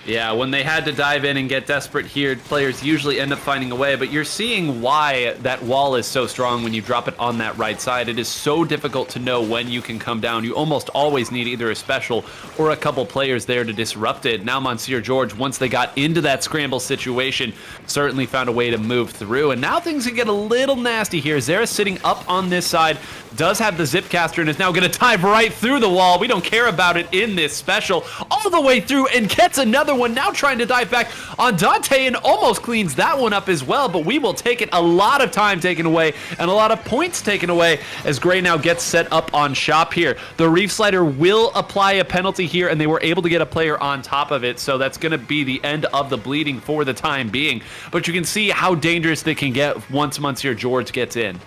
Yeah, when they had to dive in and get desperate here, players usually end up finding a way, but you're seeing why that wall is so strong when you drop it on that right side. It is so difficult to know when you can come down. You almost always need either a special or a couple players there to disrupt it. Now Monsieur George, once they got into that scramble situation, certainly found a way to move through, and now things can get a little nasty here. Zera sitting up on this side, does have the Zipcaster, and is now going to dive right through the wall. We don't care about it in this special. All the way through and gets another one, now trying to dive back on Dante and almost cleans that one up as well, but we will take it. A lot of time taken away and a lot of points taken away as Gray now gets set up on shop here. The Reef Slider will apply a penalty here, and they were able to get a player on top of it, so that's going to be the end of the bleeding for the time being. But you can see how dangerous they can get once Monsieur George gets in.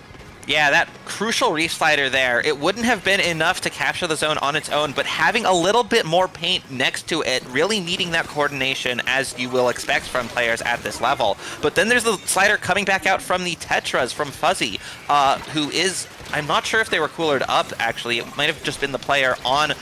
Yeah, that crucial Reef Slider there, it wouldn't have been enough to capture the zone on its own, but having a little bit more paint next to it, really needing that coordination as you will expect from players at this level. But then there's the slider coming back out from the Tetras, from Fuzzy, who is, I'm not sure if they were coolered up, actually. It might have just been the player on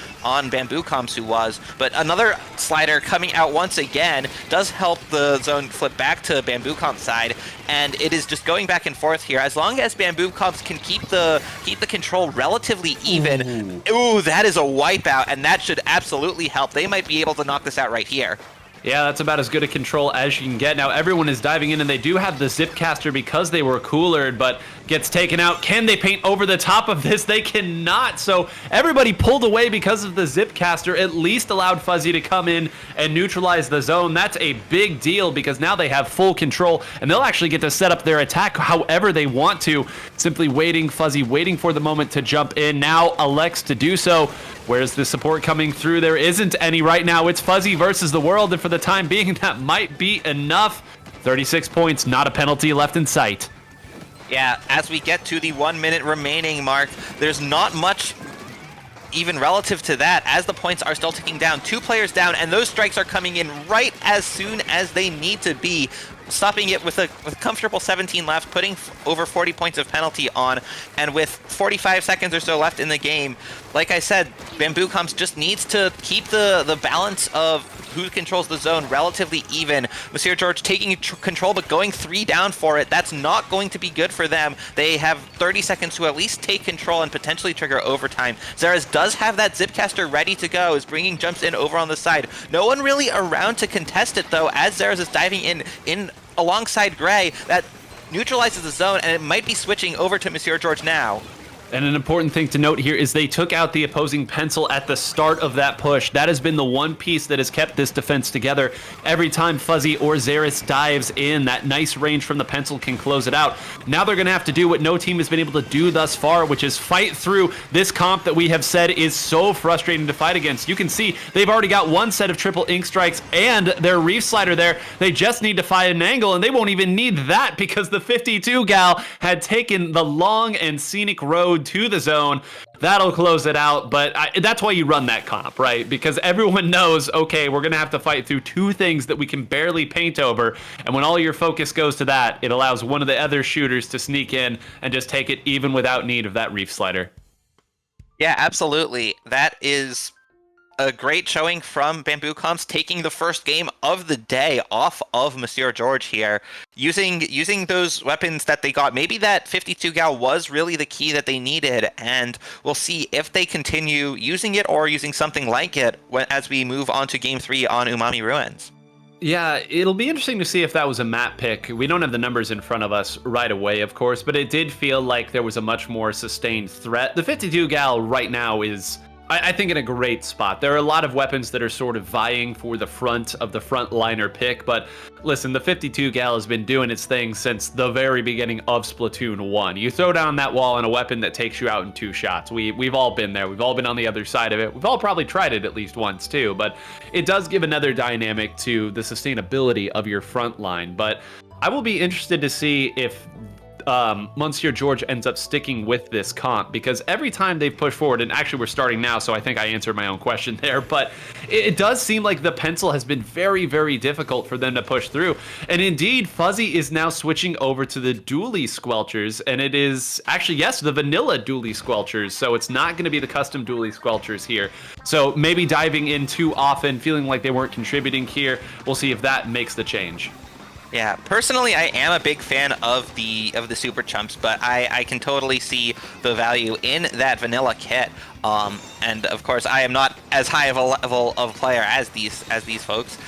Bamboo Comps who was. But another slider coming out once again does help the zone flip back to Bamboo Comps' side, and it is just going back and forth here. As long as Bamboo Comps can keep the control relatively even, ooh, that is a wipeout, and that should absolutely help. They might be able to knock this out right here. Yeah, that's about as good a control as you can get. Now everyone is diving in, and they do have the Zipcaster because they were coolered, but gets taken out. Can they paint over the top of this? They cannot. So everybody pulled away because of the Zipcaster. At least allowed Fuzzy to come in and neutralize the zone. That's a big deal because now they have full control, and they'll actually get to set up their attack however they want to. Simply waiting, Fuzzy waiting for the moment to jump in. Now elects to do so. Where's the support coming through? There isn't any right now. It's Fuzzy versus the world, and for the time being, that might be enough. 36 points, not a penalty left in sight. Yeah, as we get to the 1 minute remaining mark, there's not much even relative to that, as the points are still ticking down. 2 players down, and those strikes are coming in right as soon as they need to be. stopping it with a comfortable 17 left, putting over 40 points of penalty on, and with 45 seconds or so left in the game, like I said, Bamboo Comps just needs to keep the balance of who controls the zone relatively even. Monsieur George taking control, but going 3 down for it. That's not going to be good for them. They have 30 seconds to at least take control and potentially trigger overtime. Xerath does have that Zipcaster ready to go, is bringing jumps in over on the side. No one really around to contest it, though, as Xerath is diving in alongside Gray. That neutralizes the zone, and it might be switching over to Monsieur George now. And an important thing to note here is they took out the opposing pencil at the start of that push. That has been the one piece that has kept this defense together. Every time Fuzzy or Xerath dives in, that nice range from the pencil can close it out. Now they're going to have to do what no team has been able to do thus far, which is fight through this comp that we have said is so frustrating to fight against. You can see they've already got one set of triple ink strikes and their Reef Slider there. They just need to find an angle, and they won't even need that because the 52 gal had taken the long and scenic road to the zone. That'll close it out, but that's why you run that comp, right? Because everyone knows, okay, we're going to have to fight through 2 things that we can barely paint over, and when all your focus goes to that, it allows one of the other shooters to sneak in and just take it even without need of that Reef Slider. Yeah, absolutely. That is a great showing from Bamboo Comps, taking the first game of the day off of Monsieur George here, using those weapons that they got. Maybe that 52 gal was really the key that they needed, and we'll see if they continue using it or using something like it as we move on to Game 3 on Umami Ruins. Yeah, it'll be interesting to see if that was a map pick. We don't have the numbers in front of us right away, of course, but it did feel like there was a much more sustained threat. The 52 gal right now is, I think, in a great spot. There are a lot of weapons that are sort of vying for the front of the frontliner pick, but listen, the 52 gal has been doing its thing since the very beginning of Splatoon 1. You throw down that wall on a weapon that takes you out in 2 shots. We've all been there. We've all been on the other side of it. We've all probably tried it at least once too, but it does give another dynamic to the sustainability of your front line. But I will be interested to see if Monsieur George ends up sticking with this comp, because every time they've pushed forward, and actually we're starting now, so I think I answered my own question there, but it does seem like the pencil has been very, very difficult for them to push through. And indeed, Fuzzy is now switching over to the dually squelchers, and it is actually, yes, the vanilla dually squelchers, so it's not going to be the custom dually squelchers here. So maybe diving in too often, feeling like they weren't contributing here, we'll see if that makes the change. Yeah, personally, I am a big fan of the Super Chumps, but I can totally see the value in that vanilla kit. And of course, I am not as high of a level of player as these folks.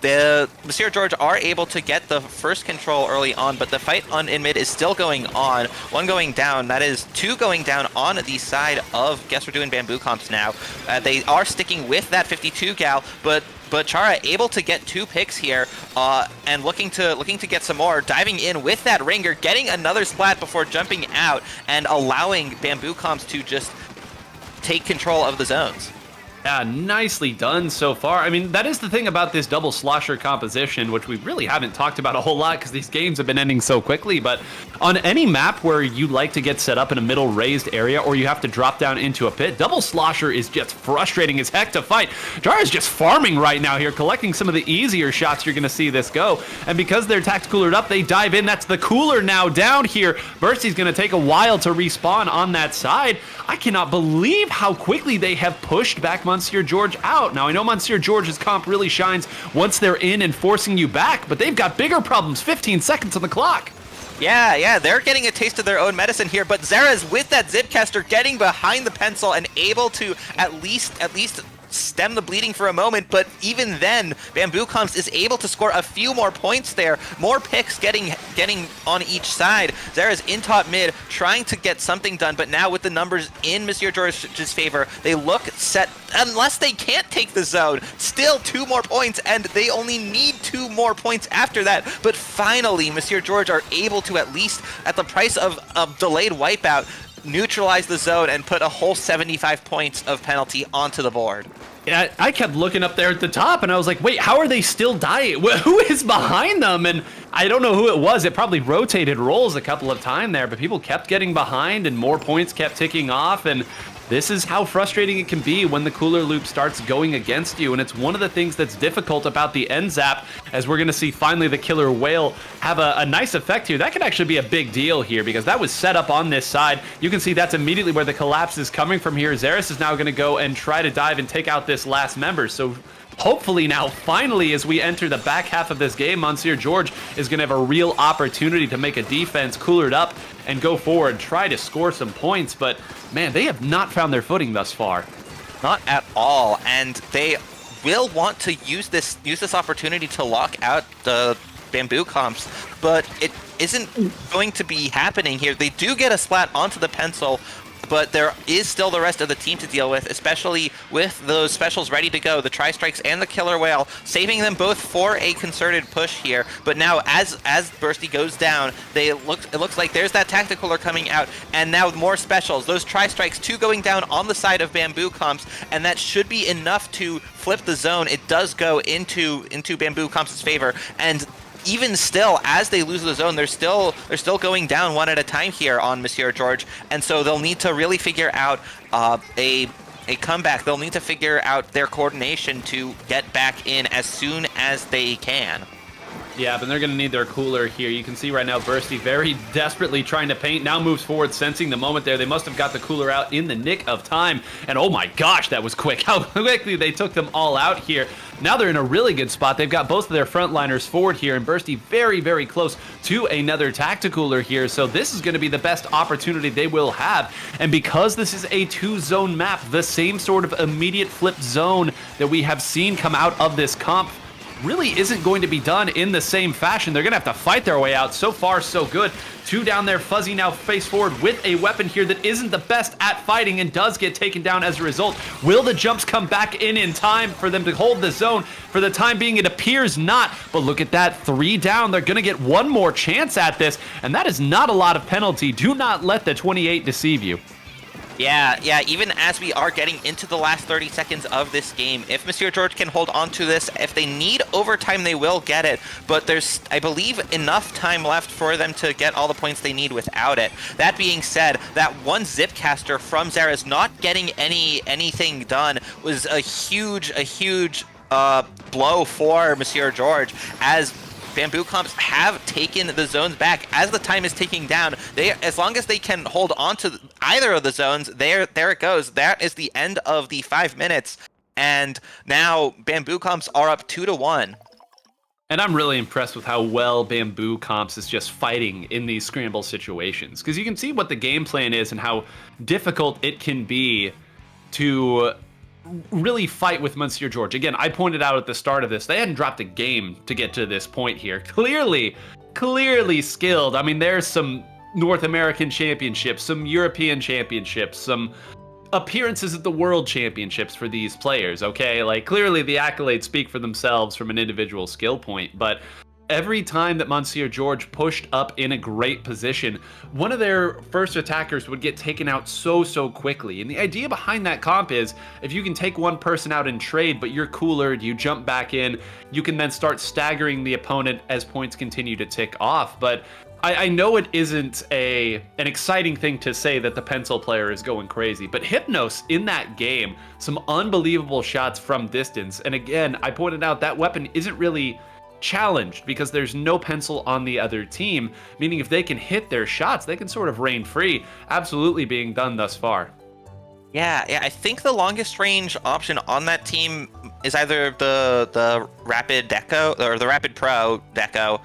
The Monsieur George are able to get the first control early on, but the fight in mid is still going on. 1 going down, that is 2 going down on the side of, guess we're doing Bamboo Comps now. They are sticking with that 52 gal, but Chara able to get 2 picks here, and looking to get some more, diving in with that Ringer, getting another splat before jumping out and allowing Bamboo Comps to just take control of the zones. Yeah, nicely done so far. I mean, that is the thing about this double slosher composition, which we really haven't talked about a whole lot because these games have been ending so quickly, but on any map where you like to get set up in a middle raised area or you have to drop down into a pit, double slosher is just frustrating as heck to fight. Jara's just farming right now here, collecting some of the easier shots you're going to see this go, and because they're tacticalered up, they dive in. That's the cooler now down here. Bursty's going to take a while to respawn on that side. I cannot believe how quickly they have pushed back Monsieur George out. Now, I know Monsieur George's comp really shines once they're in and forcing you back, but they've got bigger problems. 15 seconds on the clock. Yeah, they're getting a taste of their own medicine here, but Xerath with that Zipcaster getting behind the pencil and able to at least stem the bleeding for a moment, but even then, Bamboo Comps is able to score a few more points there. More picks getting on each side. Xerath's in top mid, trying to get something done, but now with the numbers in Monsieur George's favor, they look set, unless they can't take the zone. Still 2 more points, and they only need 2 more points after that, but finally, Monsieur George are able to, at least at the price of a delayed wipeout, neutralize the zone and put a whole 75 points of penalty onto the board. Yeah, I kept looking up there at the top and I was like, wait, how are they still dying? Who is behind them? And I don't know who it was. It probably rotated roles a couple of times there, but people kept getting behind and more points kept ticking off. And this is how frustrating it can be when the cooler loop starts going against you, and it's one of the things that's difficult about the end zap, as we're going to see finally the killer whale have a nice effect here. That could actually be a big deal here, because that was set up on this side. You can see that's immediately where the collapse is coming from here. Xerath is now going to go and try to dive and take out this last member, so hopefully now, finally, as we enter the back half of this game, Monsieur George is going to have a real opportunity to make a defense coolered up and go forward, try to score some points. But, man, they have not found their footing thus far. Not at all, and they will want to use this opportunity to lock out the Bamboo comps, but it isn't going to be happening here. They do get a splat onto the pencil, but there is still the rest of the team to deal with, especially with those specials ready to go, the Tri-Strikes and the Killer Whale, saving them both for a concerted push here. But now, as Bursty goes down, it looks like there's that Tacticooler coming out, and now more specials. Those Tri-Strikes, 2 going down on the side of Bamboo Comps, and that should be enough to flip the zone. It does go into Bamboo Comps' favor, and even still, as they lose the zone, they're still going down one at a time here on Monsieur George, and so they'll need to really figure out a comeback. They'll need to figure out their coordination to get back in as soon as they can. Yeah, but they're going to need their cooler here. You can see right now Bursty very desperately trying to paint. Now moves forward, sensing the moment there. They must have got the cooler out in the nick of time. And oh my gosh, that was quick. How quickly they took them all out here. Now they're in a really good spot. They've got both of their frontliners forward here, and Bursty very, very close to another Tacticooler here. So this is going to be the best opportunity they will have. And because this is a 2-zone map, the same sort of immediate flip zone that we have seen come out of this comp really isn't going to be done in the same fashion. They're going to have to fight their way out. So far, so good. 2 down there. Fuzzy now face forward with a weapon here that isn't the best at fighting and does get taken down as a result. Will the jumps come back in time for them to hold the zone? For the time being, it appears not. But look at that. 3 down. They're going to get one more chance at this, and that is not a lot of penalty. Do not let the 28 deceive you. Yeah, even as we are getting into the last 30 seconds of this game, if Monsieur George can hold on to this, if they need overtime, they will get it. But there's, I believe, enough time left for them to get all the points they need without it. That being said, that one Zipcaster from Xerath not getting anything done was a huge blow for Monsieur George, as Bamboo Comps have taken the zones back. As the time is ticking down, as long as they can hold on to either of the zones, there it goes. That is the end of the 5 minutes, and now Bamboo Comps are up 2-1. And I'm really impressed with how well Bamboo Comps is just fighting in these scramble situations, because you can see what the game plan is and how difficult it can be to really fight with Monsieur George. Again, I pointed out at the start of this, they hadn't dropped a game to get to this point here. Clearly skilled. I mean, there's some North American championships, some European championships, some appearances at the World Championships for these players, okay? Like, clearly the accolades speak for themselves from an individual skill point, but every time that Monsieur George pushed up in a great position, one of their first attackers would get taken out so quickly. And the idea behind that comp is, if you can take one person out in trade, but you're cooler, you jump back in, you can then start staggering the opponent as points continue to tick off. But I know it isn't an exciting thing to say that the pencil player is going crazy, but Hypnos in that game, some unbelievable shots from distance. And again, I pointed out that weapon isn't really challenged because there's no pencil on the other team, meaning if they can hit their shots, they can sort of reign free. Absolutely being done thus far. Yeah, I think the longest range option on that team is either the Rapid Deco or the Rapid Pro Deco.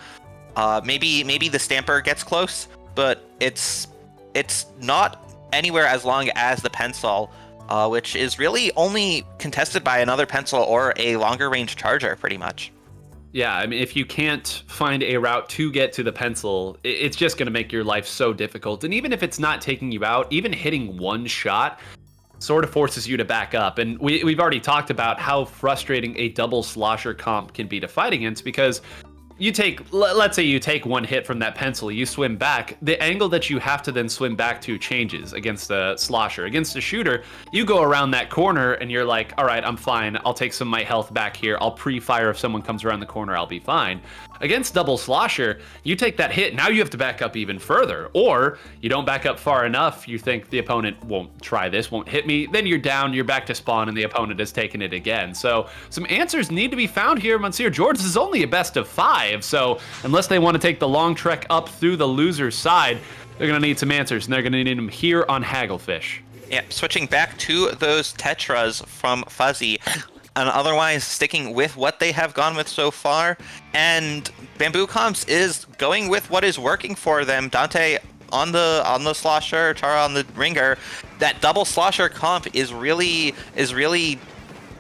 Maybe the Stamper gets close, but it's not anywhere as long as the pencil, which is really only contested by another pencil or a longer range charger, pretty much. Yeah, I mean, if you can't find a route to get to the pencil, it's just going to make your life so difficult. And even if it's not taking you out, even hitting one shot sort of forces you to back up. And we've already talked about how frustrating a double slosher comp can be to fight against, because let's say you take one hit from that pencil, you swim back, the angle that you have to then swim back to changes against the slosher. Against the shooter, you go around that corner and you're like, all right, I'm fine. I'll take some of my health back here. I'll pre-fire if someone comes around the corner, I'll be fine. Against Double Slosher, you take that hit, now you have to back up even further. Or you don't back up far enough, you think the opponent won't try this, won't hit me, then you're down, you're back to spawn, and the opponent has taken it again. So some answers need to be found here. Monsieur George, this is only a best of 5, so unless they want to take the long trek up through the loser's side, they're going to need some answers, and they're going to need them here on Hagglefish. Yeah, switching back to those Tetras from Fuzzy, and otherwise sticking with what they have gone with so far. And Bamboo Comps is going with what is working for them. Dante on the Slosher, Tara on the Ringer. That double Slosher comp is really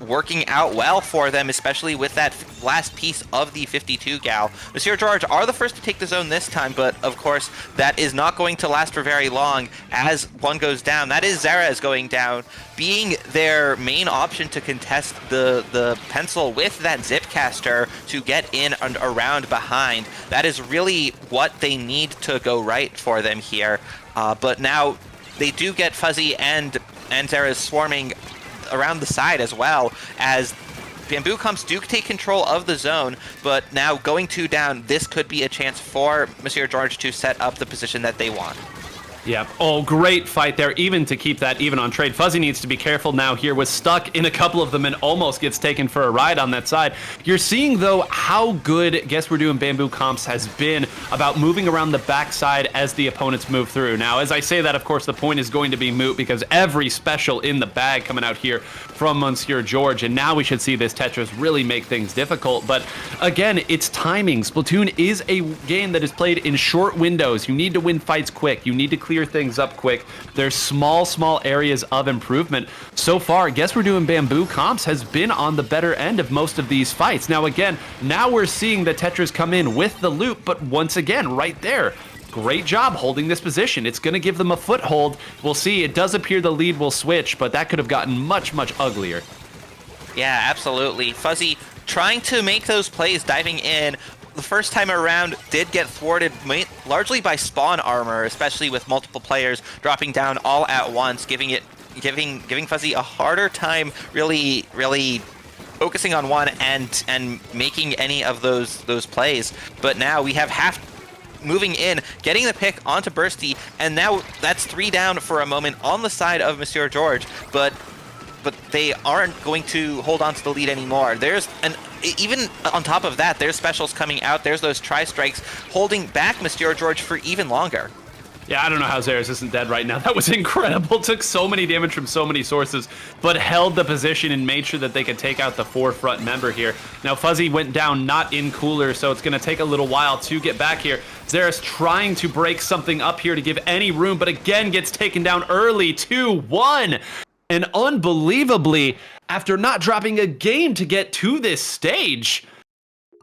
working out well for them, especially with that last piece of the 52 gal. Monsieur George are the first to take the zone this time, but of course that is not going to last for very long as one goes down. That is Xerath going down, being their main option to contest the pencil with that Zipcaster to get in and around behind. That is really what they need to go right for them here. But now they do get Fuzzy and Xerath swarming around the side as well, as Bamboo Comps do take control of the zone, but now going 2 down, this could be a chance for Monsieur George to set up the position that they want. Yep. Oh, great fight there, even to keep that even on trade. Fuzzy needs to be careful now here. Was stuck in a couple of them and almost gets taken for a ride on that side. You're seeing, though, how good Guess We're Doing Bamboo Comps has been about moving around the backside as the opponents move through. Now, as I say that, of course, the point is going to be moot because every special in the bag coming out here from Monsieur George, and now we should see this Tetris really make things difficult. But again, it's timing. Splatoon is a game that is played in short windows. You need to win fights quick. You need to clear things up quick. There's small areas of improvement. So far, Guess We're Doing Bamboo Comps has been on the better end of most of these fights. Now again, now we're seeing the Tetris come in with the loop, but once again, right there, great job holding this position. It's going to give them a foothold. We'll see. It does appear the lead will switch, but that could have gotten much uglier. Yeah, absolutely. Fuzzy trying to make those plays, diving in. The first time around did get thwarted largely by spawn armor, especially with multiple players dropping down all at once, giving Fuzzy a harder time really focusing on one and making any of those plays. But now we have half moving in, getting the pick onto Bursty, and now that's 3 down for a moment on the side of Monsieur George, but they aren't going to hold on to the lead anymore. Even on top of that, there's specials coming out. There's those tri-strikes holding back Monsieur George for even longer. Yeah, I don't know how Xerath isn't dead right now. That was incredible. Took so many damage from so many sources, but held the position and made sure that they could take out the forefront member here. Now, Fuzzy went down not in cooler, so it's going to take a little while to get back here. Xerath trying to break something up here to give any room, but again gets taken down early, 2-1. And unbelievably, after not dropping a game to get to this stage,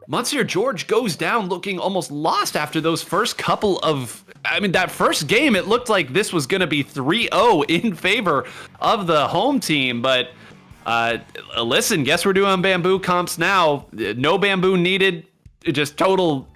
Monsieur George goes down looking almost lost after those first couple of... that first game, it looked like this was going to be 3-0 in favor of the home team. But listen, Guess We're Doing Bamboo Comps now. No bamboo needed. Just total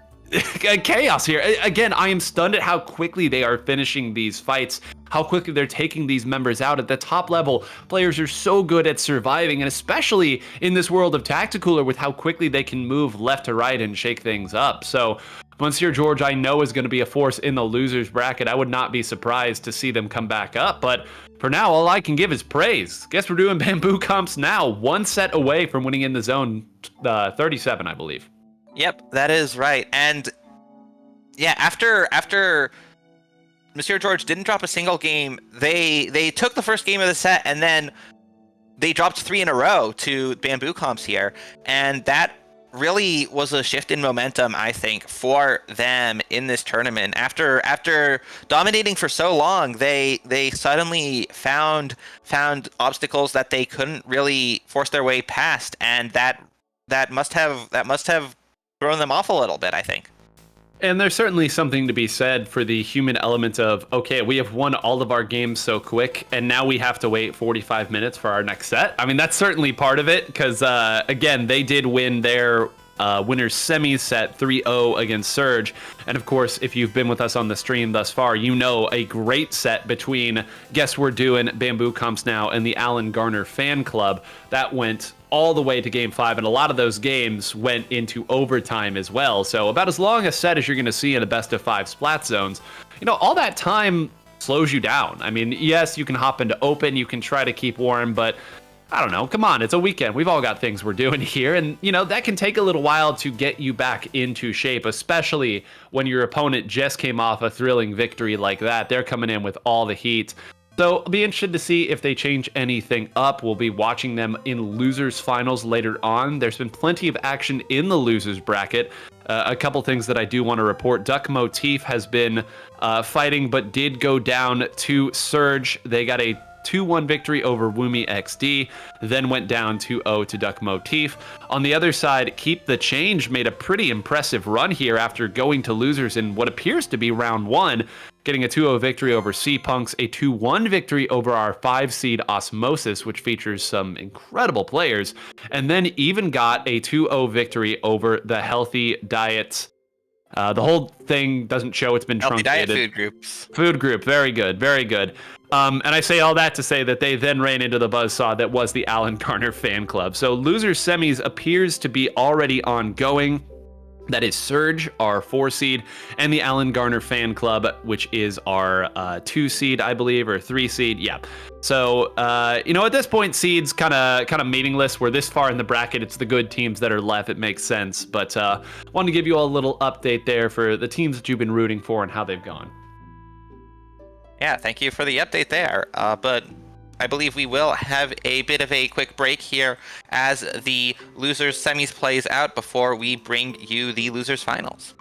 chaos here. Again, I am stunned at how quickly they are finishing these fights, how quickly they're taking these members out. At the top level, players are so good at surviving, and especially in this world of Tacticooler with how quickly they can move left to right and shake things up. So Monsieur George, I know, is going to be a force in the losers bracket. I would not be surprised to see them come back up, but for now, all I can give is praise. Guess We're Doing Bamboo Comps now, 1 set away from winning in the zone, 37, I believe. Yep, that is right. And yeah, after Monsieur George didn't drop a single game, they took the first game of the set and then they dropped 3 in a row to Bamboo Comps here, and that really was a shift in momentum, I think, for them in this tournament. After dominating for so long, they suddenly found obstacles that they couldn't really force their way past, and that must have thrown them off a little bit, I think. And there's certainly something to be said for the human element of, okay, we have won all of our games so quick, and now we have to wait 45 minutes for our next set. That's certainly part of it, because, again, they did win their winner's semis set 3-0 against Surge. And, of course, if you've been with us on the stream thus far, you know a great set between Guess We're Doing Bamboo Comps now and the Alan Garner fan club. That went all the way to game 5, and a lot of those games went into overtime as well. So about as long a set as you're going to see in the best of 5 splat zones. All that time slows you down. I mean, yes, you can hop into open, you can try to keep warm, but I don't know. Come on, it's a weekend. We've all got things we're doing here. And, that can take a little while to get you back into shape, especially when your opponent just came off a thrilling victory like that. They're coming in with all the heat. So I'll be interested to see if they change anything up. We'll be watching them in losers finals later on. There's been plenty of action in the losers bracket. A couple things that I do want to report. Duck Motif has been fighting, but did go down to Surge. They got a 2-1 victory over Woomy XD, then went down 2-0 to Duck Motif. On the other side, Keep the Change made a pretty impressive run here after going to losers in what appears to be round 1, getting a 2-0 victory over C-Punks, a 2-1 victory over our 5-seed Osmosis, which features some incredible players, and then even got a 2-0 victory over the Healthy Diets. The whole thing doesn't show, it's been Healthy Diet truncated. Food Groups. Food Group, very good, very good. And I say all that to say that they then ran into the buzzsaw that was the Alan Garner fan club. So Losers Semis appears to be already ongoing. That is Surge, our 4-seed, and the Alan Garner fan club, which is our 2-seed, I believe, or 3-seed. Yeah. So, at this point, seeds kind of meaningless. We're this far in the bracket. It's the good teams that are left. It makes sense. But wanted to give you all a little update there for the teams that you've been rooting for and how they've gone. Yeah, thank you for the update there. But I believe we will have a bit of a quick break here as the losers semis plays out before we bring you the losers finals.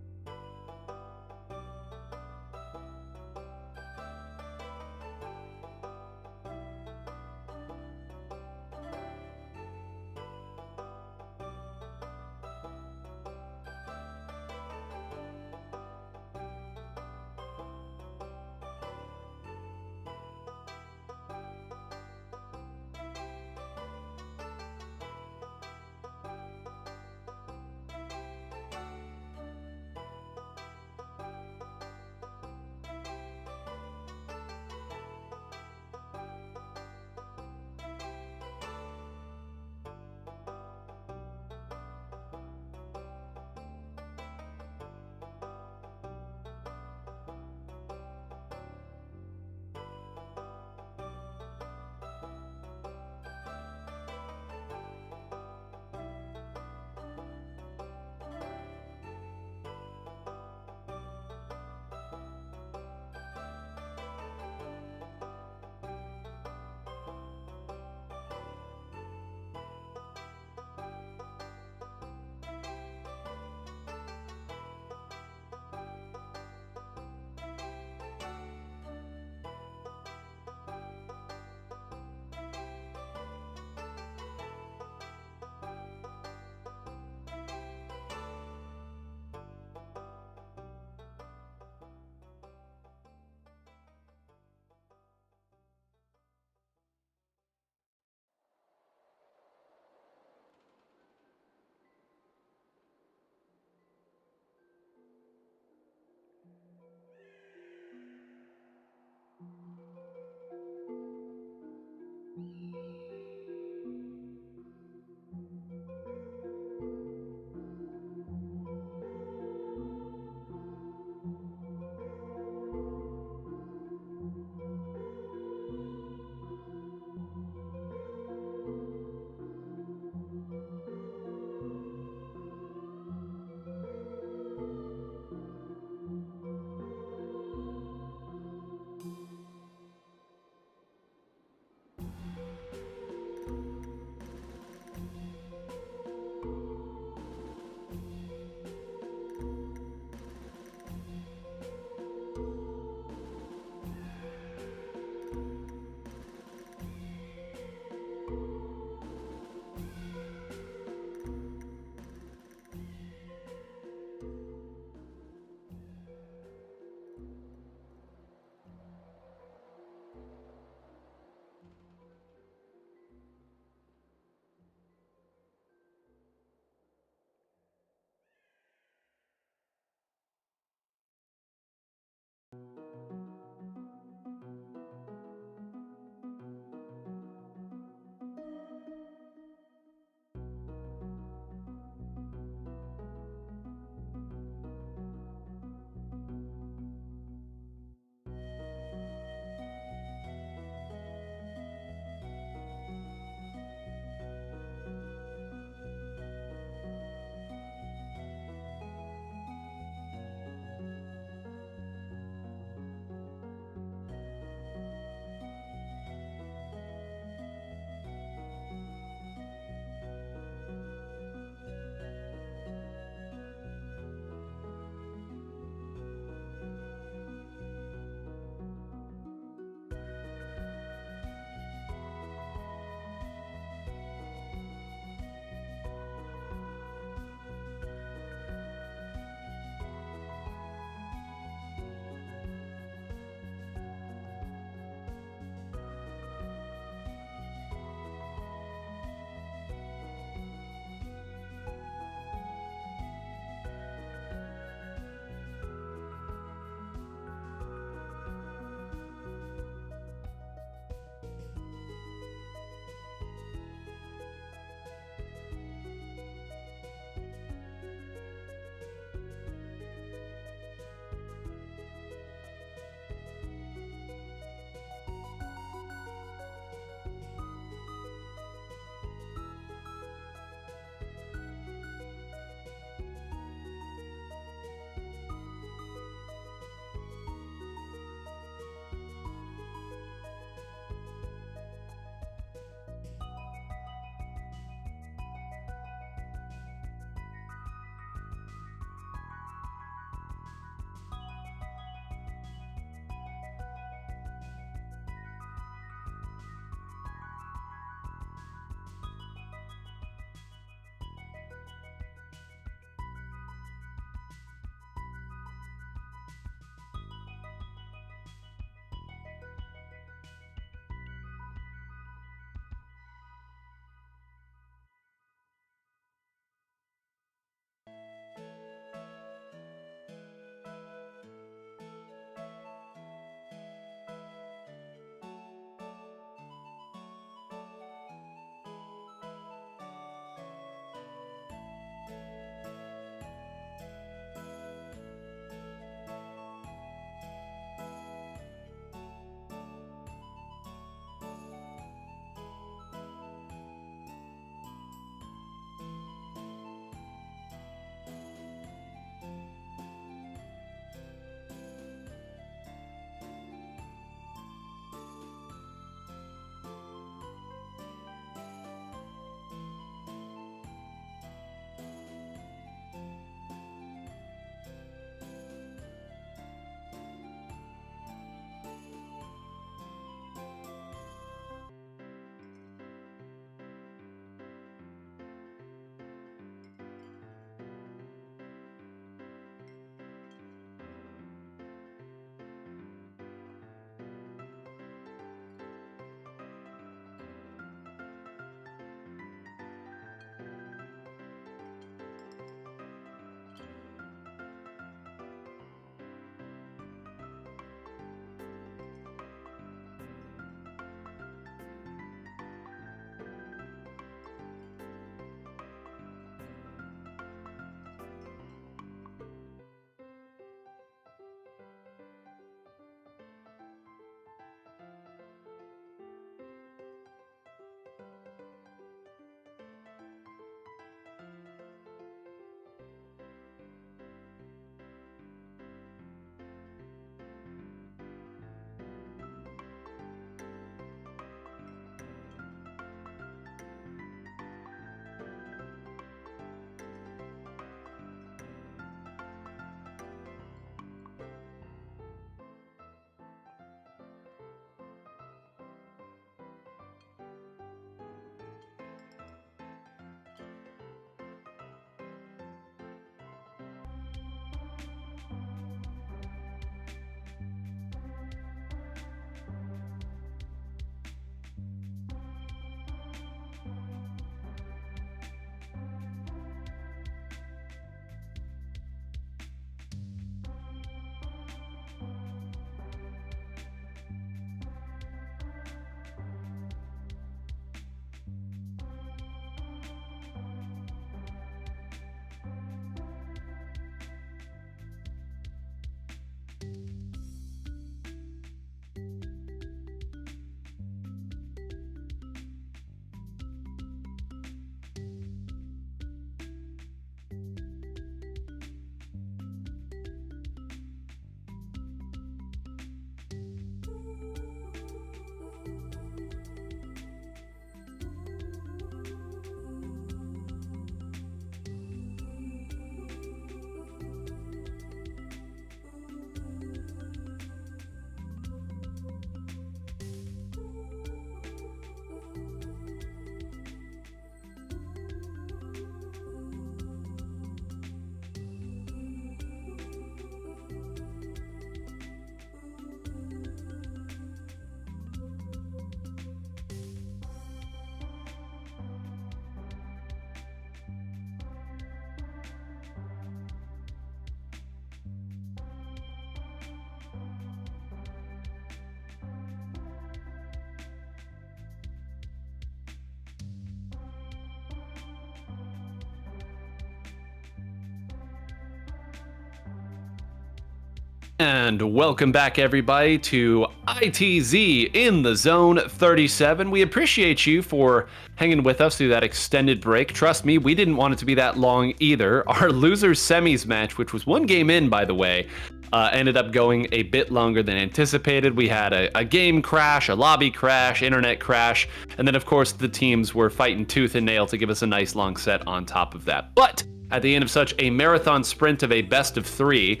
And welcome back, everybody, to ITZ in the Zone 37. We appreciate you for hanging with us through that extended break. Trust me, we didn't want it to be that long either. Our losers semis match, which was one game in, by the way, ended up going a bit longer than anticipated. We had a game crash, a lobby crash, internet crash, and then, of course, the teams were fighting tooth and nail to give us a nice long set on top of that. But at the end of such a marathon sprint of a best of three,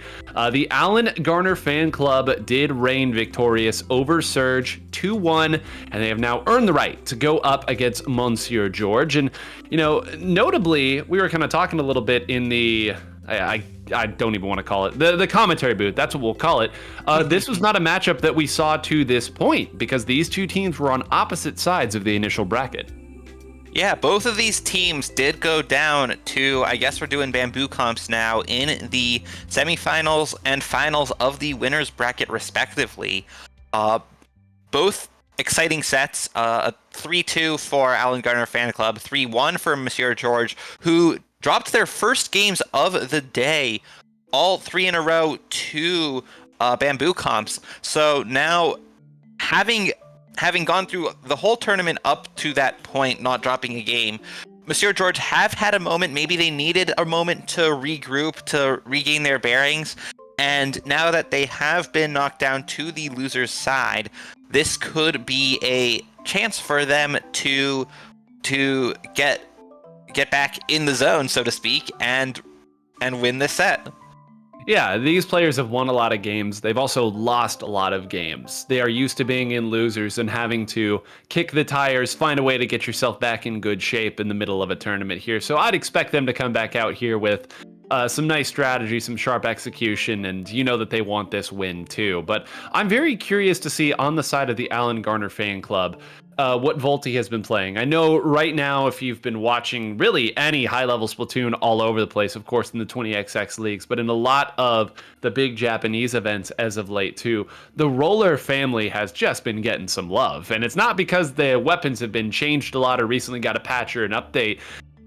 the Alan Garner fan club did reign victorious over Surge 2-1, and they have now earned the right to go up against Monsieur George. And, you know, notably, we were kind of talking a little bit in the, I don't even want to call it, the commentary booth, that's what we'll call it. This was not a matchup that we saw to this point, because these two teams were on opposite sides of the initial bracket. Yeah, both of these teams did go down to, I guess we're doing bamboo comps now, in the semifinals and finals of the winners bracket respectively. Both exciting sets, 3-2 for Alan Garner fan club, 3-1 for Monsieur George, who dropped their first games of the day, all three in a row, to bamboo comps. So now, having gone through the whole tournament up to that point, not dropping a game, Monsieur George have had a moment. Maybe they needed a moment to regroup, to regain their bearings. And now that they have been knocked down to the loser's side, this could be a chance for them to get back in the zone, so to speak, and win this set. Yeah, these players have won a lot of games. They've also lost a lot of games. They are used to being in losers and having to kick the tires, find a way to get yourself back in good shape in the middle of a tournament here. So I'd expect them to come back out here with some nice strategy, some sharp execution, and you know that they want this win too. But I'm very curious to see on the side of the Alan Garner fan club what Volti has been playing. I know right now, if you've been watching really any high-level Splatoon all over the place, of course in the 20XX leagues, but in a lot of the big Japanese events as of late too, the Roller family has just been getting some love. And it's not because the weapons have been changed a lot or recently got a patch or an update.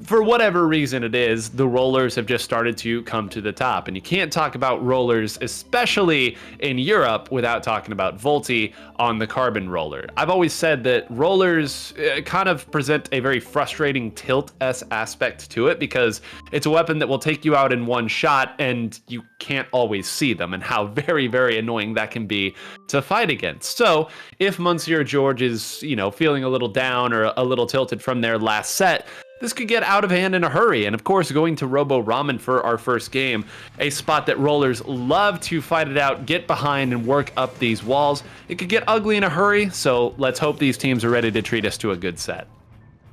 For whatever reason it is, the Rollers have just started to come to the top. And you can't talk about Rollers, especially in Europe, without talking about Volti on the Carbon Roller. I've always said that Rollers kind of present a very frustrating tilt-esque aspect to it, because it's a weapon that will take you out in one shot and you can't always see them, and how very, very annoying that can be to fight against. So if Monsieur George is, you know, feeling a little down or a little tilted from their last set, this could get out of hand in a hurry. And of course, going to Robo Ramen for our first game, a spot that Rollers love to fight it out, get behind, and work up these walls. It could get ugly in a hurry, so let's hope these teams are ready to treat us to a good set.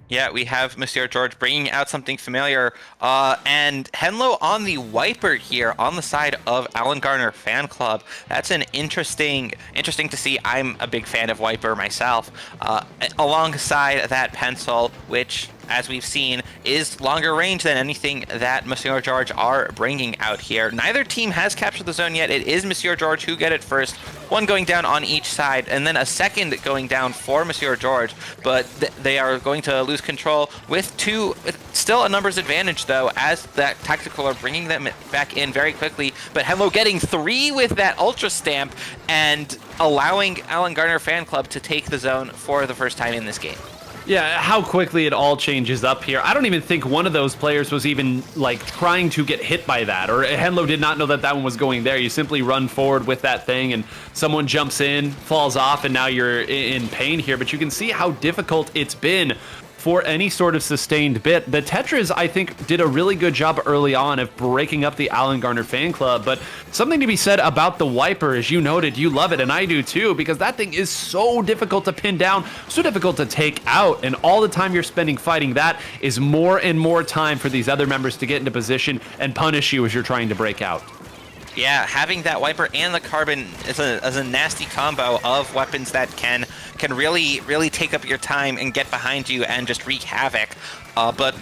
Yeah, we have Monsieur George bringing out something familiar, and Henlo on the wiper here on the side of Alan Garner fan club. That's an interesting to see. I'm a big fan of wiper myself. Alongside that pencil, which, as we've seen, is longer range than anything that Monsieur George are bringing out here. Neither team has captured the zone yet. It is Monsieur George who get it first. One going down on each side, and then a second going down for Monsieur George, but they are going to lose control with still a numbers advantage, though, as that tactical are bringing them back in very quickly. But Henlo getting 3 with that Ultra Stamp and allowing Alan Garner Fan Club to take the zone for the first time in this game. Yeah, how quickly it all changes up here. I don't even think one of those players was even, like, trying to get hit by that, or Henlo did not know that that one was going there. You simply run forward with that thing, and someone jumps in, falls off, and now you're in pain here. But you can see how difficult it's been for any sort of sustained bit. The Tetras, I think, did a really good job early on of breaking up the Alan Garner Fan Club, but something to be said about the Wiper, as you noted, you love it, and I do too, because that thing is so difficult to pin down, so difficult to take out, and all the time you're spending fighting that is more and more time for these other members to get into position and punish you as you're trying to break out. Yeah, having that Wiper and the Carbon is a nasty combo of weapons that can really take up your time and get behind you and just wreak havoc. But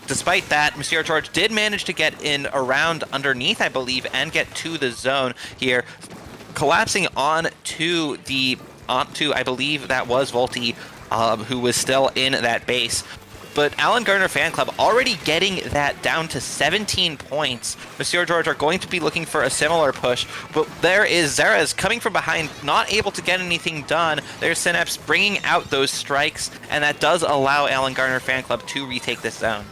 despite that, Monsieur George did manage to get in around underneath, I believe, and get to the zone here, collapsing onto I believe that was Volty, who was still in that base. But Alan Garner Fan Club already getting that down to 17 points. Monsieur George are going to be looking for a similar push, but there is Xera's coming from behind, not able to get anything done. There's Synapse bringing out those strikes, and that does allow Alan Garner Fan Club to retake this zone.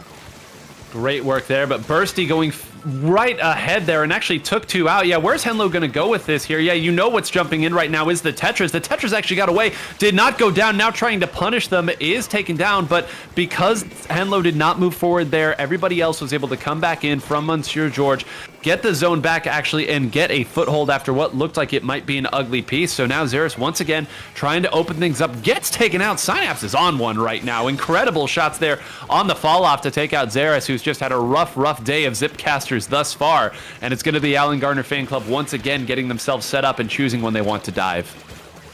Great work there, but Bursty going right ahead there and actually took 2 out. Yeah, where's Henlo going to go with this here? Yeah, you know what's jumping in right now is the Tetras. The Tetras actually got away, did not go down, now trying to punish them, is taken down, but because Henlo did not move forward there, everybody else was able to come back in from Monsieur George, get the zone back actually, and get a foothold after what looked like it might be an ugly piece. So now Xera's once again trying to open things up, gets taken out. Synapse is on one right now. Incredible shots there on the fall off to take out Xeris, who's just had a rough day of Zipcasters thus far, and it's going to be Alan Garner Fan Club once again getting themselves set up and choosing when they want to dive.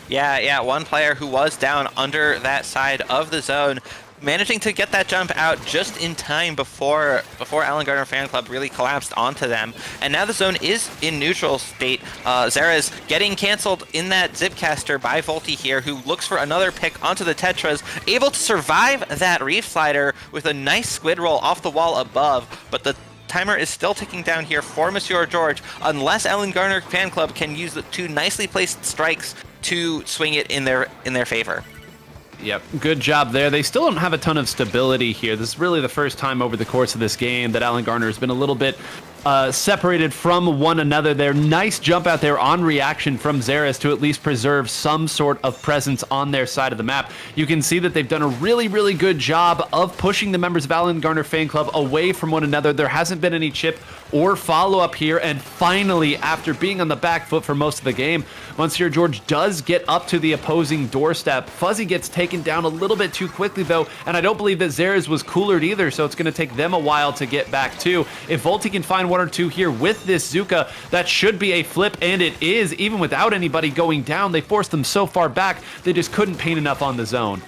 Yeah, one player who was down under that side of the zone, managing to get that jump out just in time before Alan Garner Fan Club really collapsed onto them. And now the zone is in neutral state. Xera's getting canceled in that Zipcaster by Volty here, who looks for another pick onto the Tetras, able to survive that Reef Slider with a nice squid roll off the wall above, but the timer is still ticking down here for Monsieur George, unless Alan Garner Fan Club can use the 2 nicely placed strikes to swing it in their favor. Yep, good job there. They still don't have a ton of stability here. This is really the first time over the course of this game that Alan Garner has been a little bit separated from one another there. Nice jump out there on reaction from Xeris to at least preserve some sort of presence on their side of the map. You can see that they've done a really good job of pushing the members of Alan Garner Fan Club away from one another. There hasn't been any chip or follow-up here, and finally, after being on the back foot for most of the game, Monsieur George does get up to the opposing doorstep. Fuzzy gets taken down a little bit too quickly, though, and I don't believe that Xeris was coolered either, so it's going to take them a while to get back too. If Volty can find 1 or 2 here with this Zuka, that should be a flip, and it is. Even without anybody going down, they forced them so far back, they just couldn't paint enough on the zone.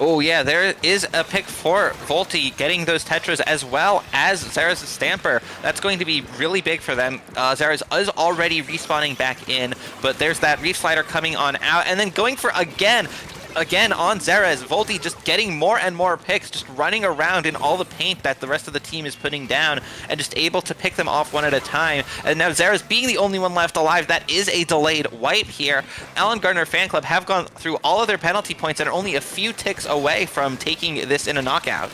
Oh yeah, there is a pick for Volty getting those Tetras as well as Xera's Stamper. That's going to be really big for them. Xera's is already respawning back in, but there's that Reef Slider coming on out, and then going for again on Xera's. Volty just getting more and more picks, just running around in all the paint that the rest of the team is putting down, and just able to pick them off one at a time. And now Xera's being the only one left alive. That is a delayed wipe here. Alan Garner Fan Club have gone through all of their penalty points and are only a few ticks away from taking this in a knockout.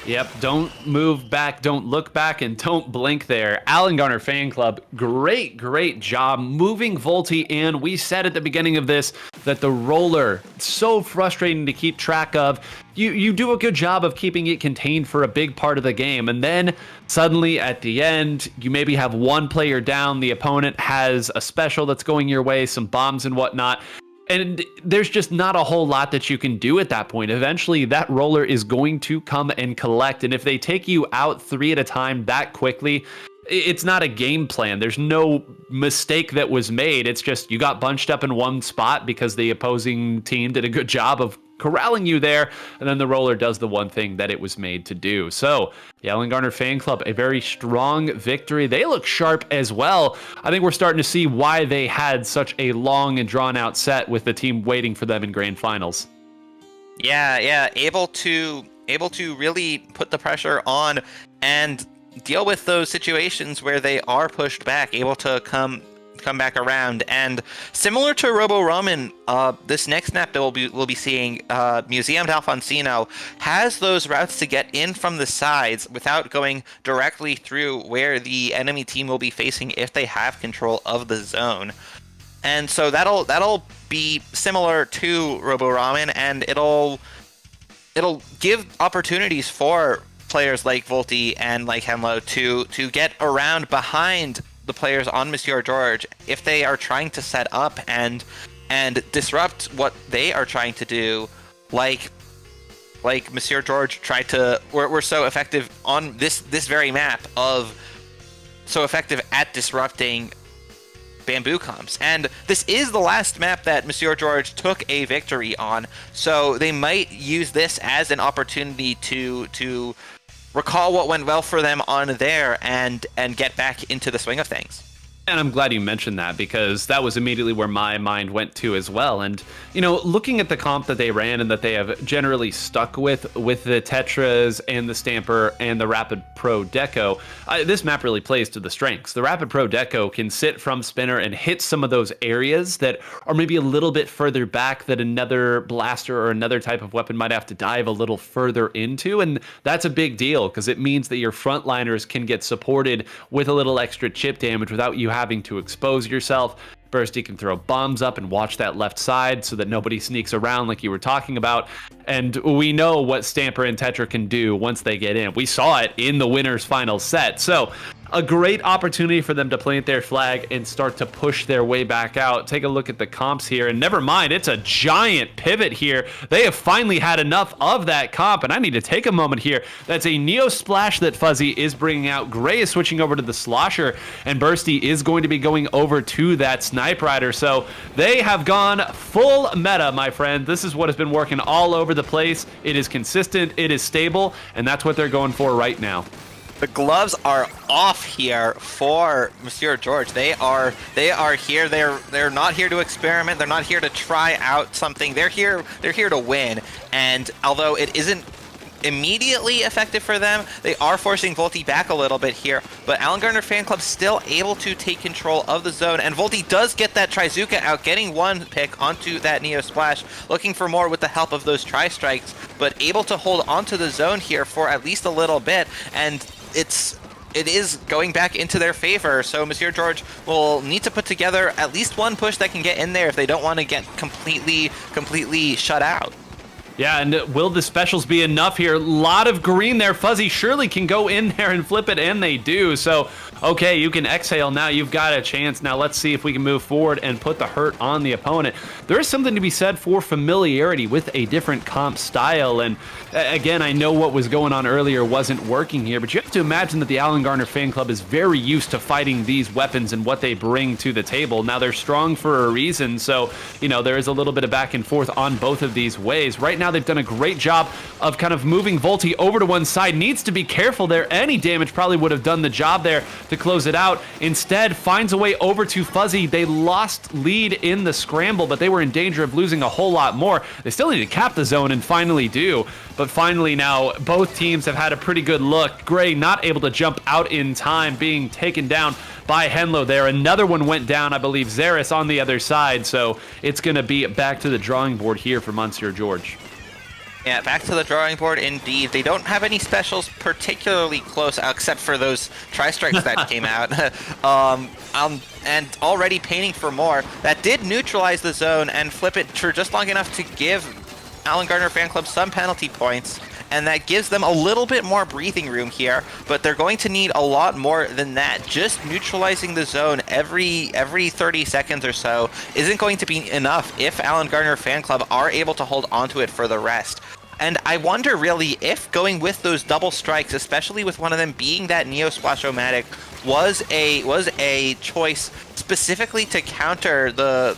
Yep, don't move back, don't look back, and don't blink there. Alan Garner Fan Club, great job moving Volty in. We said at the beginning of this that the roller, so frustrating to keep track of. You do a good job of keeping it contained for a big part of the game, and then suddenly at the end, you maybe have one player down, the opponent has a special that's going your way, some bombs and whatnot, and there's just not a whole lot that you can do at that point. Eventually, that roller is going to come and collect. And if they take you out 3 at a time that quickly, it's not a game plan. There's no mistake that was made. It's just you got bunched up in one spot because the opposing team did a good job of corralling you there, and then the roller does the one thing that it was made to do. So the Alan Garner Fan Club, a very strong victory. They look sharp as well. I think we're starting to see why they had such a long and drawn out set with the team waiting for them in grand finals. Yeah, able to really put the pressure on and deal with those situations where they are pushed back, able to come back around. And similar to Robo Roman, this next map that we'll be seeing, Museum d'Alfonsino, has those routes to get in from the sides without going directly through where the enemy team will be facing if they have control of the zone. And so that'll be similar to Robo Ramen, and it'll give opportunities for players like Volti and like Henlo to get around behind the players on Monsieur George if they are trying to set up and disrupt what they are trying to do, like Monsieur George tried to. We're so effective on this very map, of so effective at disrupting bamboo comps. And this is the last map that Monsieur George took a victory on, so they might use this as an opportunity to recall what went well for them on there and get back into the swing of things. And I'm glad you mentioned that, because that was immediately where my mind went to as well. And, you know, looking at the comp that they ran and that they have generally stuck with the Tetras and the Stamper and the Rapid Pro Deco, this map really plays to the strengths. The Rapid Pro Deco can sit from spinner and hit some of those areas that are maybe a little bit further back that another blaster or another type of weapon might have to dive a little further into. And that's a big deal, because it means that your frontliners can get supported with a little extra chip damage without you having to expose yourself. Bursty can throw bombs up and watch that left side so that nobody sneaks around like you were talking about. And we know what Stamper and Tetra can do once they get in. We saw it in the winner's final set. So a great opportunity for them to plant their flag and start to push their way back out. Take a look at the comps here, and never mind, it's a giant pivot here. They have finally had enough of that comp, and I need to take a moment here. That's a Neo Splash that Fuzzy is bringing out. Gray is switching over to the Slosher, and Bursty is going to be going over to that Snipe Rider. So they have gone full meta, my friend. This is what has been working all over the place. It is consistent, it is stable, and that's what they're going for right now. The gloves are off here for Monsieur George. They are here. They're not here to experiment. They're not here to try out something. They're here to win. And although it isn't immediately effective for them, they are forcing Volti back a little bit here. But Alan Gardner Fan Club still able to take control of the zone, and Volti does get that Trizuka out, getting one pick onto that Neo Splash, looking for more with the help of those Tri-Strikes, but able to hold onto the zone here for at least a little bit, and it is going back into their favor. So Monsieur George will need to put together at least one push that can get in there if they don't want to get completely shut out. Yeah, and will the specials be enough here? A lot of green there. Fuzzy surely can go in there and flip it, and they do. So, okay, you can exhale now. You've got a chance. Now let's see if we can move forward and put the hurt on the opponent. There is something to be said for familiarity with a different comp style. And again, I know what was going on earlier wasn't working here, but you have to imagine that the Alan Garner Fan Club is very used to fighting these weapons and what they bring to the table. Now, they're strong for a reason, so, you know, there is a little bit of back and forth on both of these ways. Right now, they've done a great job of kind of moving Volti over to one side. Needs to be careful there. Any damage probably would have done the job there to close it out. Instead, finds a way over to Fuzzy. They lost lead in the scramble, but they were in danger of losing a whole lot more. They still need to cap the zone and finally do. But finally now, both teams have had a pretty good look. Gray not able to jump out in time, being taken down by Henlo there. Another one went down, I believe, Xeris on the other side. So it's going to be back to the drawing board here for Monsieur George. Yeah, back to the drawing board indeed. They don't have any specials particularly close, except for those Tri-Strikes that came out. And already painting for more. That did neutralize the zone and flip it for just long enough to give Alan Gardner Fan Club some penalty points. And that gives them a little bit more breathing room here, but they're going to need a lot more than that. Just neutralizing the zone every 30 seconds or so isn't going to be enough if Alan Gardner Fan Club are able to hold onto it for the rest. And I wonder really if going with those double strikes, especially with one of them being that Neo Splash-O-Matic, was a choice specifically to counter the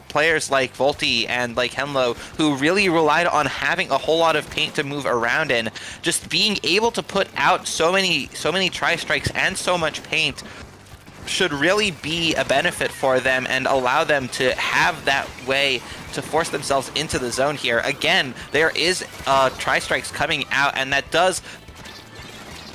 players like Volti and like Henlo, who really relied on having a whole lot of paint to move around in. Just being able to put out so many Tri-Strikes and so much paint should really be a benefit for them and allow them to have that way to force themselves into the zone here. Again, there is Tri-Strikes coming out, and that does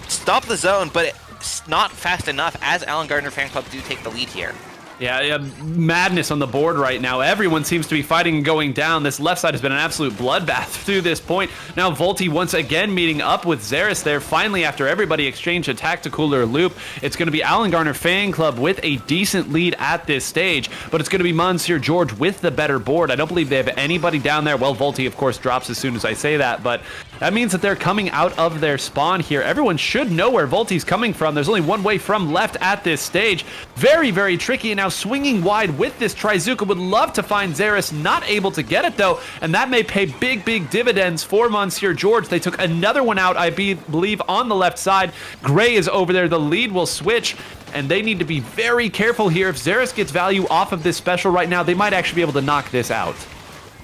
stop the zone, but it's not fast enough as Alan Gardner Fan Club do take the lead here. Yeah, madness on the board right now. Everyone seems to be fighting and going down. This left side has been an absolute bloodbath through this point. Now Volti once again meeting up with Xeris there. Finally, after everybody exchanged a tactical loop, it's going to be Alan Gardner Fan Club with a decent lead at this stage, but it's going to be Monsieur George with the better board. I don't believe they have anybody down there. Well, Volti, of course, drops as soon as I say that, but that means that they're coming out of their spawn here. Everyone should know where Volti's coming from. There's only one way from left at this stage. Very, very tricky. And now swinging wide with this Trizuka. Would love to find Xeris, not able to get it though, and that may pay big, big dividends for Monsieur George. They took another one out, I believe, on the left side. Gray is over there. The lead will switch, and they need to be very careful here. If Xeris gets value off of this special right now, they might actually be able to knock this out.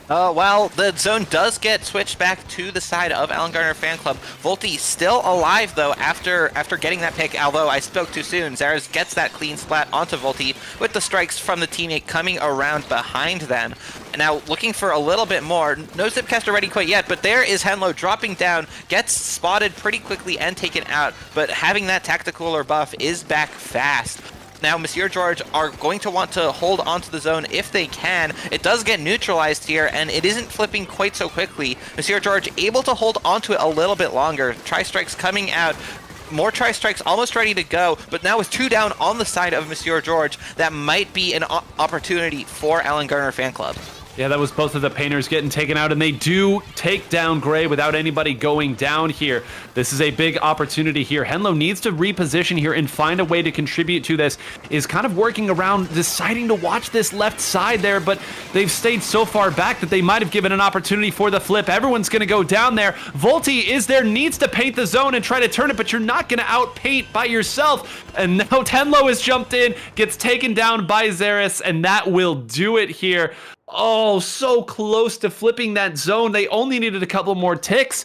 Well, the zone does get switched back to the side of Alan Gardner Fan Club. Volti still alive, though, after getting that pick, although I spoke too soon. Xeris gets that clean splat onto Volti with the strikes from the teammate coming around behind them. Now, looking for a little bit more. No Zipcaster ready quite yet, but there is Henlo dropping down, gets spotted pretty quickly and taken out, but having that tactical or buff is back fast. Now, Monsieur George are going to want to hold onto the zone if they can. It does get neutralized here, and it isn't flipping quite so quickly. Monsieur George able to hold onto it a little bit longer. Tri-Strikes coming out. More Tri-Strikes almost ready to go, but now with 2 down on the side of Monsieur George, that might be an opportunity for Alan Gardner Fan Club. Yeah, that was both of the painters getting taken out, and they do take down Gray without anybody going down here. This is a big opportunity here. Henlo needs to reposition here and find a way to contribute to this. Is kind of working around, deciding to watch this left side there, but they've stayed so far back that they might have given an opportunity for the flip. Everyone's going to go down there. Volti is there, needs to paint the zone and try to turn it, but you're not going to outpaint by yourself. And now Henlo has jumped in, gets taken down by Xeris, and that will do it here. Oh, so close to flipping that zone. They only needed a couple more ticks,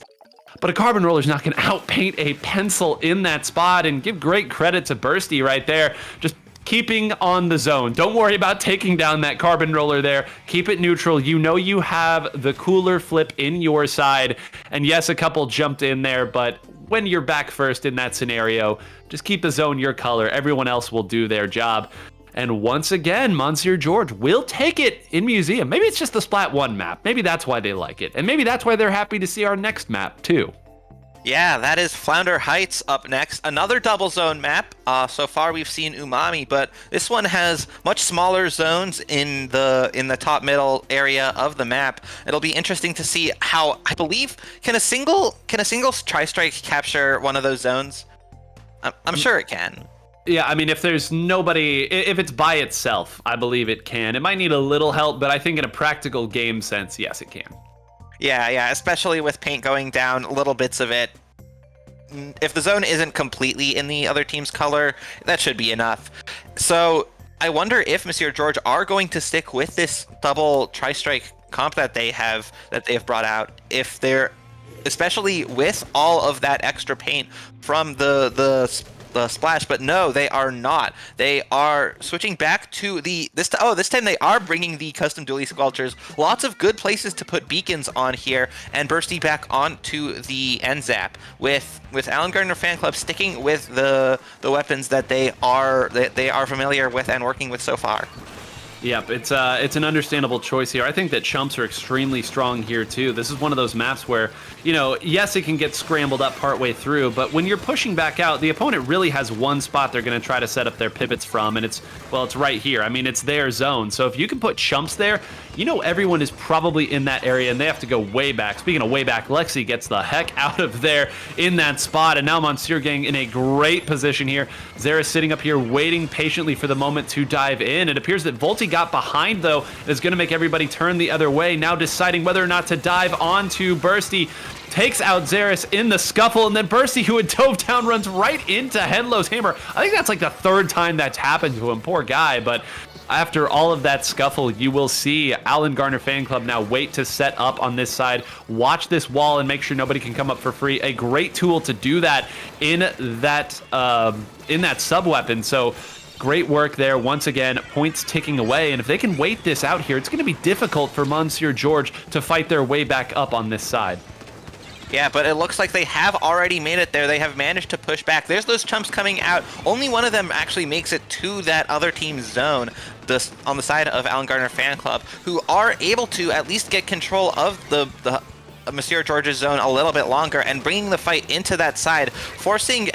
but a Carbon Roller's not going to outpaint a pencil in that spot. And give great credit to Bursty right there. Just keeping on the zone. Don't worry about taking down that Carbon Roller there. Keep it neutral. You know you have the cooler flip in your side. And yes, a couple jumped in there, but when you're back first in that scenario, just keep the zone your color. Everyone else will do their job. And once again, Monsieur George will take it in Museum. Maybe it's just the Splat 1 map. Maybe that's why they like it. And maybe that's why they're happy to see our next map, too. Yeah, that is Flounder Heights up next. Another double zone map. So far we've seen Umami, but this one has much smaller zones in the top middle area of the map. It'll be interesting to see how, I believe, can a single Tri-Strike capture one of those zones? I'm sure it can. Yeah, I mean, if there's nobody, if it's by itself, I believe it can. It might need a little help, but I think in a practical game sense, yes, it can. Yeah, especially with paint going down, little bits of it. If the zone isn't completely in the other team's color, that should be enough. So I wonder if Monsieur George are going to stick with this double Tri-Strike comp that they have brought out. If they're, especially with all of that extra paint from the splash, but no, they are not. They are switching back to this time they are bringing the custom dually sculptures. Lots of good places to put beacons on here, and Bursty back onto the NZAP with Alan Gardner Fan Club sticking with the weapons that they are familiar with and working with so far. Yep, it's an understandable choice here. I think that chumps are extremely strong here too. This is one of those maps where, yes, it can get scrambled up partway through, but when you're pushing back out, the opponent really has one spot they're going to try to set up their pivots from, and it's right here. I mean, it's their zone. So if you can put chumps there, everyone is probably in that area, and they have to go way back. Speaking of way back, Lexi gets the heck out of there in that spot, and now Monsieur Gang in a great position here. Xeris sitting up here waiting patiently for the moment to dive in. It appears that Volti got behind, though, and is going to make everybody turn the other way, now deciding whether or not to dive onto Bursty. Takes out Xeris in the scuffle, and then Bursty, who had dove down, runs right into Henlo's hammer. I think that's like the third time that's happened to him. Poor guy, but after all of that scuffle, you will see Alan Gardner Fan Club now wait to set up on this side, watch this wall, and make sure nobody can come up for free. A great tool to do that in that sub-weapon. So Great work there. Once again, points ticking away. And if they can wait this out here, it's going to be difficult for Monsieur George to fight their way back up on this side. Yeah, but it looks like they have already made it there. They have managed to push back. There's those chumps coming out. Only one of them actually makes it to that other team's zone, on the side of Alan Gardner Fan Club, who are able to at least get control of the Monsieur George's zone a little bit longer and bringing the fight into that side, forcing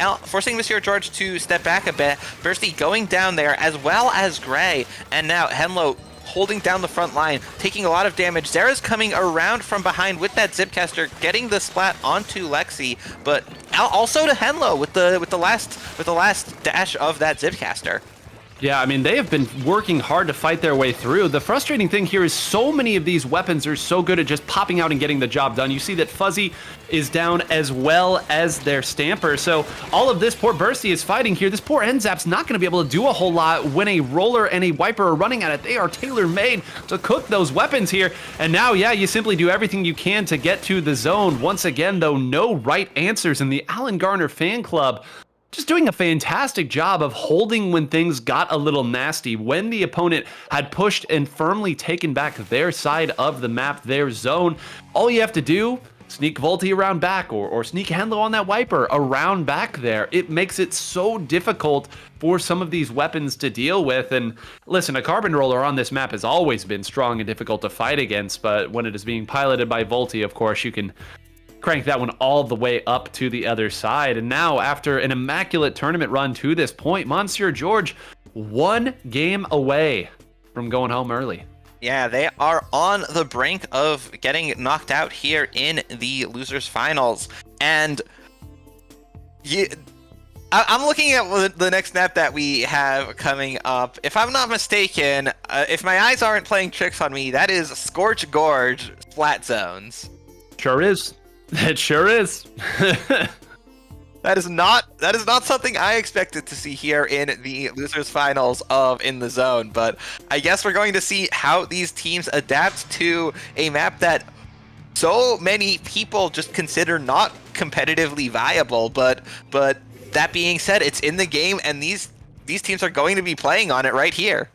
Monsieur George to step back a bit. Bursty going down there, as well as Gray, and now Henlo holding down the front line, taking a lot of damage. Zera's coming around from behind with that Zipcaster, getting the splat onto Lexi, but also to Henlo with the last dash of that Zipcaster. Yeah, I mean, they have been working hard to fight their way through. The frustrating thing here is so many of these weapons are so good at just popping out and getting the job done. You see that Fuzzy is down as well as their Stamper. So all of this poor Bursty is fighting here. This poor NZap's not going to be able to do a whole lot when a Roller and a Wiper are running at it. They are tailor-made to cook those weapons here. And now, yeah, you simply do everything you can to get to the zone. Once again, though, no right answers in the Alan Gardner Fan Club. Just doing a fantastic job of holding when things got a little nasty. When the opponent had pushed and firmly taken back their side of the map, their zone, all you have to do, sneak Volti around back or sneak Henlo on that Wiper around back there. It makes it so difficult for some of these weapons to deal with. And listen, a Carbon Roller on this map has always been strong and difficult to fight against, but when it is being piloted by Volti, of course, you can crank that one all the way up to the other side. And now, after an immaculate tournament run to this point, Monsieur George 1 game away from going home early. Yeah, they are on the brink of getting knocked out here in the losers finals. And I'm looking at the next map that we have coming up. If I'm not mistaken, if my eyes aren't playing tricks on me, that is Scorch Gorge Flat Zones. Sure is. It sure is. That is not something I expected to see here in the losers finals of In the Zone, but I guess we're going to see how these teams adapt to a map that so many people just consider not competitively viable, but that being said, it's in the game and these teams are going to be playing on it right here.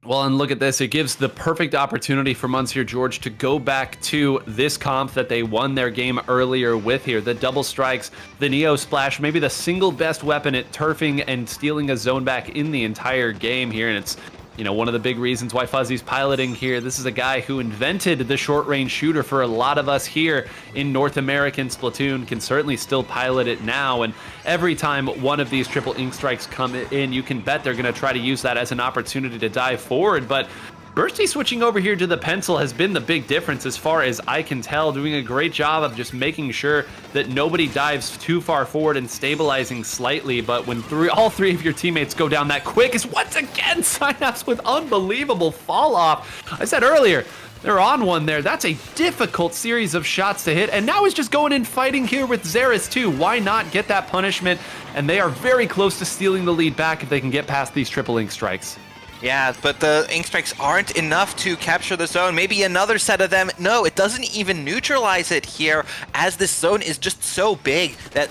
Well, and look at this. It gives the perfect opportunity for Monsieur George to go back to this comp that they won their game earlier with here. The double strikes, the Neo Splash, maybe the single best weapon at turfing and stealing a zone back in the entire game here. And it's, one of the big reasons why Fuzzy's piloting here. This is a guy who invented the short-range shooter for a lot of us here in North American Splatoon, can certainly still pilot it now. And every time one of these triple ink strikes come in, you can bet they're going to try to use that as an opportunity to dive forward. But Bursty switching over here to the pencil has been the big difference as far as I can tell, doing a great job of just making sure that nobody dives too far forward and stabilizing slightly. But when all three of your teammates go down that quick, is once again Synapse with unbelievable fall off. I said earlier, they're on one there. That's a difficult series of shots to hit. And now he's just going in fighting here with Xerath too. Why not get that punishment? And they are very close to stealing the lead back if they can get past these triple ink strikes. Yeah, but the ink strikes aren't enough to capture the zone. Maybe another set of them. No, it doesn't even neutralize it here, as this zone is just so big that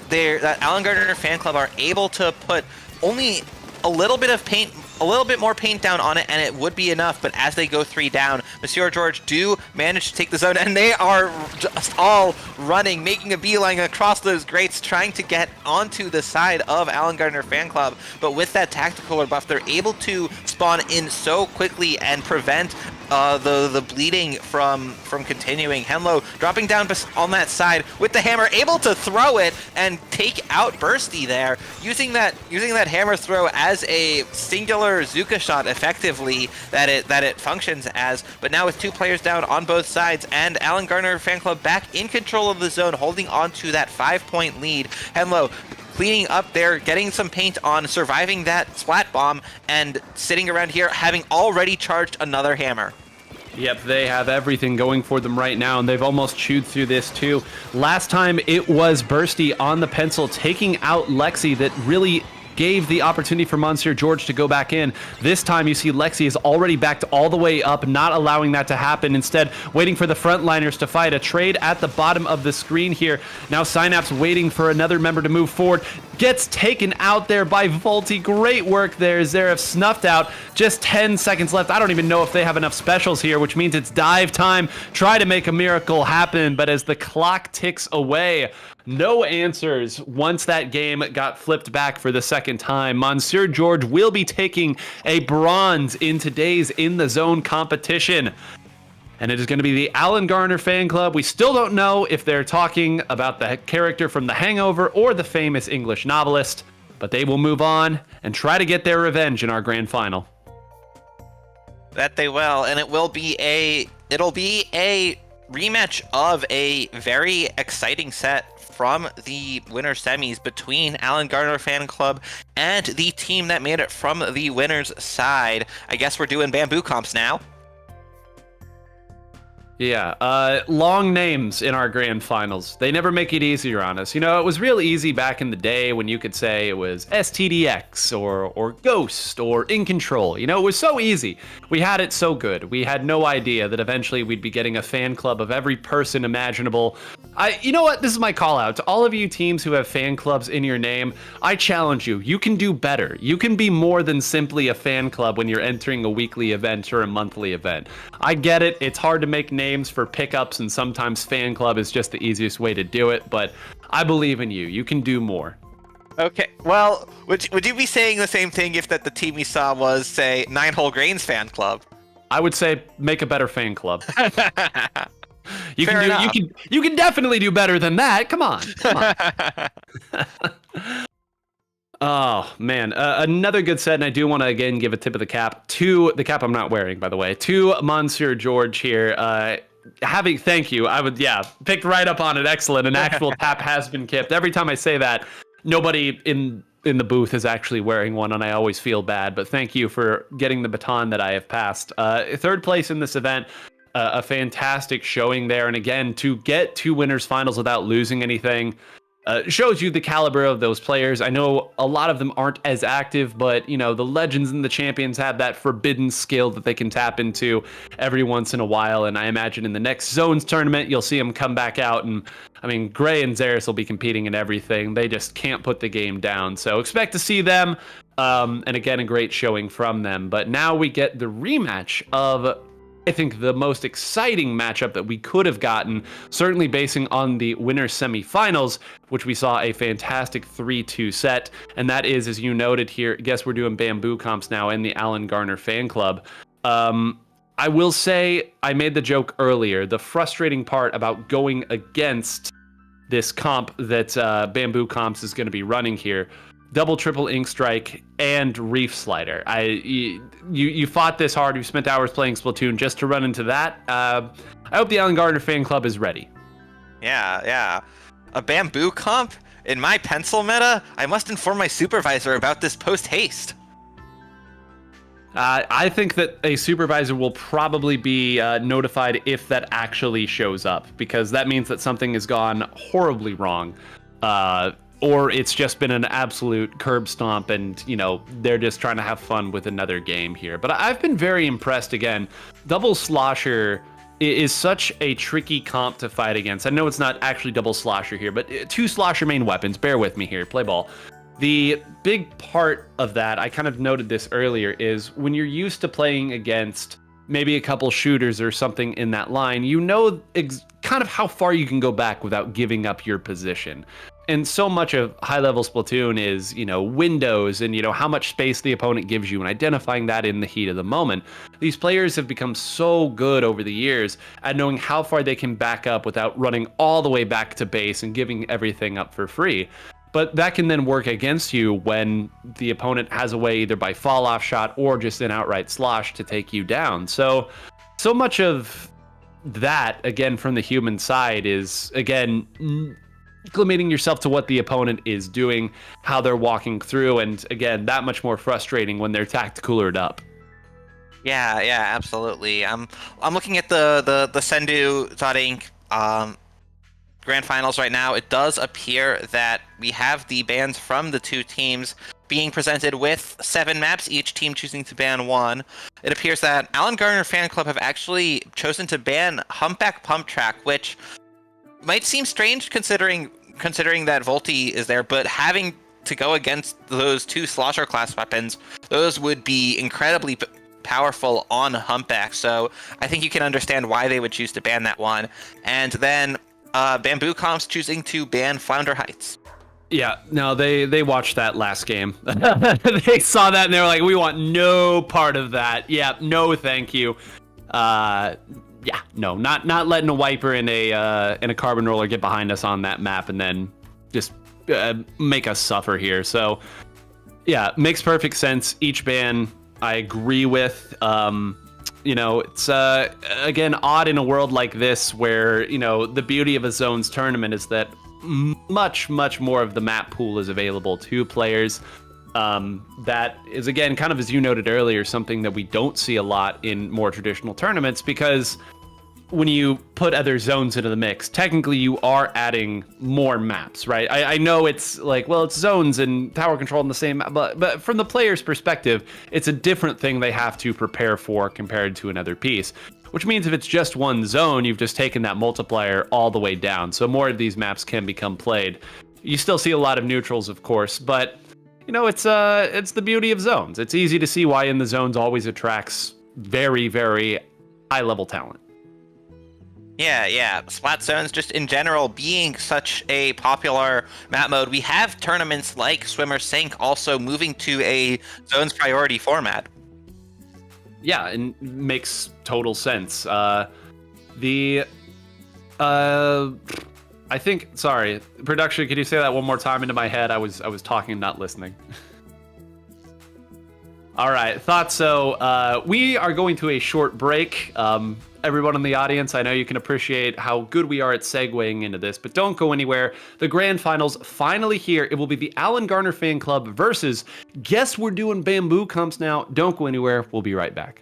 Alan Gardner Fan Club are able to put only a little bit of paint, a little bit more paint down on it, and it would be enough. But as they go 3 down, Monsieur George do manage to take the zone, and they are just all running, making a beeline across those grates, trying to get onto the side of Alan Gardner Fan Club. But with that tactical buff, they're able to spawn in so quickly and prevent the bleeding from continuing. Henlo dropping down on that side with the hammer, able to throw it and take out Bursty there, using that hammer throw as a singular Zuka shot effectively that it functions as. But now with 2 players down on both sides and Alan Gardner Fan Club back in control of the zone, holding on to that 5-point lead. Henlo cleaning up there, getting some paint on, surviving that splat bomb, and sitting around here having already charged another hammer. Yep, they have everything going for them right now, and they've almost chewed through this too. Last time it was Bursty on the pencil taking out Lexi that really gave the opportunity for Monsieur George to go back in. This time you see Lexi is already backed all the way up, not allowing that to happen. Instead, waiting for the frontliners to fight. A trade at the bottom of the screen here. Now Synapse waiting for another member to move forward. Gets taken out there by Volty. Great work there. Zeref snuffed out. Just 10 seconds left. I don't even know if they have enough specials here, which means it's dive time. Try to make a miracle happen, but as the clock ticks away, no answers once that game got flipped back for the second time. Monsieur George will be taking a bronze in today's In the Zone competition. And it is going to be the Alan Garner fan club. We still don't know if they're talking about the character from The Hangover or the famous English novelist, but they will move on and try to get their revenge in our grand final. That they will, and it'll be a rematch of a very exciting set from the winner semis between Alan Garner fan club and the team that made it from the winner's side. I guess we're doing bamboo comps now. Yeah, long names in our grand finals. They never make it easier on us. You know, it was real easy back in the day when you could say it was STDX or Ghost or In Control. You know, it was so easy. We had it so good. We had no idea that eventually we'd be getting a fan club of every person imaginable. You know what? This is my call out to all of you teams who have fan clubs in your name. I challenge you. You can do better. You can be more than simply a fan club when you're entering a weekly event or a monthly event. I get it. It's hard to make names for pickups, and sometimes fan club is just the easiest way to do it, but I believe in you. You can do more. Okay, well, would you be saying the same thing if that the team we saw was, say, Nine Hole Grains fan club? I would say make a better fan club. You Fair enough. you can definitely do better than that. Come on. Oh man, another good set, and I do want to again give a tip of the cap to the cap I'm not wearing, by the way, to Monsieur George here. Thank you. Picked right up on it. Excellent. An actual cap has been kipped. Every time I say that, nobody in the booth is actually wearing one, and I always feel bad. But thank you for getting the baton that I have passed. Third place in this event. A fantastic showing there, and again, to get to winners finals without losing anything shows you the caliber of those players. I know a lot of them aren't as active, but you know, the legends and the champions have that forbidden skill that they can tap into every once in a while, and I imagine in the next Zones tournament you'll see them come back out, and I mean, Gray and Zaris will be competing in everything. They just can't put the game down, so expect to see them, and again, a great showing from them. But now we get the rematch of, I think, the most exciting matchup that we could have gotten, certainly basing on the winner semifinals, which we saw a fantastic 3-2 set. And that is, as you noted here, guess we're doing bamboo comps now in the Alan Garner fan club. I will say, I made the joke earlier, the frustrating part about going against this comp that Bamboo Comps is going to be running here, double, triple ink strike, and reef slider. You fought this hard. You spent hours playing Splatoon just to run into that. I hope the Alan Gardner fan club is ready. Yeah. A bamboo comp? In my pencil meta? I must inform my supervisor about this post-haste. I think that a supervisor will probably be notified if that actually shows up, because that means that something has gone horribly wrong. Or it's just been an absolute curb stomp and, you know, they're just trying to have fun with another game here. But I've been very impressed again. Double Slosher is such a tricky comp to fight against. I know it's not actually Double Slosher here, but two Slosher main weapons. Bear with me here, play ball. The big part of that, I kind of noted this earlier, is when you're used to playing against maybe a couple shooters or something in that line, you know kind of how far you can go back without giving up your position. And so much of high-level Splatoon is, you know, windows and, you know, how much space the opponent gives you and identifying that in the heat of the moment. These players have become so good over the years at knowing how far they can back up without running all the way back to base and giving everything up for free. But that can then work against you when the opponent has a way, either by fall-off shot or just an outright slosh, to take you down. So much of that, again, from the human side is, again, acclimating yourself to what the opponent is doing, how they're walking through, and again, that much more frustrating when they're tacticalered up. Yeah, absolutely. I'm looking at the Sendu Inc. grand finals right now, it does appear that we have the bans from the two teams being presented with 7 maps, each team choosing to ban 1. It appears that Alan Garner Fan Club have actually chosen to ban Humpback Pump Track, which might seem strange considering that Volti is there, but having to go against those 2 Slosher class weapons, those would be incredibly powerful on Humpback, so I think you can understand why they would choose to ban that one. And then Bamboo Comps choosing to ban Flounder Heights. Yeah, no, they watched that last game. They saw that and they were like, we want no part of that. Yeah, no, thank you. Yeah, no, not letting a wiper in a carbon roller get behind us on that map and then just make us suffer here. So yeah, makes perfect sense. Each ban I agree with. It's again odd in a world like this where the beauty of a zones tournament is that much more of the map pool is available to players. That is, again, kind of as you noted earlier, something that we don't see a lot in more traditional tournaments, because when you put other zones into the mix, technically you are adding more maps, right? I know it's like, well, it's zones and tower control in the same map, but from the player's perspective, it's a different thing they have to prepare for compared to another piece. Which means if it's just one zone, you've just taken that multiplier all the way down. So more of these maps can become played. You still see a lot of neutrals, of course, but it's the beauty of zones. It's easy to see why in the zones always attracts very, very high level talent. Yeah. Splat zones, just in general, being such a popular map mode, we have tournaments like Swimmer Sync also moving to a zones priority format. Yeah, and makes total sense. I think, sorry, production, could you say that one more time into my head? I was talking and not listening. All right, thought so. We are going to a short break. Everyone in the audience, I know you can appreciate how good we are at segueing into this, but don't go anywhere. The grand finals finally here. It will be the Alan Garner Fan Club versus, guess we're doing Bamboo Comps now. Don't go anywhere. We'll be right back.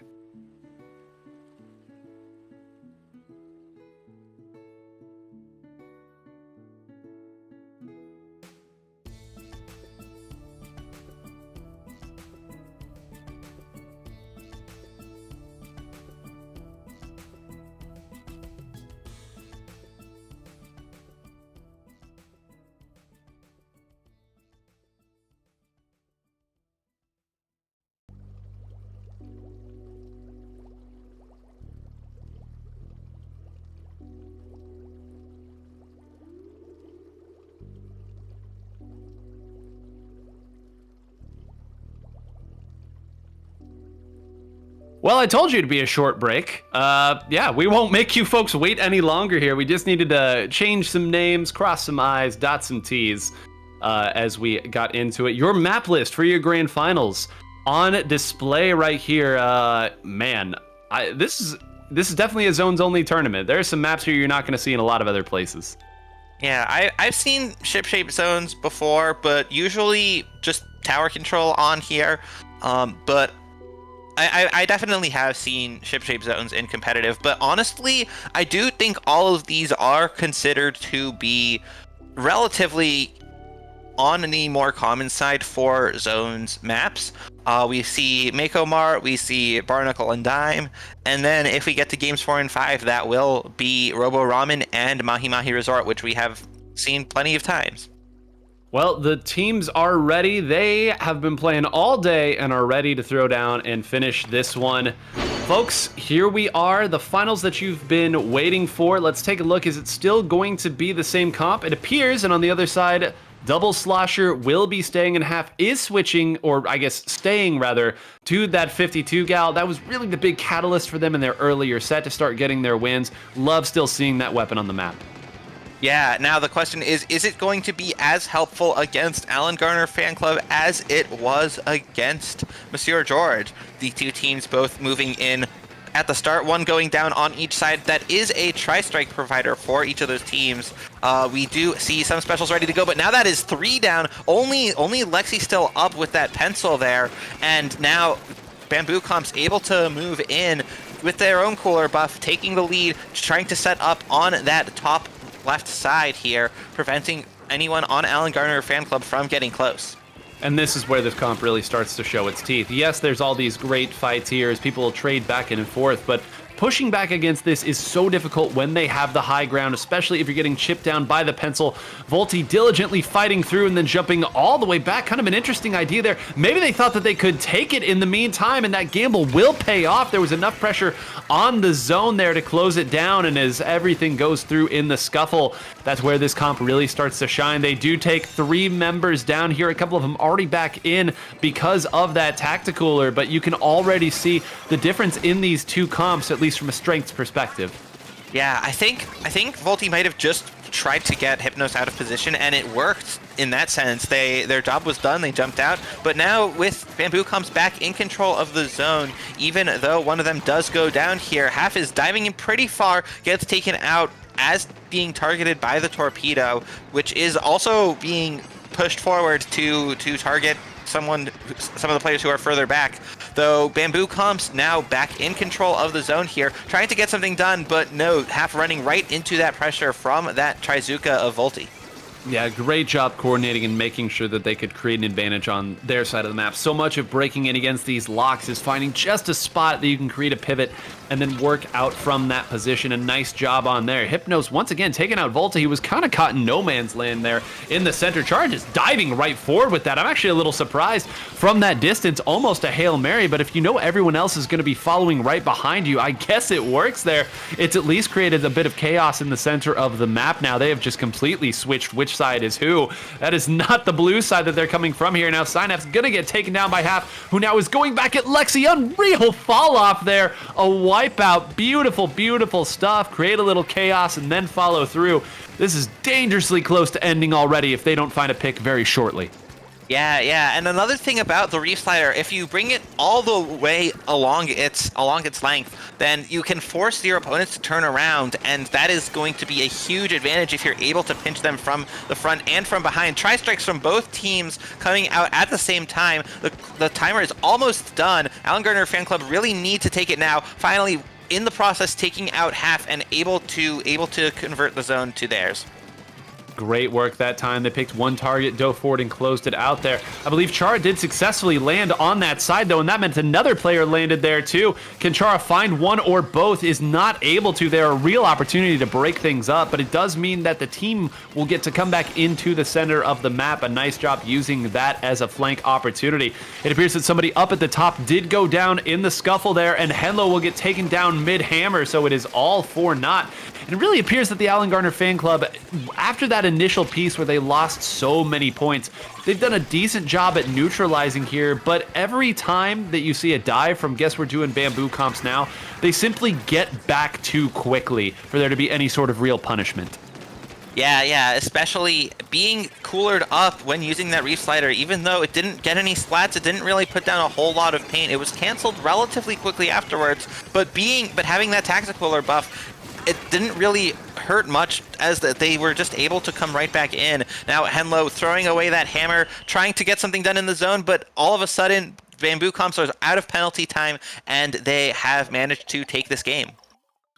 Well, I told you it'd be a short break. Yeah, we won't make you folks wait any longer here. We just needed to change some names, cross some I's, dot some T's as we got into it. Your map list for your grand finals on display right here. Man, this is definitely a zones only tournament. There are some maps here you're not going to see in a lot of other places. Yeah, I've seen ship-shaped zones before, but usually just tower control on here. But I definitely have seen ship-shaped zones in competitive, but honestly, I do think all of these are considered to be relatively on the more common side for zones maps. We see Makomar, we see Barnacle and Dime, and then if we get to games 4 and 5, that will be Robo Ramen and Mahi Mahi Resort, which we have seen plenty of times. Well, the teams are ready. They have been playing all day and are ready to throw down and finish this one. Folks, here we are, the finals that you've been waiting for. Let's take a look. Is it still going to be the same comp? It appears, and on the other side, Double Slosher will be staying in half, is switching, or I guess staying rather, to that 52 gal. That was really the big catalyst for them in their earlier set to start getting their wins. Love still seeing that weapon on the map. Yeah, now the question is it going to be as helpful against Alan Garner Fan Club as it was against Monsieur George? The two teams both moving in at the start, one going down on each side. That is a tri-strike provider for each of those teams. We do see some specials ready to go, but now that is 3 down. Only Lexi still up with that pencil there, and now Bamboo Comp's able to move in with their own cooler buff, taking the lead, trying to set up on that top left side here, preventing anyone on Alan Garner Fan Club from getting close. And this is where this comp really starts to show its teeth. Yes, there's all these great fights here as people will trade back and forth, but pushing back against this is so difficult when they have the high ground, especially if you're getting chipped down by the pencil. Volti diligently fighting through and then jumping all the way back. Kind of an interesting idea there. Maybe they thought that they could take it in the meantime, and that gamble will pay off. There was enough pressure on the zone there to close it down, and as everything goes through in the scuffle, that's where this comp really starts to shine. They do take 3 members down here, a couple of them already back in because of that tacticooler, but you can already see the difference in these two comps, at least from a strengths perspective. Yeah, I think Volti might have just tried to get Hypnos out of position, and it worked in that sense. Their job was done, they jumped out, but now with Bamboo comes back in control of the zone, even though one of them does go down here, Half is diving in pretty far, gets taken out as being targeted by the torpedo, which is also being pushed forward to target some of the players who are further back. Though Bamboo Comps now back in control of the zone here, trying to get something done, but no, Half running right into that pressure from that Trizuka of Volti. Yeah, great job coordinating and making sure that they could create an advantage on their side of the map. So much of breaking in against these locks is finding just a spot that you can create a pivot and then work out from that position. A nice job on there. Hypnos once again taking out Volta. He was kind of caught in no man's land there in the center. Charge is diving right forward with that. I'm actually a little surprised from that distance, almost a Hail Mary, but if you know everyone else is going to be following right behind you, I guess it works there. It's at least created a bit of chaos in the center of the map now. They have just completely switched which side is who. That is not the blue side that they're coming from here. Now Synapse gonna get taken down by Half, who now is going back at Lexi. Unreal fall off there. A wipeout. Beautiful, beautiful stuff. Create a little chaos and then follow through. This is dangerously close to ending already if they don't find a pick very shortly. Yeah, and another thing about the Reef Slider, if you bring it all the way along its length, then you can force your opponents to turn around, and that is going to be a huge advantage if you're able to pinch them from the front and from behind. Tri-strikes from both teams coming out at the same time. The timer is almost done. Alan Gardner Fan Club really need to take it now. Finally, in the process, taking out Half and able to convert the zone to theirs. Great work that time. They picked one target, dove forward, and closed it out there. I believe Chara did successfully land on that side, though, and that meant another player landed there, too. Can Chara find one or both? Is not able to. They're a real opportunity to break things up, but it does mean that the team will get to come back into the center of the map. A nice job using that as a flank opportunity. It appears that somebody up at the top did go down in the scuffle there, and Henlo will get taken down mid-hammer, so it is all for naught. And it really appears that the Alan Gardner Fan Club, after that initial piece where they lost so many points, they've done a decent job at neutralizing here, but every time that you see a dive from Guess We're Doing Bamboo Comps now, they simply get back too quickly for there to be any sort of real punishment. Yeah, especially being coolered up when using that Reef Slider, even though it didn't get any splats, it didn't really put down a whole lot of paint. It was canceled relatively quickly afterwards, but having that Tacticooler buff, it didn't really hurt much as that they were just able to come right back in. Now Henlo throwing away that hammer, trying to get something done in the zone, but all of a sudden Bamboo Comps are out of penalty time and they have managed to take this game.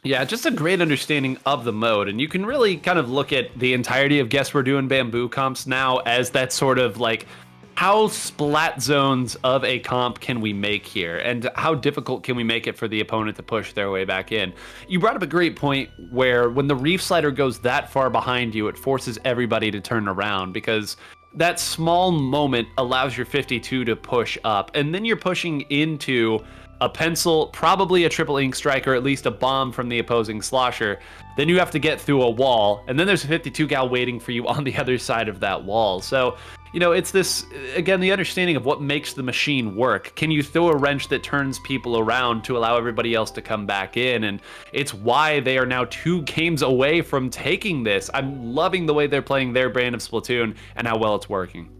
Yeah, just a great understanding of the mode, and you can really kind of look at the entirety of Guess We're Doing Bamboo Comps now as that sort of like, how splat zones of a comp can we make here, and how difficult can we make it for the opponent to push their way back in? You brought up a great point where when the Reef Slider goes that far behind you, it forces everybody to turn around, because that small moment allows your 52 to push up, and then you're pushing into a pencil, probably a triple ink strike, or at least a bomb from the opposing slosher. Then you have to get through a wall, and then there's a 52 gal waiting for you on the other side of that wall. So, you know, it's this, again, the understanding of what makes the machine work. Can you throw a wrench that turns people around to allow everybody else to come back in? And it's why they are now 2 games away from taking this. I'm loving the way they're playing their brand of Splatoon and how well it's working.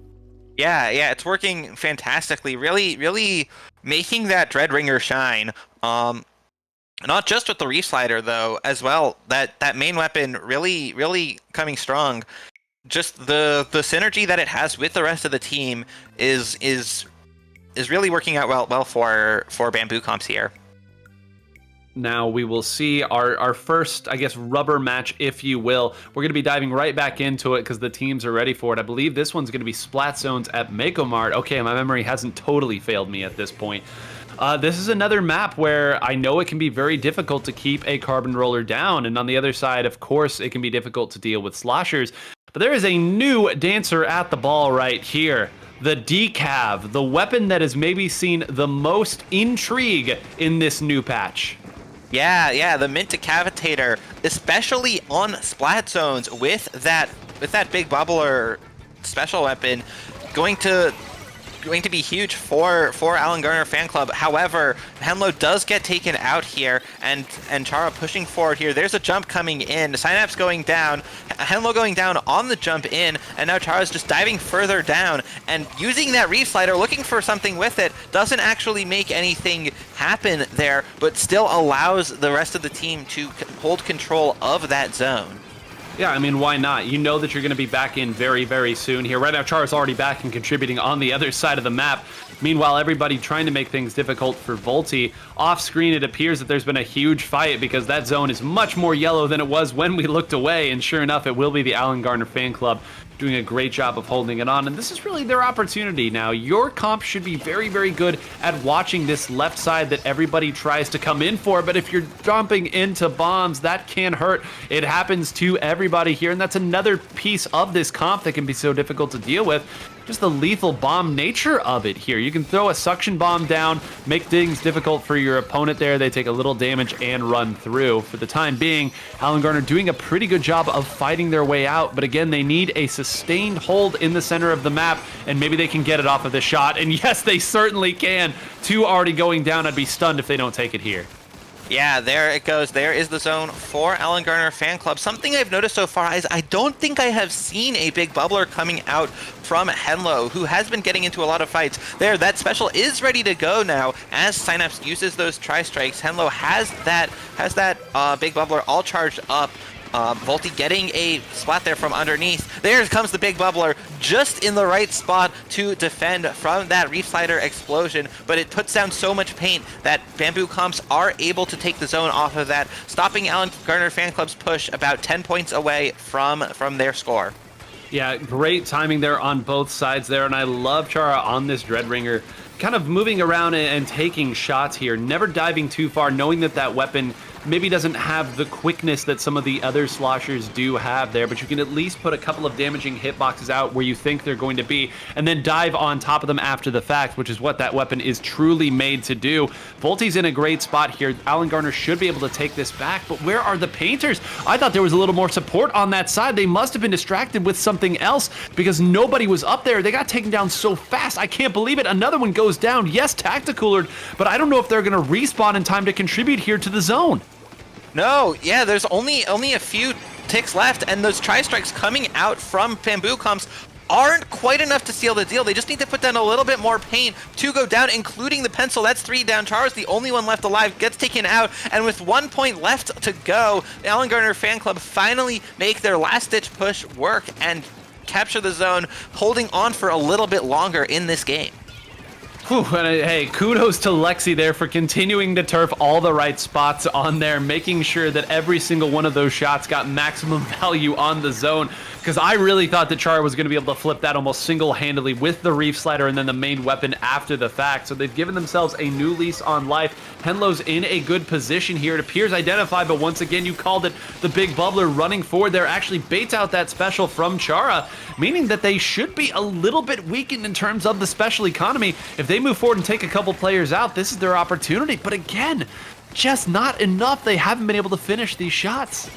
Yeah, it's working fantastically. Really making that Dreadringer shine. Not just with the Reef Slider, though, as well. That main weapon really coming strong. Just the synergy that it has with the rest of the team is really working out well for Bamboo Comps here. now we will see our first, I guess, rubber match, if you will. We're going to be diving right back into it because the teams are ready for it. I believe this one's going to be Splat Zones at Mako Mart. Okay, my memory hasn't totally failed me at this point. This is another map where I know it can be very difficult to keep a Carbon Roller down, and on the other side, of course, it can be difficult to deal with sloshers. But there is a new dancer at the ball right here. The Decav, the weapon that has maybe seen the most intrigue in this new patch. Yeah, the Mint Decavitator, especially on Splat Zones with that big bubbler special weapon, going to be huge for Alan Garner fan club. However, Henlo does get taken out here, and Chara pushing forward here. There's a jump coming in. Synapse going down, Henlo going down on the jump in, and now Chara's just diving further down and using that Reef Slider, looking for something with it. Doesn't actually make anything happen there, but still allows the rest of the team to hold control of that zone. Yeah, I mean, why not? You know that you're going to be back in very, very soon here. Right now, Chara's already back and contributing on the other side of the map. Meanwhile, everybody trying to make things difficult for Volty. Off screen, it appears that there's been a huge fight because that zone is much more yellow than it was when we looked away. And sure enough, it will be the Alan Garner fan club doing a great job of holding it on. And this is really their opportunity now. Your comp should be very, very good at watching this left side that everybody tries to come in for. But if you're jumping into bombs, that can hurt. It happens to everybody here. And that's another piece of this comp that can be so difficult to deal with. Just the lethal bomb nature of it here. You can throw a suction bomb down, make things difficult for your opponent there. They take a little damage and run through. For the time being, Alan Garner doing a pretty good job of fighting their way out. But again, they need a sustained hold in the center of the map, and maybe they can get it off of the shot. And yes, they certainly can. Two already going down. I'd be stunned if they don't take it here. Yeah, there it goes. There is the zone for Alan Garner fan club. Something I've noticed so far is I don't think I have seen a big bubbler coming out from Henlo, who has been getting into a lot of fights. There, that special is ready to go now as Synapse uses those tri-strikes. Henlo has that big bubbler all charged up. Volty getting a splat there from underneath. There comes the big bubbler just in the right spot to defend from that Reef Slider explosion, but it puts down so much paint that Bamboo Comps are able to take the zone off of that, stopping Alan Garner fan club's push about 10 points away from their score. Yeah, great timing there on both sides there, and I love Chara on this Dreadringer, kind of moving around and taking shots here, never diving too far, knowing that that weapon maybe doesn't have the quickness that some of the other sloshers do have there, but you can at least put a couple of damaging hitboxes out where you think they're going to be, and then dive on top of them after the fact, which is what that weapon is truly made to do. Volty's in a great spot here. Alan Garner should be able to take this back, but where are the painters? I thought there was a little more support on that side. They must have been distracted with something else because nobody was up there. They got taken down so fast. I can't believe it. Another one goes down. Yes, Tacticoolered, but I don't know if they're going to respawn in time to contribute here to the zone. No, yeah, there's only a few ticks left, and those tri-strikes coming out from Bamboo Comps aren't quite enough to seal the deal. They just need to put down a little bit more paint to go down, including the pencil. That's 3 down. Chara's the only one left alive, gets taken out, and with 1 point left to go, the Alan Garner fan club finally make their last-ditch push work and capture the zone, holding on for a little bit longer in this game. Whew, and hey, kudos to Lexi there for continuing to turf all the right spots on there, making sure that every single one of those shots got maximum value on the zone. Because I really thought that Chara was going to be able to flip that almost single-handedly with the Reef Slider and then the main weapon after the fact. So they've given themselves a new lease on life. Henlo's in a good position here. It appears identified, but once again, you called it, the big bubbler running forward there actually baits out that special from Chara, meaning that they should be a little bit weakened in terms of the special economy. If they move forward and take a couple players out, this is their opportunity. But again, just not enough. They haven't been able to finish these shots.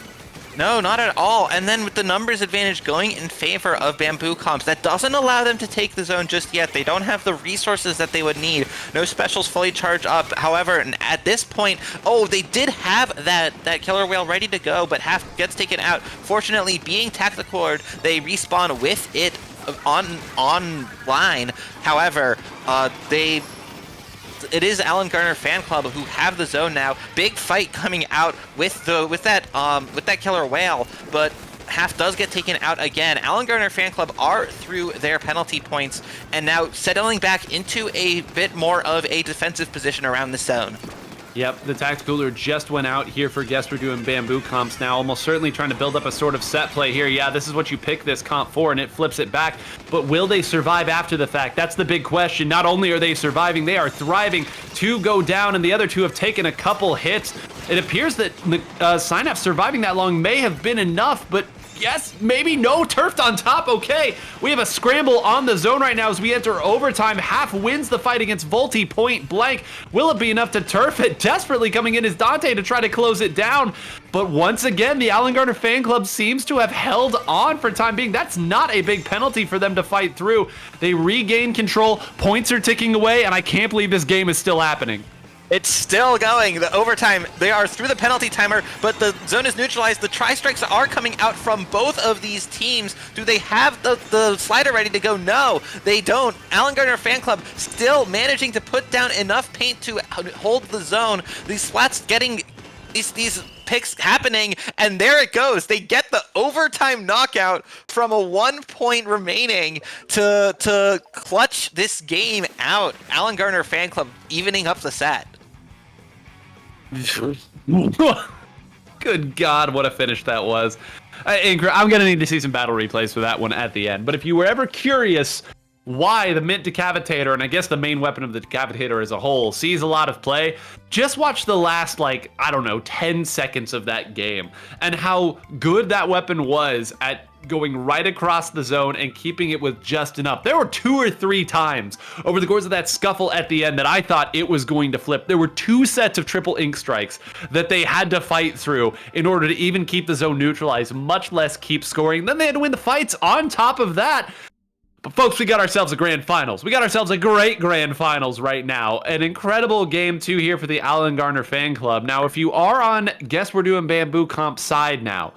No, not at all. And then with the numbers advantage going in favor of Bamboo Comps, that doesn't allow them to take the zone just yet. They don't have the resources that they would need. No specials fully charged up. However, at this point, they did have that killer whale ready to go, but half gets taken out. Fortunately, being tactical, they respawn with it online. However, it is Alan Garner fan club who have the zone now. Big fight coming out with that killer whale, but half does get taken out again. Alan Garner fan club are through their penalty points and now settling back into a bit more of a defensive position around the zone. Yep, the tactical cooler just went out here for Guess We're Doing Bamboo comps now, almost certainly trying to build up a sort of set play here. Yeah, this is what you pick this comp for, and it flips it back. But will they survive after the fact? That's the big question. Not only are they surviving, they are thriving. 2 go down, and the other 2 have taken a couple hits. It appears that Synapse surviving that long may have been enough, but yes, maybe no. Turfed on top. Okay, we have a scramble on the zone right now as we enter overtime. Half wins the fight against Volti point blank. Will it be enough to turf it? Desperately coming in is Dante to try to close it down. But once again, the Alan Garner fan club seems to have held on for time being. That's not a big penalty for them to fight through. They regain control. Points are ticking away, and I can't believe this game is still happening. It's still going. The overtime, they are through the penalty timer, but the zone is neutralized. The tri-strikes are coming out from both of these teams. Do they have the slider ready to go? No, they don't. Alan Garner fan club still managing to put down enough paint to hold the zone. These splats getting these picks happening, and there it goes. They get the overtime knockout from a 1 point remaining to clutch this game out. Alan Garner fan club evening up the set. Good God, what a finish that was. I'm going to need to see some battle replays for that one at the end. But if you were ever curious why the Mint Decapitator, and I guess the main weapon of the Decapitator as a whole, sees a lot of play, just watch the last, 10 seconds of that game and how good that weapon was at going right across the zone and keeping it with just enough. There were 2 or 3 times over the course of that scuffle at the end that I thought it was going to flip. There were 2 sets of triple ink strikes that they had to fight through in order to even keep the zone neutralized, much less keep scoring. Then they had to win the fights on top of that. But folks, we got ourselves a grand finals. We got ourselves a great grand finals right now. An incredible game 2 here for the Alan Garner fan club. Now, if you are on Guess We're Doing Bamboo comp side now,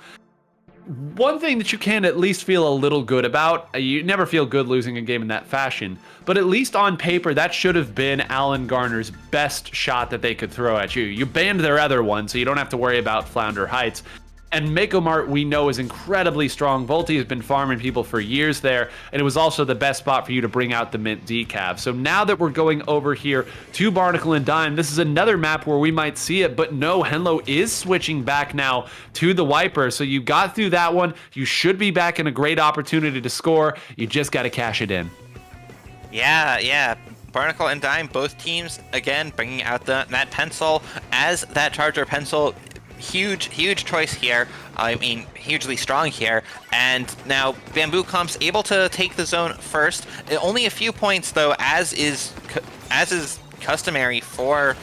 one thing that you can at least feel a little good about, you never feel good losing a game in that fashion, but at least on paper, that should have been Alan Garner's best shot that they could throw at you. You banned their other one, so you don't have to worry about Flounder Heights. And Mako Mart, we know, is incredibly strong. Volti has been farming people for years there, and it was also the best spot for you to bring out the Mint Decav. So now that we're going over here to Barnacle and Dime, this is another map where we might see it, but no, Henlo is switching back now to the Wiper. So you got through that one. You should be back in a great opportunity to score. You just got to cash it in. Yeah. Barnacle and Dime, both teams, again, bringing out that pencil as that Charger pencil. Huge choice here. I mean, hugely strong here. And now Bamboo Comp's able to take the zone first. Only a few points though, as is customary for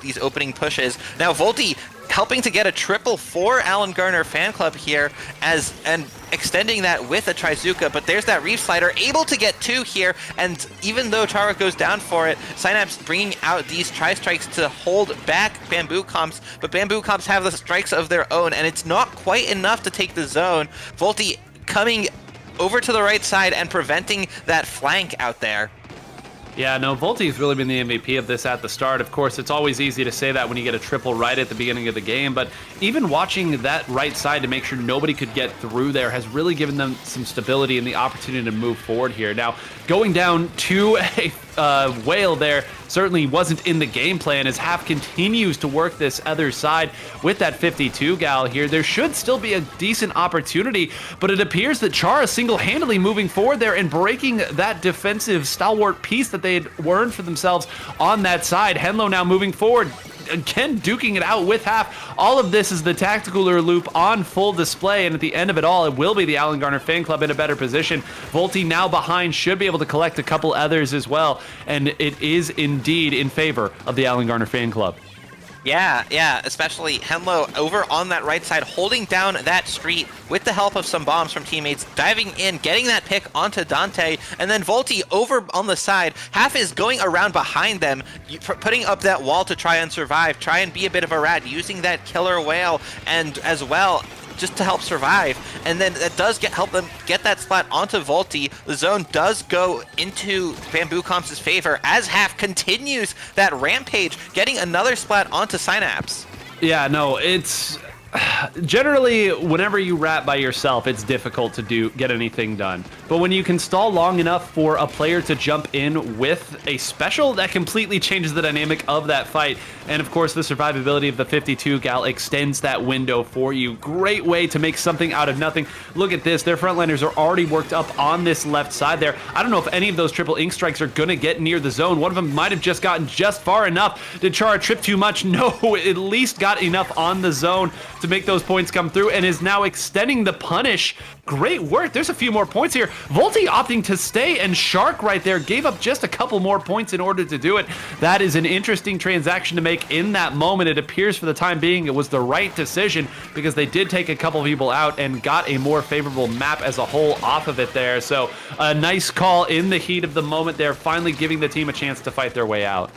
these opening pushes. Now Volti helping to get a triple for Alan Garner fan club here, and extending that with a Trizuka, but there's that Reef Slider, able to get 2 here, and even though Tara goes down for it, Synapse bringing out these Tri-Strikes to hold back Bamboo Comps, but Bamboo Comps have the strikes of their own, and it's not quite enough to take the zone. Volti coming over to the right side and preventing that flank out there. Yeah, no, Volti has really been the MVP of this at the start. Of course, it's always easy to say that when you get a triple right at the beginning of the game, but even watching that right side to make sure nobody could get through there has really given them some stability and the opportunity to move forward here. Now, going down to a whale there certainly wasn't in the game plan as Half continues to work this other side with that 52 gal here. There should still be a decent opportunity, but it appears that Chara single-handedly moving forward there and breaking that defensive stalwart piece that they had earned for themselves on that side. Henlo now moving forward, again duking it out with Half. All of this is the tactical loop on full display, and at the end of it all, it will be the Alan Garner fan club in a better position. Volti now behind, should be able to collect a couple others as well, and it is indeed in favor of the Alan Garner fan club. Yeah, especially Henlo over on that right side, holding down that street with the help of some bombs from teammates, diving in, getting that pick onto Dante, and then Volti over on the side. Half is going around behind them, putting up that wall to try and survive, try and be a bit of a rat, using that killer whale, and as well, just to help survive. And then that does help them get that splat onto Volti. The zone does go into Bamboo Comp's favor as Half continues that rampage, getting another splat onto Synapse. Yeah, no, it's generally, whenever you rat by yourself, it's difficult to get anything done. But when you can stall long enough for a player to jump in with a special, that completely changes the dynamic of that fight. And of course, the survivability of the 52 gal extends that window for you. Great way to make something out of nothing. Look at this. Their frontliners are already worked up on this left side there. I don't know if any of those triple ink strikes are going to get near the zone. One of them might have just gotten just far enough. Did Chara trip too much? No, at least got enough on the zone to make those points come through, and is now extending the punish. Great work. There's a few more points here. Volti opting to stay, and Shark right there gave up just a couple more points in order to do it. That is an interesting transaction to make in that moment. It appears for the time being it was the right decision, because they did take a couple people out and got a more favorable map as a whole off of it there. So a nice call in the heat of the moment there, finally giving the team a chance to fight their way out.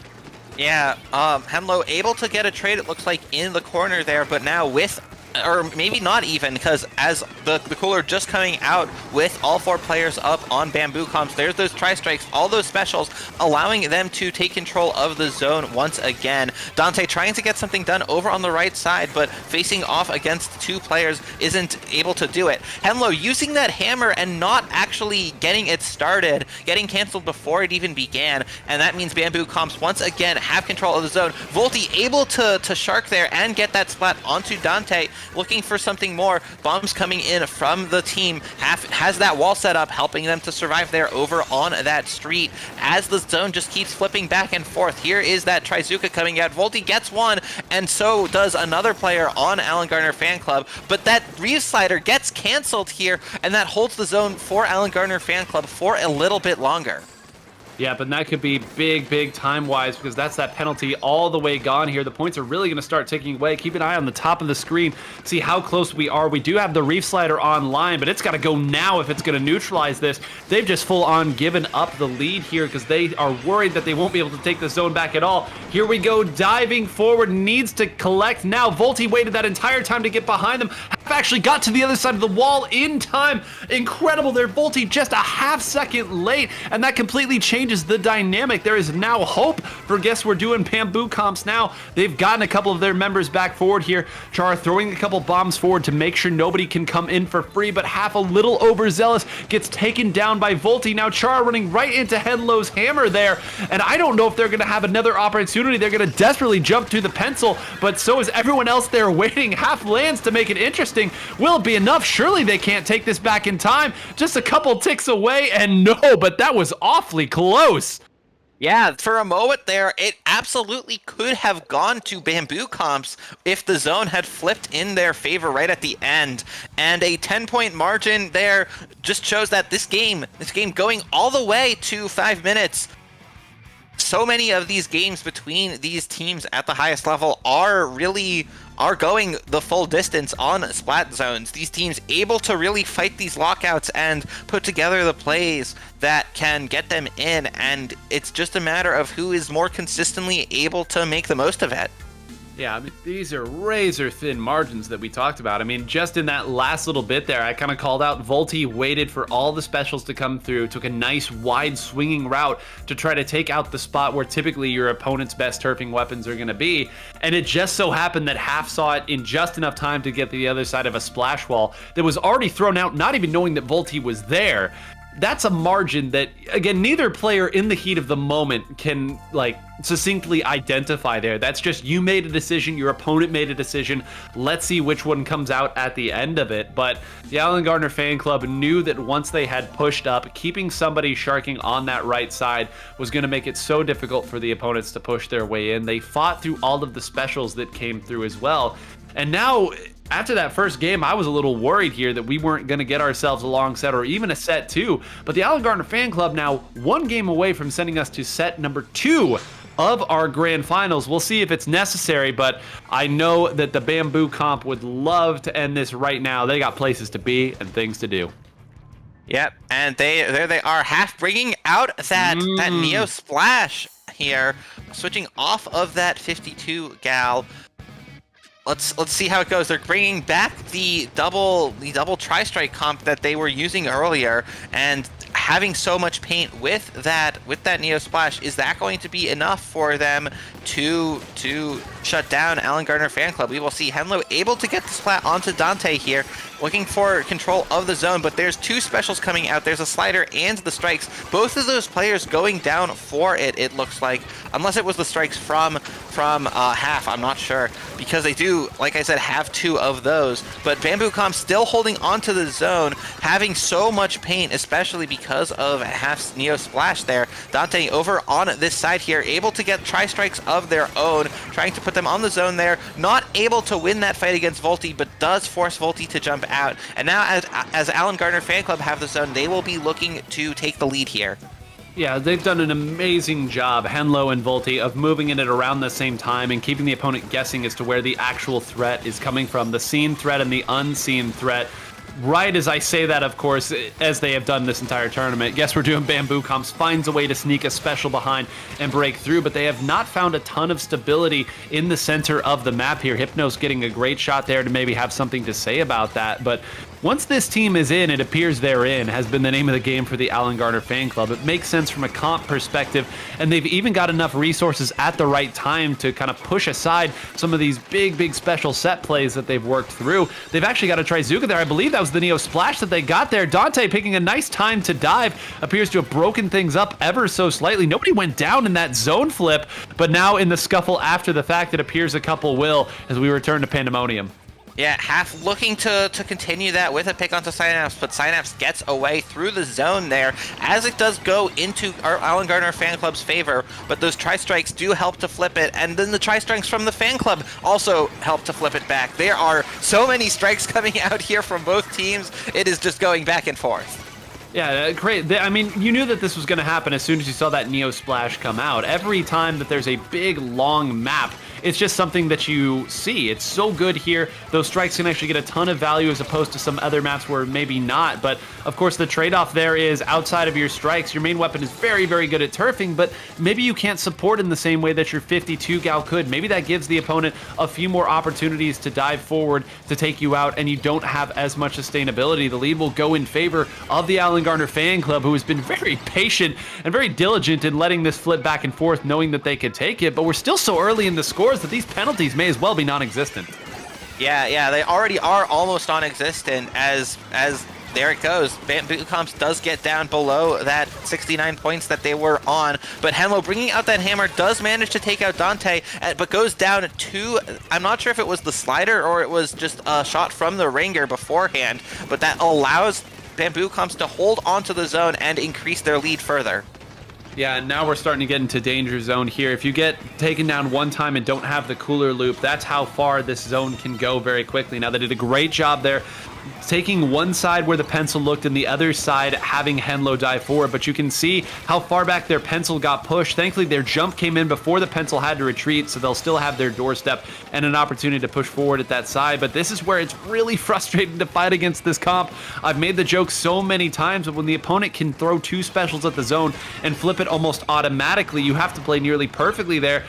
Yeah, Hemlo able to get a trade, it looks like, in the corner there, but now with, or maybe not even, because as the cooler just coming out with all 4 players up on Bamboo Comps, there's those tri-strikes, all those specials, allowing them to take control of the zone once again. Dante trying to get something done over on the right side, but facing off against 2 players isn't able to do it. Hemlo using that hammer and not actually getting it started, getting canceled before it even began, and that means Bamboo Comps once again have control of the zone. Volti able to shark there and get that splat onto Dante, looking for something more. Bombs coming in from the team, has that wall set up, helping them to survive there over on that street as the zone just keeps flipping back and forth. Here is that Trizuka coming out. Volti gets one, and so does another player on Alan Gardner Fan Club, but that Reeve Slider gets canceled here, and that holds the zone for Alan Gardner Fan Club for a little bit longer. Yeah, but that could be big time-wise, because that's that penalty all the way gone here. The points are really going to start ticking away. Keep an eye on the top of the screen, see how close we are. We do have the Reef Slider online, but it's got to go now if it's going to neutralize this. They've just full-on given up the lead here because they are worried that they won't be able to take the zone back at all. Here we go, diving forward, needs to collect now. Volti waited that entire time to get behind them. Actually got to the other side of the wall in time. Incredible there. Volti just a half-second late, and that completely changes the dynamic. There is now hope for Guess We're Doing Bamboo Comps now. They've gotten a couple of their members back forward here. Chara throwing a couple bombs forward to make sure nobody can come in for free, but half a little overzealous, gets taken down by Volti. Now Chara running right into Henlo's hammer there, and I don't know if they're going to have another opportunity. They're going to desperately jump to the pencil, but so is everyone else there waiting. Half lands to make it interesting. Will it be enough? Surely they can't take this back in time. Just a couple ticks away, and no, but that was awfully close. Yeah, for a moment there, it absolutely could have gone to Bamboo Comps if the zone had flipped in their favor right at the end. And a 10-point margin there just shows that this game going all the way to 5 minutes. So many of these games between these teams at the highest level are going the full distance on splat zones. These teams able to really fight these lockouts and put together the plays that can get them in, and it's just a matter of who is more consistently able to make the most of it. Yeah, I mean, these are razor thin margins that we talked about. I mean, just in that last little bit there, I kind of called out Volti waited for all the specials to come through, took a nice wide swinging route to try to take out the spot where typically your opponent's best turfing weapons are going to be. And it just so happened that Half saw it in just enough time to get to the other side of a splash wall that was already thrown out, not even knowing that Volti was there. That's a margin that, again, neither player in the heat of the moment can, like, succinctly identify there. That's just, you made a decision, your opponent made a decision, let's see which one comes out at the end of it. But the Alan Gardner Fan Club knew that once they had pushed up, keeping somebody sharking on that right side was going to make it so difficult for the opponents to push their way in. They fought through all of the specials that came through as well. And now, after that first game, I was a little worried here that we weren't going to get ourselves a long set or even a set 2. But the Alan Gardner Fan Club now 1 game away from sending us to set number 2 of our grand finals. We'll see if it's necessary, but I know that the Bamboo Comp would love to end this right now. They got places to be and things to do. Yep, and there they are, Half bringing out that Neo Splash here, switching off of that 52 gal. Let's see how it goes. They're bringing back the double tri-strike comp that they were using earlier, and having so much paint with that Neo Splash, is that going to be enough for them to shut down Alan Gardner Fan Club? We will see Henlo able to get the splat onto Dante here, looking for control of the zone, but there's two specials coming out. There's a slider and the strikes. Both of those players going down for it looks like, unless it was the strikes from half, I'm not sure, because they do, like I said, have two of those. But Bamboo Comp still holding onto the zone, having so much paint, especially because of half's Neo Splash there. Dante over on this side here, able to get tri-strikes of their own, trying to put them on the zone there, not able to win that fight against Volti, but does force Volti to jump out. And now as Alan Gardner Fan Club have the zone, they will be looking to take the lead here. Yeah, they've done an amazing job, Henlo and Volti, of moving in at around the same time and keeping the opponent guessing as to where the actual threat is coming from, the seen threat and the unseen threat. Right as I say that, of course, as they have done this entire tournament, guess we're doing Bamboo Comps finds a way to sneak a special behind and break through, but they have not found a ton of stability in the center of the map here. Hypnos getting a great shot there to maybe have something to say about that, but once this team is in, it appears they're in, has been the name of the game for the Alan Gardner Fan Club. It makes sense from a comp perspective, and they've even got enough resources at the right time to kind of push aside some of these big special set plays that they've worked through. They've actually got a Trizooka there. I believe that was the Neo Splash that they got there. Dante picking a nice time to dive, appears to have broken things up ever so slightly. Nobody went down in that zone flip, but now in the scuffle after the fact, it appears a couple will as we return to Pandemonium. Yeah, half looking to continue that with a pick onto Synapse, but Synapse gets away through the zone there, as it does go into our Alan Gardner Fan Club's favor, but those tri-strikes do help to flip it, and then the tri-strikes from the fan club also help to flip it back. There are so many strikes coming out here from both teams, it is just going back and forth. Yeah, great. I mean, you knew that this was going to happen as soon as you saw that Neo Splash come out. Every time that there's a big, long map, it's just something that you see. It's so good here. Those strikes can actually get a ton of value as opposed to some other maps where maybe not. But, of course, the trade-off there is outside of your strikes, your main weapon is very good at turfing, but maybe you can't support in the same way that your 52 gal could. Maybe that gives the opponent a few more opportunities to dive forward to take you out, and you don't have as much sustainability. The lead will go in favor of the Alan Gardner Fan Club, who has been very patient and very diligent in letting this flip back and forth, knowing that they could take it. But we're still so early in the scores that these penalties may as well be non-existent. Yeah, they already are almost non-existent as there it goes. Bamboo Comps does get down below that 69 points that they were on, but Henlo bringing out that hammer does manage to take out Dante, but goes down to, I'm not sure if it was the slider or it was just a shot from the ringer beforehand, but that allows Bamboo Comps to hold onto the zone and increase their lead further. Yeah, and now we're starting to get into danger zone here. If you get taken down one time and don't have the cooler loop, that's how far this zone can go very quickly. Now, they did a great job there, taking one side where the pencil looked and the other side having Henlo dive forward, but you can see how far back their pencil got pushed. Thankfully, their jump came in before the pencil had to retreat, so they'll still have their doorstep and an opportunity to push forward at that side. But this is where it's really frustrating to fight against this comp. I've made the joke so many times, but when the opponent can throw two specials at the zone and flip it almost automatically, you have to play nearly perfectly there.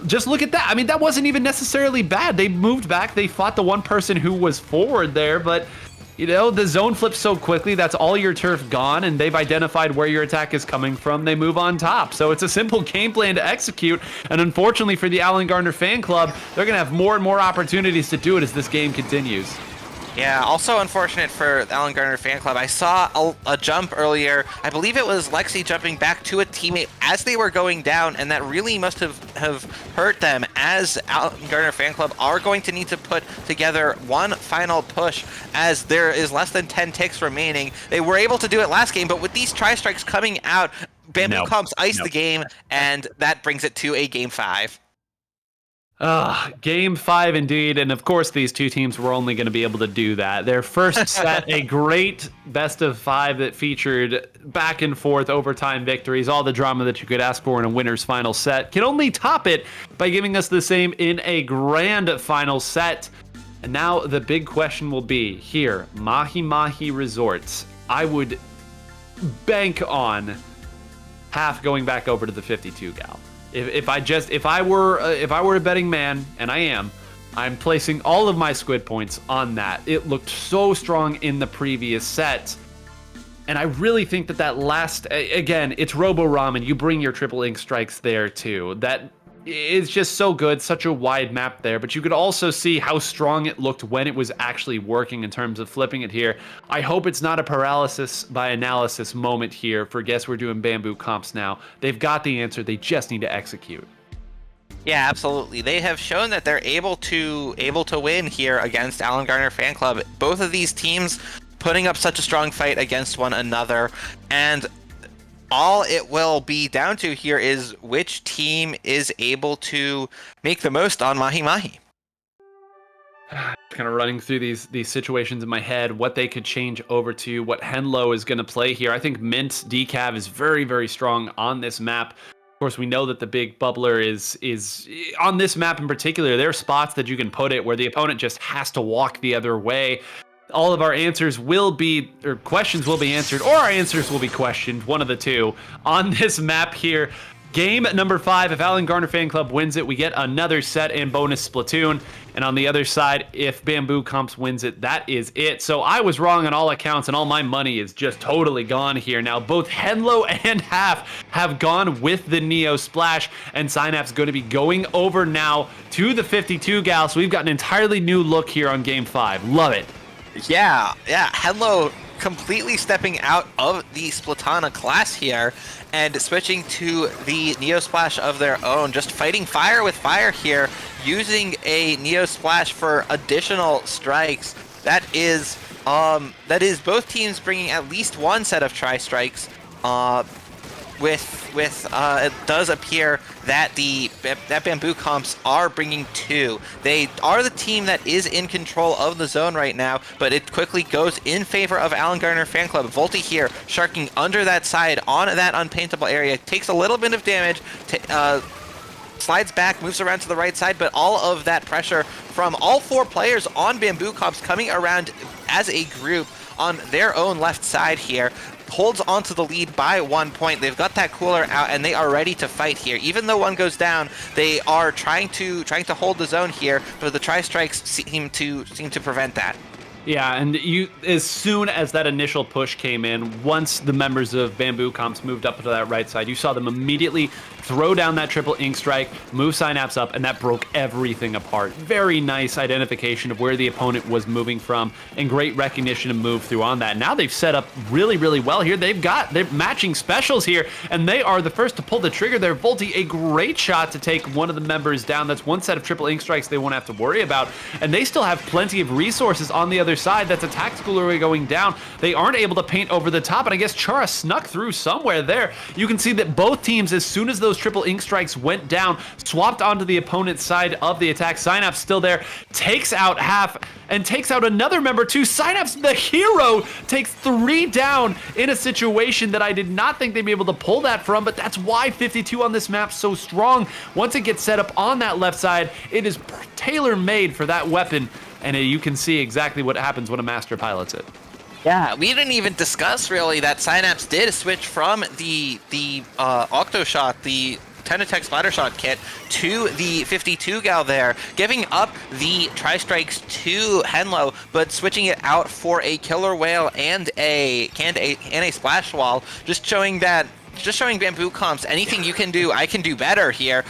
Just look at that. I mean, that wasn't even necessarily bad. They moved back. They fought the one person who was forward there, but you know, the zone flips so quickly, that's all your turf gone, and they've identified where your attack is coming from. They move on top. So it's a simple game plan to execute, and unfortunately for the Alan Gardner Fan Club, they're going to have more and more opportunities to do it as this game continues. Yeah, also unfortunate for the Alan Gardner Fan Club. I saw a jump earlier. I believe it was Lexi jumping back to a teammate as they were going down, and that really must have hurt them, as Alan Gardner Fan Club are going to need to put together one final push as there is less than 10 ticks remaining. They were able to do it last game, but with these tri-strikes coming out, Bamboo Comps iced the game, and that brings it to a Game 5. Game 5 indeed, and of course these two teams were only going to be able to do that. Their first set, a great best of 5 that featured back and forth overtime victories, all the drama that you could ask for in a winner's final set, can only top it by giving us the same in a grand final set. And now the big question will be, here, Mahi Mahi Resorts, I would bank on half going back over to the 52 gal. If I were a betting man, and I am, I'm placing all of my squid points on that. It looked so strong in the previous set. And I really think that last, again, it's Robo Ramen. You bring your triple ink strikes there too. That is just so good, such a wide map there. But you could also see how strong it looked when it was actually working in terms of flipping it here. I hope it's not a paralysis by analysis moment here for Guess We're Doing Bamboo Comps now. They've got the answer. They just need to execute. Yeah, absolutely. They have shown that they're able to win here against Alan Garner Fan Club. Both of these teams putting up such a strong fight against one another, and all it will be down to here is which team is able to make the most on Mahi Mahi. Kind of running through these situations in my head, what they could change over to, what Henlo is going to play here. I think Mint Decav is very, very strong on this map. Of course, we know that the big bubbler is on this map in particular. There are spots that you can put it where the opponent just has to walk the other way. All of our answers will be, or questions will be answered, or our answers will be questioned, one of the two, on this map here. Game number 5, if Alan Garner Fan Club wins it, we get another set and bonus Splatoon. And on the other side, if Bamboo Comps wins it, that is it. So I was wrong on all accounts, and all my money is just totally gone here. Now, both Henlo and Half have gone with the Neo Splash, and Synapse going to be going over now to the 52 gal. So we've got an entirely new look here on Game 5. Love it. Yeah, Henlo completely stepping out of the Splatana class here and switching to the Neo Splash of their own, just fighting fire with fire here, using a Neo Splash for additional strikes. That is both teams bringing at least one set of tri-strikes. It does appear that that Bamboo Comps are bringing 2. They are the team that is in control of the zone right now, but it quickly goes in favor of Alan Garner Fan Club. Volty here, sharking under that side on that unpaintable area, takes a little bit of damage, slides back, moves around to the right side, but all of that pressure from all 4 players on Bamboo Comps coming around as a group on their own left side here, holds onto the lead by 1 point. They've got that cooler out, and they are ready to fight here. Even though one goes down, they are trying to hold the zone here, but the tri-strikes seem to prevent that. Yeah, and as soon as that initial push came in, once the members of Bamboo Comps moved up to that right side, you saw them immediately throw down that triple ink strike, move Synapse up, and that broke everything apart. Very nice identification of where the opponent was moving from, and great recognition to move through on that. Now they've set up really, really well here. They're matching specials here, and they are the first to pull the trigger there. Volty, a great shot to take one of the members down. That's one set of triple ink strikes they won't have to worry about, and they still have plenty of resources on the other side. That's a tactical array going down. They aren't able to paint over the top, and I guess Chara snuck through somewhere there. You can see that both teams, as soon as those triple ink strikes went down, swapped onto the opponent's side of the attack. Synapse still there, takes out Half, and takes out another member too. Synapse, the hero, takes 3 down in a situation that I did not think they'd be able to pull that from, but that's why 52 on this map so strong. Once it gets set up on that left side, it is tailor-made for that weapon, and you can see exactly what happens when a master pilots it. Yeah, we didn't even discuss really that Synapse did switch from the Octoshot, the Tenditech Splattershot kit, to the 52 gal there, giving up the tri-strikes to Henlo, but switching it out for a Killer Whale and a Splash Wall, just showing Bamboo Comps, anything you can do, I can do better here.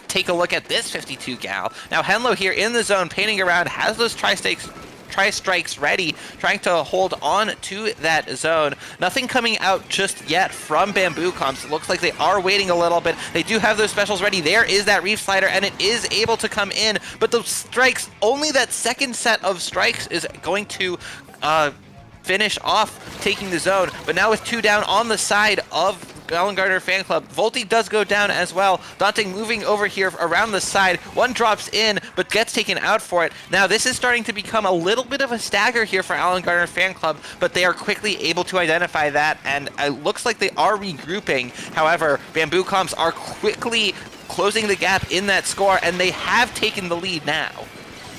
Take a look at this 52 gal. Now Henlo here in the zone, painting around, has those tri-strikes ready, trying to hold on to that zone. Nothing coming out just yet from Bamboo Comps. It looks like they are waiting a little bit. They do have those specials ready. There is that Reef Slider, and it is able to come in, but the strikes, only that second set of strikes is going to finish off taking the zone. But now with 2 down on the side of Alan Garner Fan Club, Volty does go down as well. Dante moving over here around the side. One drops in, but gets taken out for it. Now this is starting to become a little bit of a stagger here for Alan Garner Fan Club, but they are quickly able to identify that, and it looks like they are regrouping. However, Bamboo Comps are quickly closing the gap in that score, and they have taken the lead now.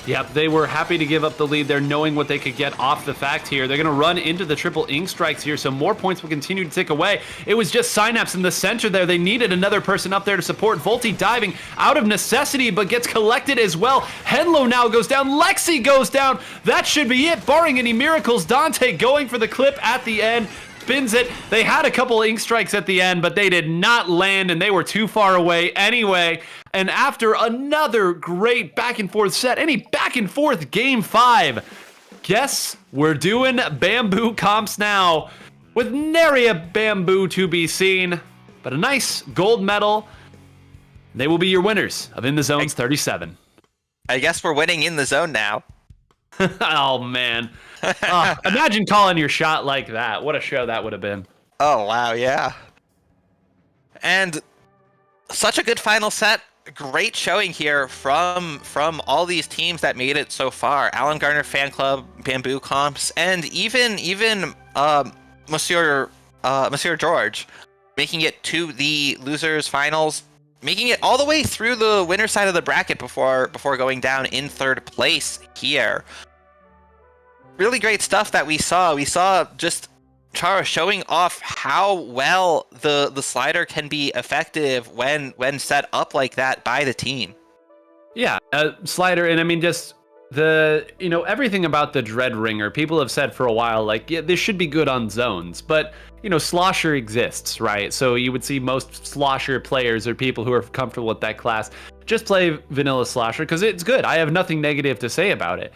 Yep, they were happy to give up the lead there, knowing what they could get off the fact here. They're going to run into the triple ink strikes here, so more points will continue to tick away. It was just Synapse in the center there. They needed another person up there to support. Volti diving out of necessity, but gets collected as well. Henlo now goes down. Lexi goes down. That should be it, barring any miracles. Dante going for the clip at the end. Spins it. They had a couple ink strikes at the end, but they did not land, and they were too far away anyway. And after another great back and forth set, any back and forth game 5, guess we're doing bamboo comps now with nary a bamboo to be seen, but a nice gold medal. They will be your winners of In the Zone's 37. I guess we're winning in the zone now. Oh, man. Imagine calling your shot like that. What a show that would have been. Oh, wow, yeah. And such a good final set. Great showing here from all these teams that made it so far. Alan Garner Fan Club, Bamboo Comps, and even Monsieur George making it to the losers finals, making it all the way through the winner side of the bracket before going down in third place here. Really great stuff that we saw. We saw just Chara showing off how well the slider can be effective when set up like that by the team. Yeah, slider, and I mean just everything about the Dread Ringer. People have said for a while, like, yeah, this should be good on zones, but Slosher exists, right? So you would see most Slosher players or people who are comfortable with that class just play vanilla Slosher because it's good. I have nothing negative to say about it.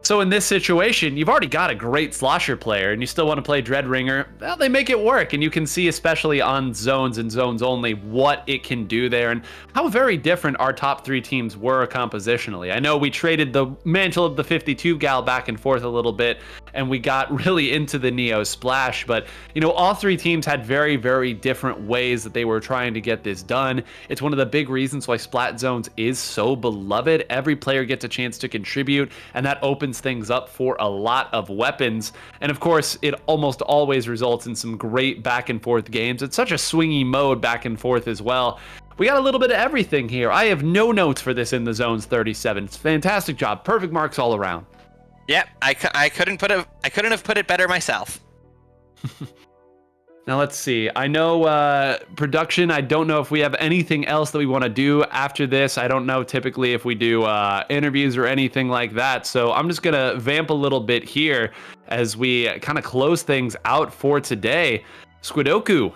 So in this situation, you've already got a great Slosher player and you still want to play Dread Ringer. Well, they make it work, and you can see, especially on zones and zones only, what it can do there and how very different our top 3 teams were compositionally. I know we traded the mantle of the 52 gal back and forth a little bit, and we got really into the Neo Splash, but all 3 teams had very, very different ways that they were trying to get this done. It's one of the big reasons why Splat Zones is so beloved. Every player gets a chance to contribute, and that opens things up for a lot of weapons. And of course, it almost always results in some great back and forth games. It's such a swingy mode back and forth as well. We got a little bit of everything here. I have no notes for this In the Zone's 37. It's fantastic job. Perfect marks all around. Yep, I couldn't have put it better myself. Now let's see. I know production, I don't know if we have anything else that we want to do after this. I don't know typically if we do interviews or anything like that. So I'm just going to vamp a little bit here as we kind of close things out for today. Squidoku,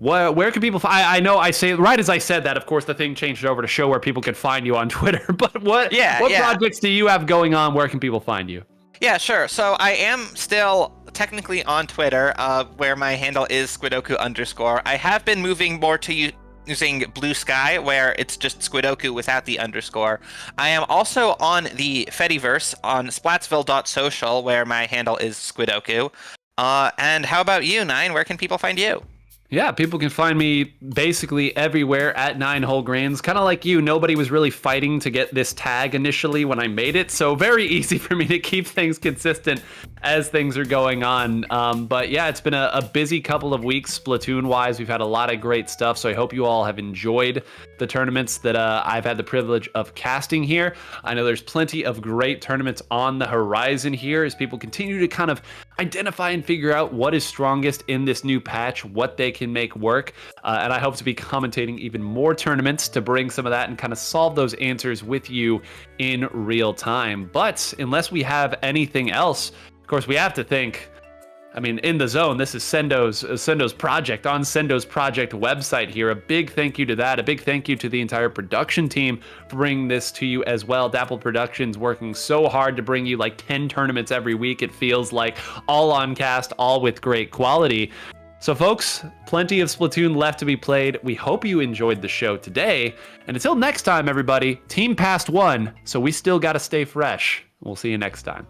where can people find? I know I say right as I said that, of course, the thing changed over to show where people could find you on Twitter. But what projects do you have going on? Where can people find you? Yeah, sure. So I am still technically on Twitter, where my handle is Squidoku_. I have been moving more to using Blue Sky, where it's just Squidoku without the underscore. I am also on the Fediverse on Splatsville.social, where my handle is Squidoku. And how about you, Nine? Where can people find you? Yeah, people can find me basically everywhere at 9wholegrains. Kind of like you, nobody was really fighting to get this tag initially when I made it, so very easy for me to keep things consistent as things are going on. But yeah, it's been a busy couple of weeks Splatoon-wise. We've had a lot of great stuff, so I hope you all have enjoyed the tournaments that I've had the privilege of casting here. I know there's plenty of great tournaments on the horizon here as people continue to kind of identify and figure out what is strongest in this new patch, what they can make work. And I hope to be commentating even more tournaments to bring some of that and kind of solve those answers with you in real time. But unless we have anything else, of course, we have to think, In the Zone, this is Sendo's project on Sendo's project website here. A big thank you to that. A big thank you to the entire production team for bringing this to you as well. Dapple Productions working so hard to bring you like 10 tournaments every week. It feels like all on cast, all with great quality. So folks, plenty of Splatoon left to be played. We hope you enjoyed the show today. And until next time, everybody, Team Past won, so we still got to stay fresh. We'll see you next time.